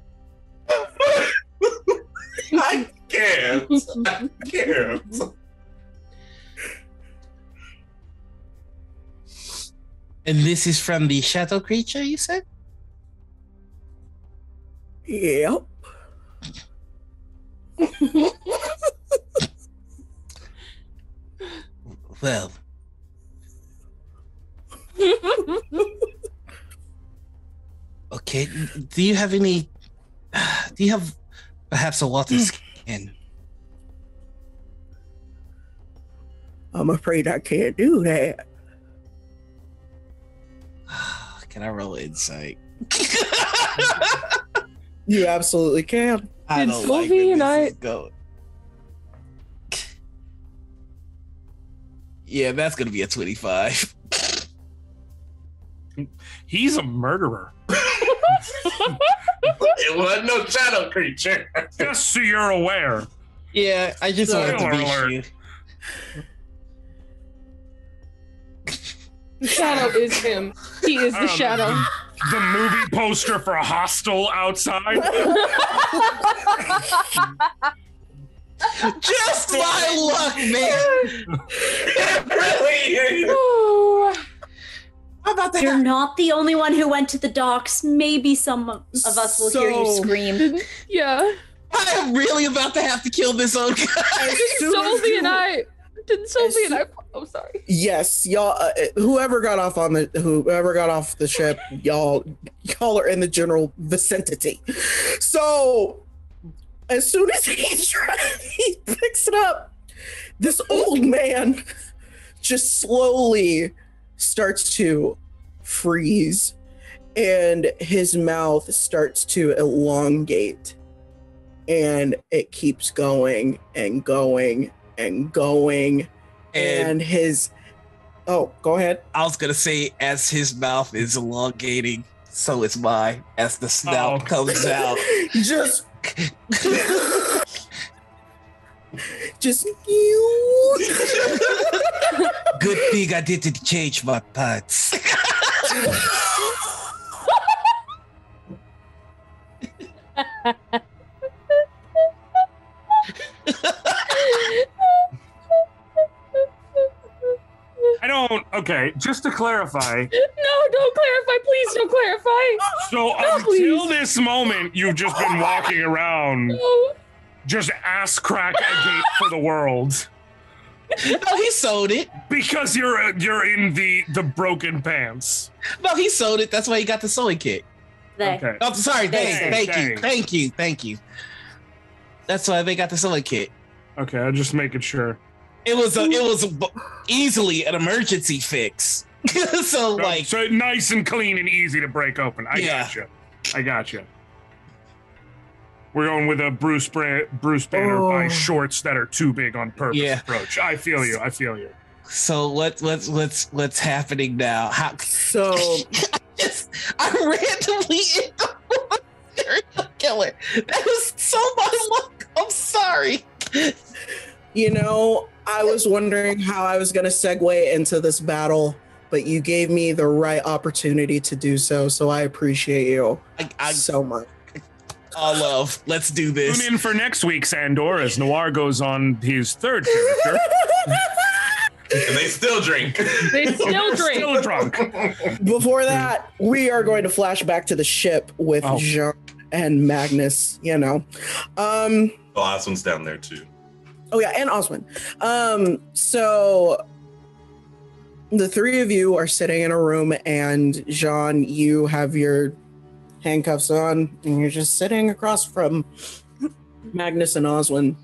I can't. And this is from the shadow creature, you said? Yep. Well. Okay. Do you have perhaps a water skin? I'm afraid I can't do that. Can I roll insight? You absolutely can. I Did don't like Sylvie where and this I- is going. Yeah, that's gonna be a 25. He's a murderer. It wasn't no shadow creature. Just so you're aware. Yeah, I just wanted to be Spoiler sure. The shadow is him. He is the shadow. The movie poster for Hostel outside. Just my luck, man. Really? Oh, How about that? You're not the only one who went to the docks. Maybe some of us will hear you So- scream. yeah. I am really about to have to kill this old guy. As soon as Sophie you- and I. Did Sophie and I? Oh, sorry. Yes, y'all. Whoever got off the ship, y'all are in the general vicinity. So, as soon as he picks it up, this old man just slowly starts to freeze, and his mouth starts to elongate, and it keeps going and going and going. And his go ahead. I was gonna say, as his mouth is elongating, so is mine. As the snout comes out, just good thing I didn't change my parts. I don't. Okay, just to clarify. No, don't clarify. Please don't clarify. So No, until please. this moment, you've just been walking around, No. just ass crack a gate for the world No, he sold it. because you're in the broken pants. No, he sold it. That's why he got the sewing kit. They. Okay. Oh, sorry. Thank Thanks. you. That's why they got the sewing kit. Okay, I'm just making sure. It was easily an emergency fix. So like, So nice and clean and easy to break open. Yeah. I gotcha. We're going with a Bruce Banner by shorts that are too big on purpose Yeah. approach. I feel you. so what's happening now? How? So I randomly end up with a serial killer. That was so my luck. I'm sorry. I was wondering how I was going to segue into this battle, but you gave me the right opportunity to do so. So I appreciate you I so much. all love. Let's do this. Tune in for next week's Andor as Noir goes on his third character. And they still drink. They still drink. Still drunk. Before that, we are going to flash back to the ship with Oh. Jean and Magnus, The last one's down there too. Oh yeah, and Oswin. So the three of you are sitting in a room, and Jean, you have your handcuffs on, and you're just sitting across from Magnus and Oswin.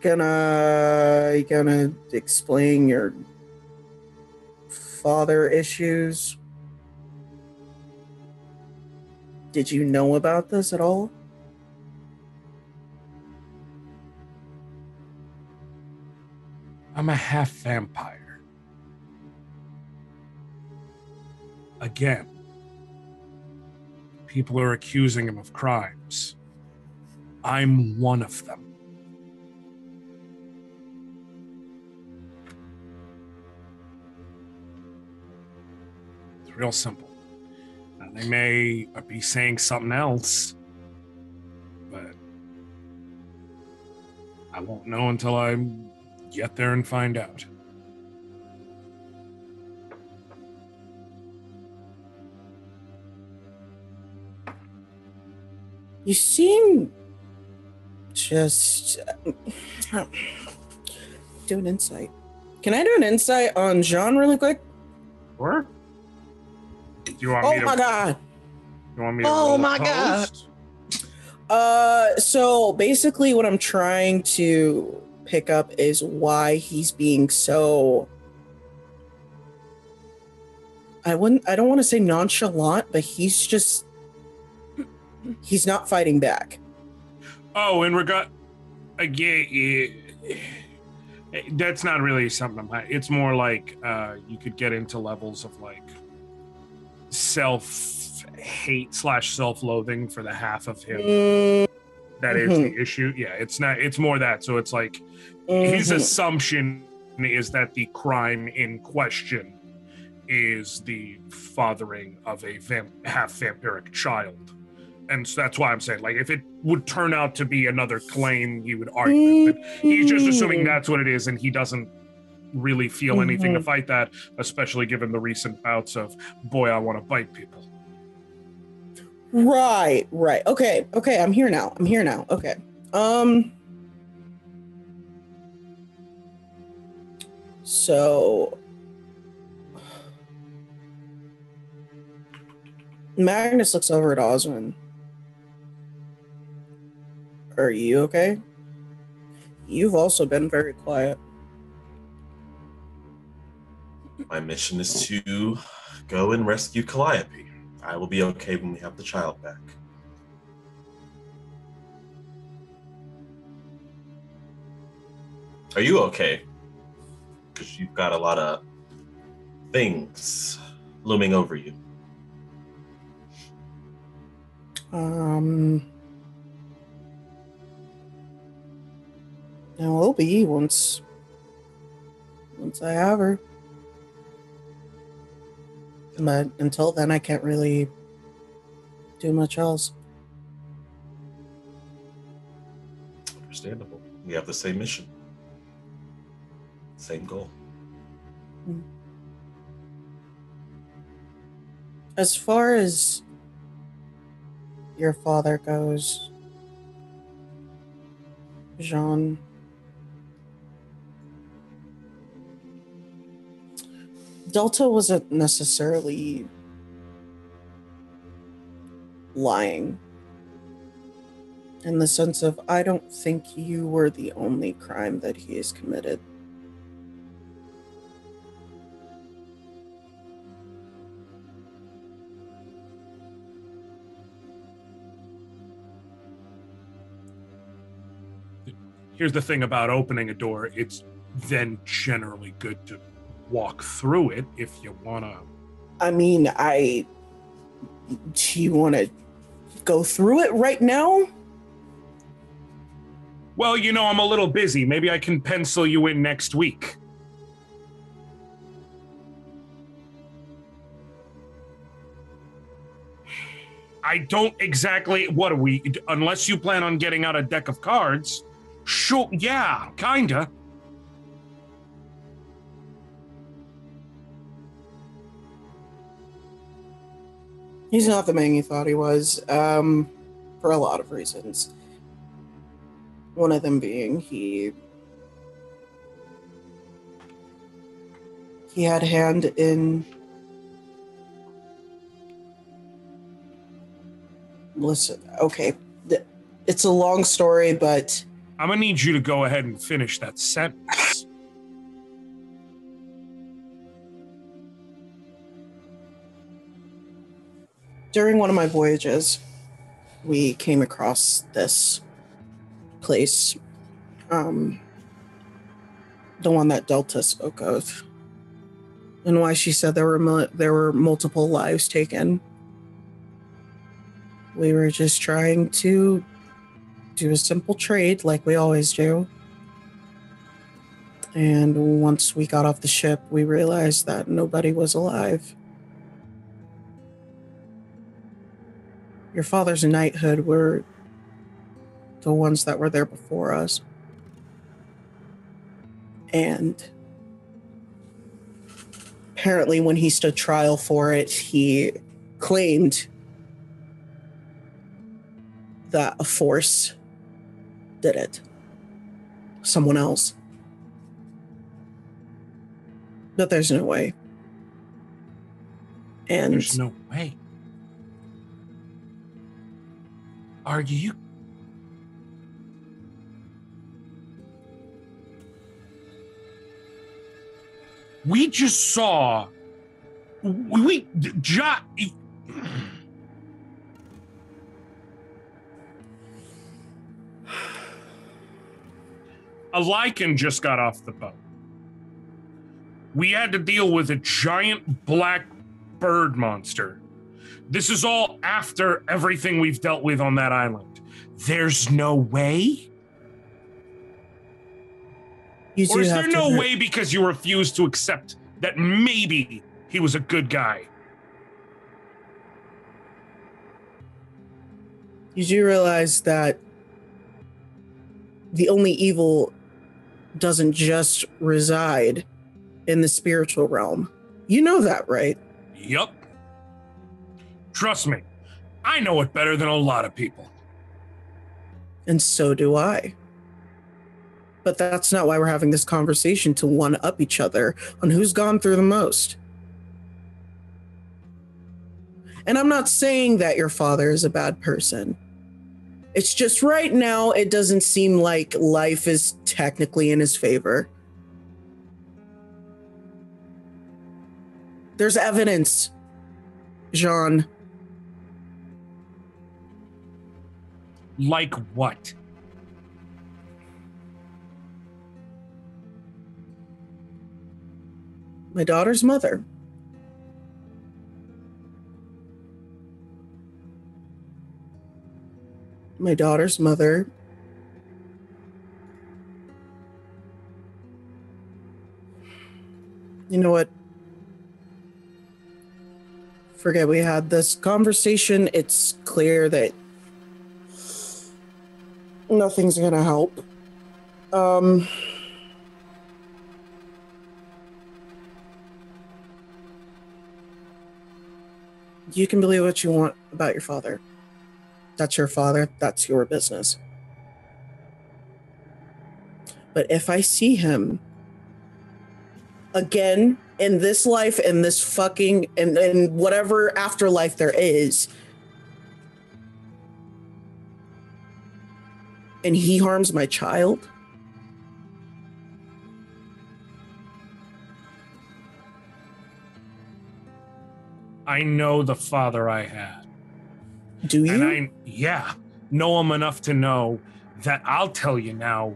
Gonna explain your father issues. Did you know about this at all? I'm a half vampire. Again, people are accusing him of crimes. I'm one of them. It's real simple. Now, they may be saying something else, but I won't know until I get there and find out. You seem just do an insight. Can I do an insight on Jean really quick? Sure. Do you want Oh me to? my god. You want me to? Oh roll my opposed? So basically what I'm trying to pick up is why he's being so, I don't want to say nonchalant, but he's not fighting back. Oh, in regard, yeah, that's not really something. It's more like you could get into levels of like self-hate / self-loathing for the half of him. That is the issue. Yeah, it's not. It's more that. So it's like his assumption is that the crime in question is the fathering of a half vampiric child. And so that's why I'm saying, like, if it would turn out to be another claim, he would argue. But he's just assuming that's what it is, and he doesn't really feel anything to fight that, especially given the recent bouts of, boy, I want to bite people. Right. Okay, I'm here now. Okay. So Magnus looks over at Osmond. Are you okay? You've also been very quiet. My mission is to go and rescue Calliope. I will be okay when we have the child back. Are you okay? Because you've got a lot of things looming over you. I will be once I have her. But until then, I can't really do much else. Understandable. We have the same mission. Same goal. As far as your father goes, Jean, Delta wasn't necessarily lying in the sense of, I don't think you were the only crime that he has committed. Here's the thing about opening a door. It's then generally good to walk through it if you want to. I mean, do you want to go through it right now? Well, you know, I'm a little busy. Maybe I can pencil you in next week. I don't exactly. What are we? Unless you plan on getting out a deck of cards. Sure, yeah, kinda. He's not the man you thought he was, for a lot of reasons. One of them being he had a hand in. Listen, okay, it's a long story, but I'm gonna need you to go ahead and finish that sentence. during one of my voyages, we came across this place, the one that Delta spoke of, and why she said there were multiple lives taken. We were just trying to do a simple trade like we always do. And once we got off the ship, we realized that nobody was alive. Your father's knighthood were the ones that were there before us. And apparently when he stood trial for it, he claimed that a force did it. Someone else. But there's no way. And There's no way. Are you? We just saw. A Lycan just got off the boat. We had to deal with a giant black bird monster. This is all after everything we've dealt with on that island. There's no way? Or is there no way because you refuse to accept that maybe he was a good guy? You do realize that the only evil doesn't just reside in the spiritual realm. You know that, right? Yup. Trust me, I know it better than a lot of people. And so do I. But that's not why we're having this conversation, to one-up each other on who's gone through the most. And I'm not saying that your father is a bad person. It's just right now, it doesn't seem like life is technically in his favor. There's evidence, Jean. Like what? My daughter's mother. My daughter's mother you know what? Forget we had this conversation. It's clear that nothing's gonna help. You can believe what you want about your father. That's your father. That's your business. But if I see him again in this life, in this fucking, in whatever afterlife there is, and he harms my child, I know the father I had. do you? And know him enough to know that I'll tell you now,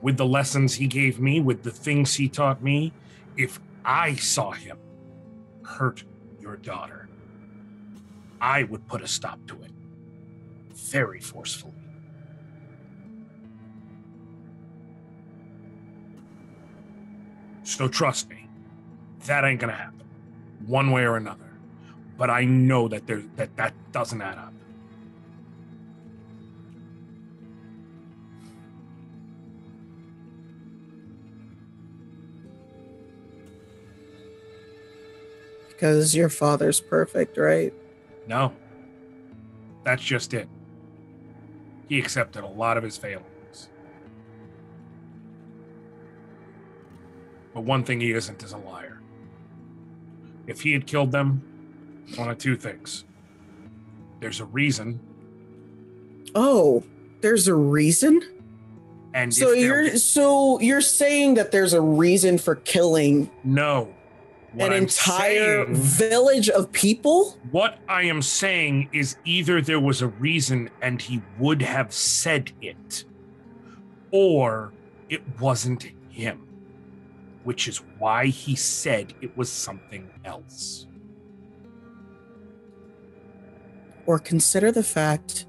with the lessons he gave me, with the things he taught me, if I saw him hurt your daughter, I would put a stop to it. Very forcefully. So trust me, that ain't gonna happen, one way or another. But I know that that doesn't add up. Because your father's perfect, right? No. That's just it. He accepted a lot of his failings. But one thing he isn't is a liar. If he had killed them, one of two things. There's a reason. Oh, there's a reason? And so you're saying that there's a reason for killing no. an entire village of people? What I am saying is either there was a reason and he would have said it, or it wasn't him, which is why he said it was something else. Or consider the fact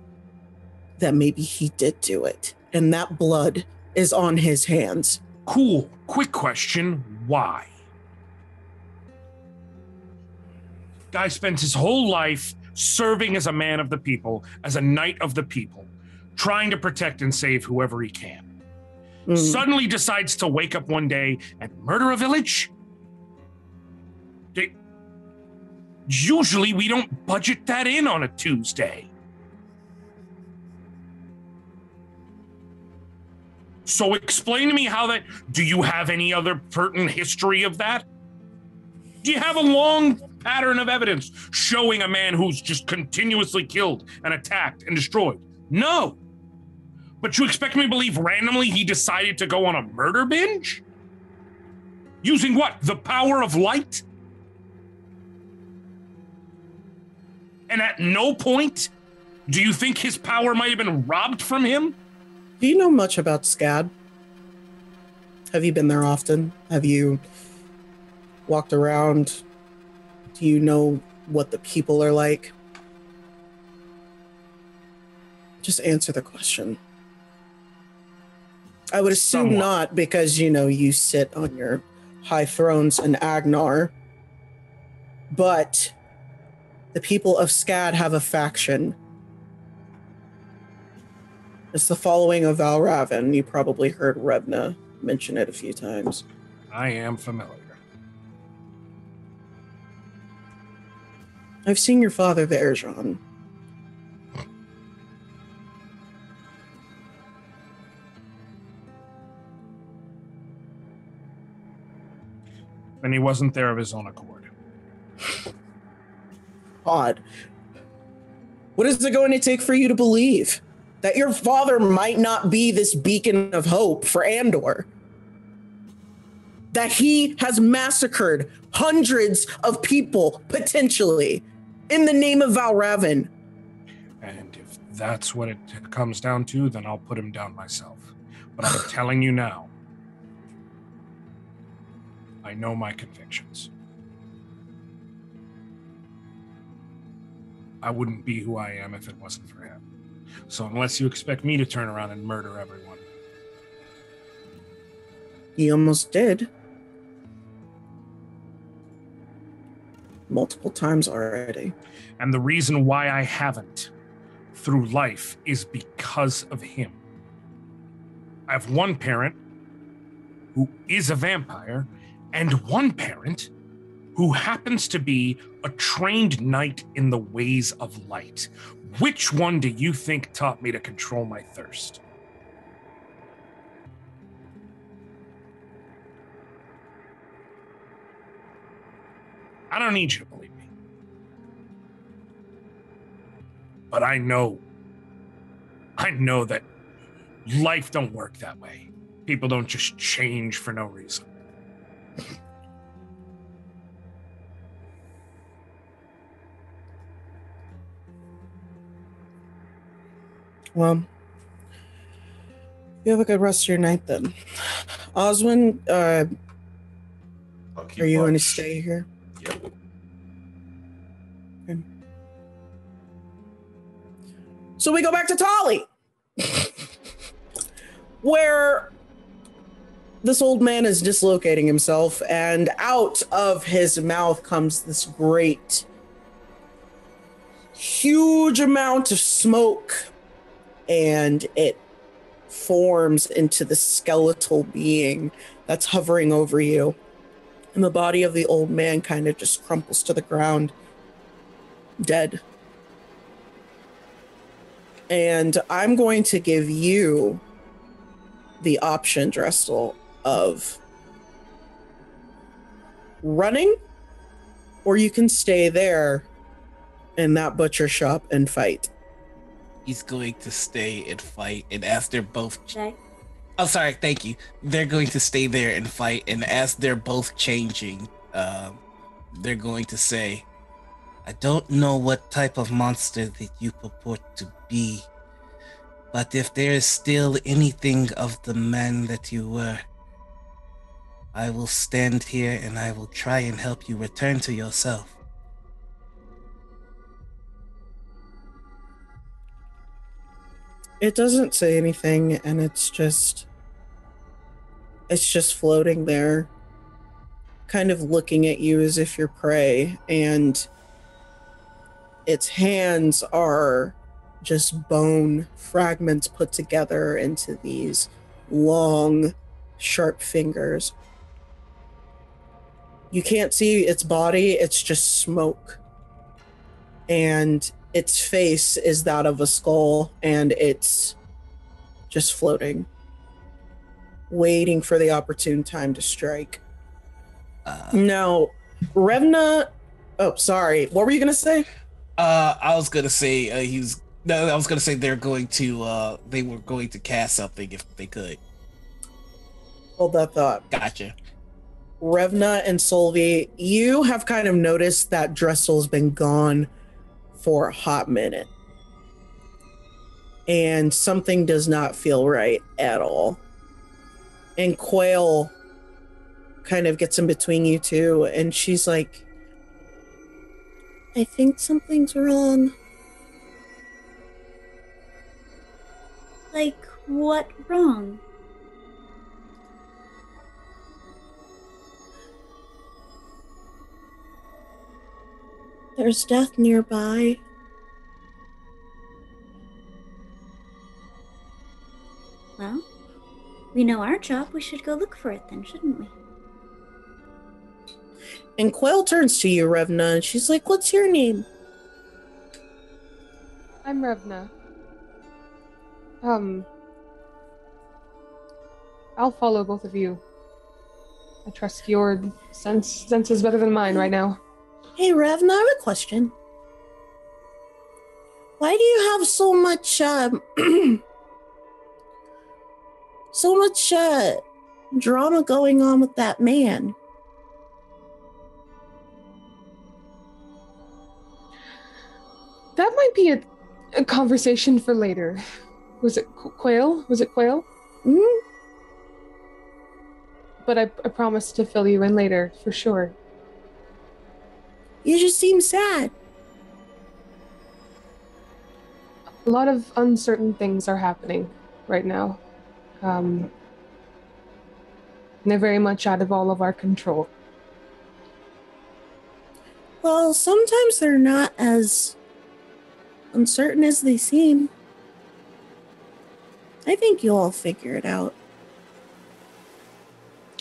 that maybe he did do it, and that blood is on his hands. Cool. Quick question. Why? Guy spends his whole life serving as a man of the people, as a knight of the people, trying to protect and save whoever he can. suddenly decides to wake up one day and murder a village? Usually we don't budget that in on a Tuesday. So explain to me how that, do you have any other pertinent history of that? Do you have a long pattern of evidence showing a man who's just continuously killed and attacked and destroyed? No. But you expect me to believe randomly he decided to go on a murder binge? Using what? The power of light? And at no point do you think his power might have been robbed from him? Do you know much about SCAD? Have you been there often? Have you walked around? Do you know what the people are like? Just answer the question. I would assume Somewhat. not, because, you sit on your high thrones in Agnar. But the people of SCAD have a faction. It's the following of Valravan. You probably heard Revna mention it a few times. I am familiar. I've seen your father there, Jean. And he wasn't there of his own accord. Odd. What is it going to take for you to believe that your father might not be this beacon of hope for Andor? That he has massacred hundreds of people, potentially, in the name of Valravan. And if that's what it comes down to, then I'll put him down myself. But I'm telling you now, I know my convictions. I wouldn't be who I am if it wasn't for him. So unless you expect me to turn around and murder everyone. He almost did. Multiple times already. And the reason why I haven't through life is because of him. I have one parent who is a vampire, and one parent who happens to be a trained knight in the ways of light. Which one do you think taught me to control my thirst? I don't need you to believe me. But I know that life don't work that way. People don't just change for no reason. Well, you have a good rest of your night then. Oswin, are you going to stay here? Yep. Okay. So we go back to Tolly, where this old man is dislocating himself, and out of his mouth comes this great, huge amount of smoke, and it forms into the skeletal being that's hovering over you. And the body of the old man kind of just crumples to the ground, dead. And I'm going to give you the option, Drestel, of running, or you can stay there in that butcher shop and fight. He's going to stay and fight, and as they're both... Okay. Oh, sorry, thank you. They're going to stay there and fight, and as they're both changing, they're going to say, I don't know what type of monster that you purport to be, but if there is still anything of the man that you were, I will stand here and I will try and help you return to yourself. It doesn't say anything, and it's just floating there, kind of looking at you as if you're prey, and its hands are just bone fragments put together into these long, sharp fingers. You can't see its body, it's just smoke. And its face is that of a skull, and it's just floating, waiting for the opportune time to strike. Now, Revna... Oh, sorry. What were you going to say? I was going to say I was going to say they were going to cast something if they could. Hold that thought. Gotcha. Revna and Solvi, you have kind of noticed that Dressel's been gone for a hot minute. And something does not feel right at all. And Quail kind of gets in between you two, and she's like, I think something's wrong. Like, what wrong? There's death nearby. Well, we know our job. We should go look for it then, shouldn't we? And Quail turns to you, Revna, and she's like, what's your name? I'm Revna. I'll follow both of you. I trust your sense is better than mine right now. Hey, Revna, I have a question. Why do you have so much, drama going on with that man? That might be a conversation for later. Was it Quail? Was it Quail? Mm-hmm. But I promise to fill you in later, for sure. You just seem sad. A lot of uncertain things are happening right now. And they're very much out of all of our control. Well, sometimes they're not as uncertain as they seem. I think you'll all figure it out.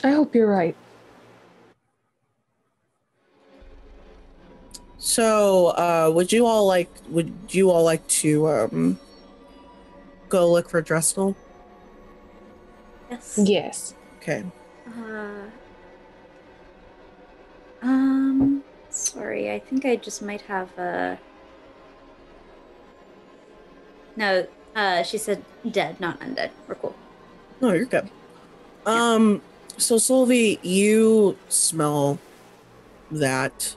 I hope you're right. So, would you all like to go look for Drestel? Yes. Yes. Okay. Sorry, I think I just might have a... No, she said dead, not undead. We're cool. No, you're good. Yeah. So Solvi, you smell that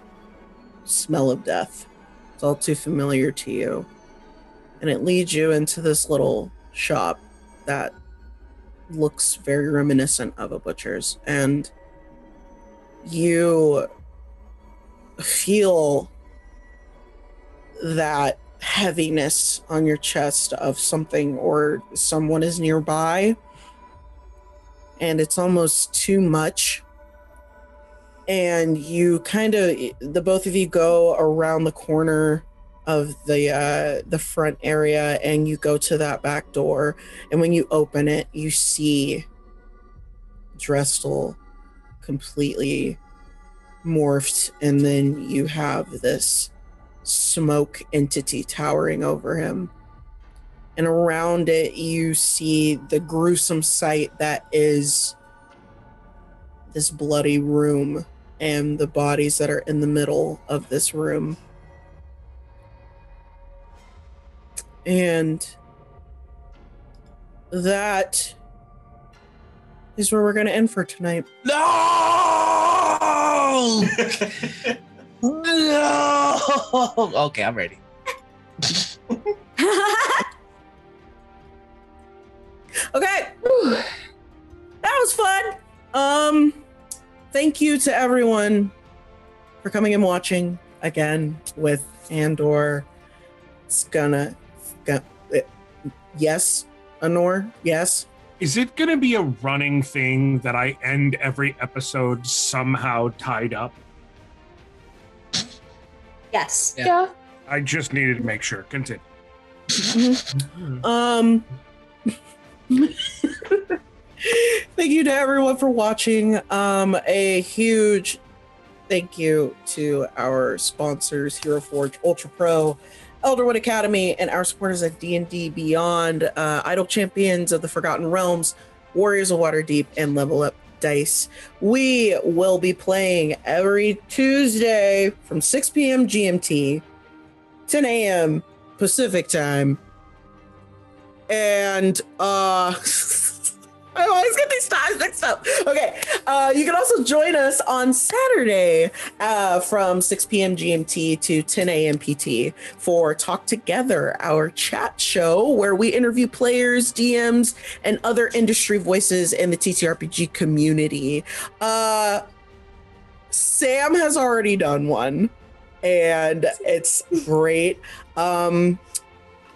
smell of death. It's all too familiar to you. And it leads you into this little shop that looks very reminiscent of a butcher's. And you feel that heaviness on your chest of something or someone is nearby. And it's almost too much. And you the both of you go around the corner of the front area, and you go to that back door. And when you open it, you see Drestel completely morphed, and then you have this smoke entity towering over him. And around it, you see the gruesome sight that is this bloody room and the bodies that are in the middle of this room. And that is where we're going to end for tonight. No! No! Okay, I'm ready. Okay. Whew. That was fun. Thank you to everyone for coming and watching again with Andor. Yes, Anor, yes. Is it going to be a running thing that I end every episode somehow tied up? Yes. Yeah. I just needed to make sure. Continue. Thank you to everyone for watching. A huge thank you to our sponsors, Hero Forge, Ultra Pro, Elderwood Academy, and our supporters at D&D Beyond, Idle Champions of the Forgotten Realms, Warriors of Waterdeep, and Level Up Dice. We will be playing every Tuesday from 6 p.m. GMT, 10 a.m. Pacific time, and I always get these times mixed up. Okay, you can also join us on Saturday from 6 p.m. GMT to 10 a.m. PT for Talk Together, our chat show where we interview players, DMs, and other industry voices in the TTRPG community. Sam has already done one, and it's great.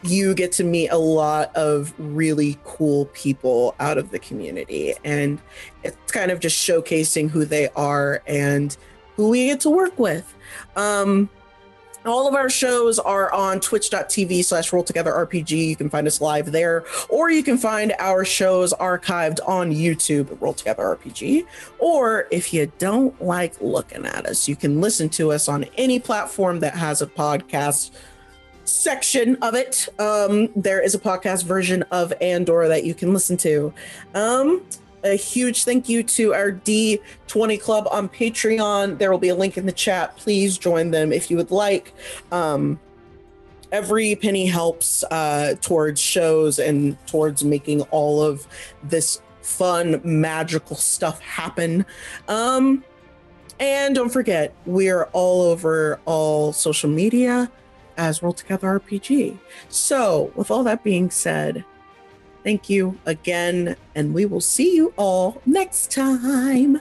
You get to meet a lot of really cool people out of the community, and it's kind of just showcasing who they are and who we get to work with. All of our shows are on twitch.tv/rolltogetherrpg. You can find us live there, or you can find our shows archived on YouTube at Roll Together RPG. Or if you don't like looking at us, you can listen to us on any platform that has a podcast section of it. There is a podcast version of Andor that you can listen to. A huge thank you to our D20 Club on Patreon. There will be a link in the chat. Please join them if you would like. Every penny helps towards shows and towards making all of this fun, magical stuff happen. And don't forget, we're all over all social media as Roll Together RPG. So, with all that being said, thank you again, and we will see you all next time.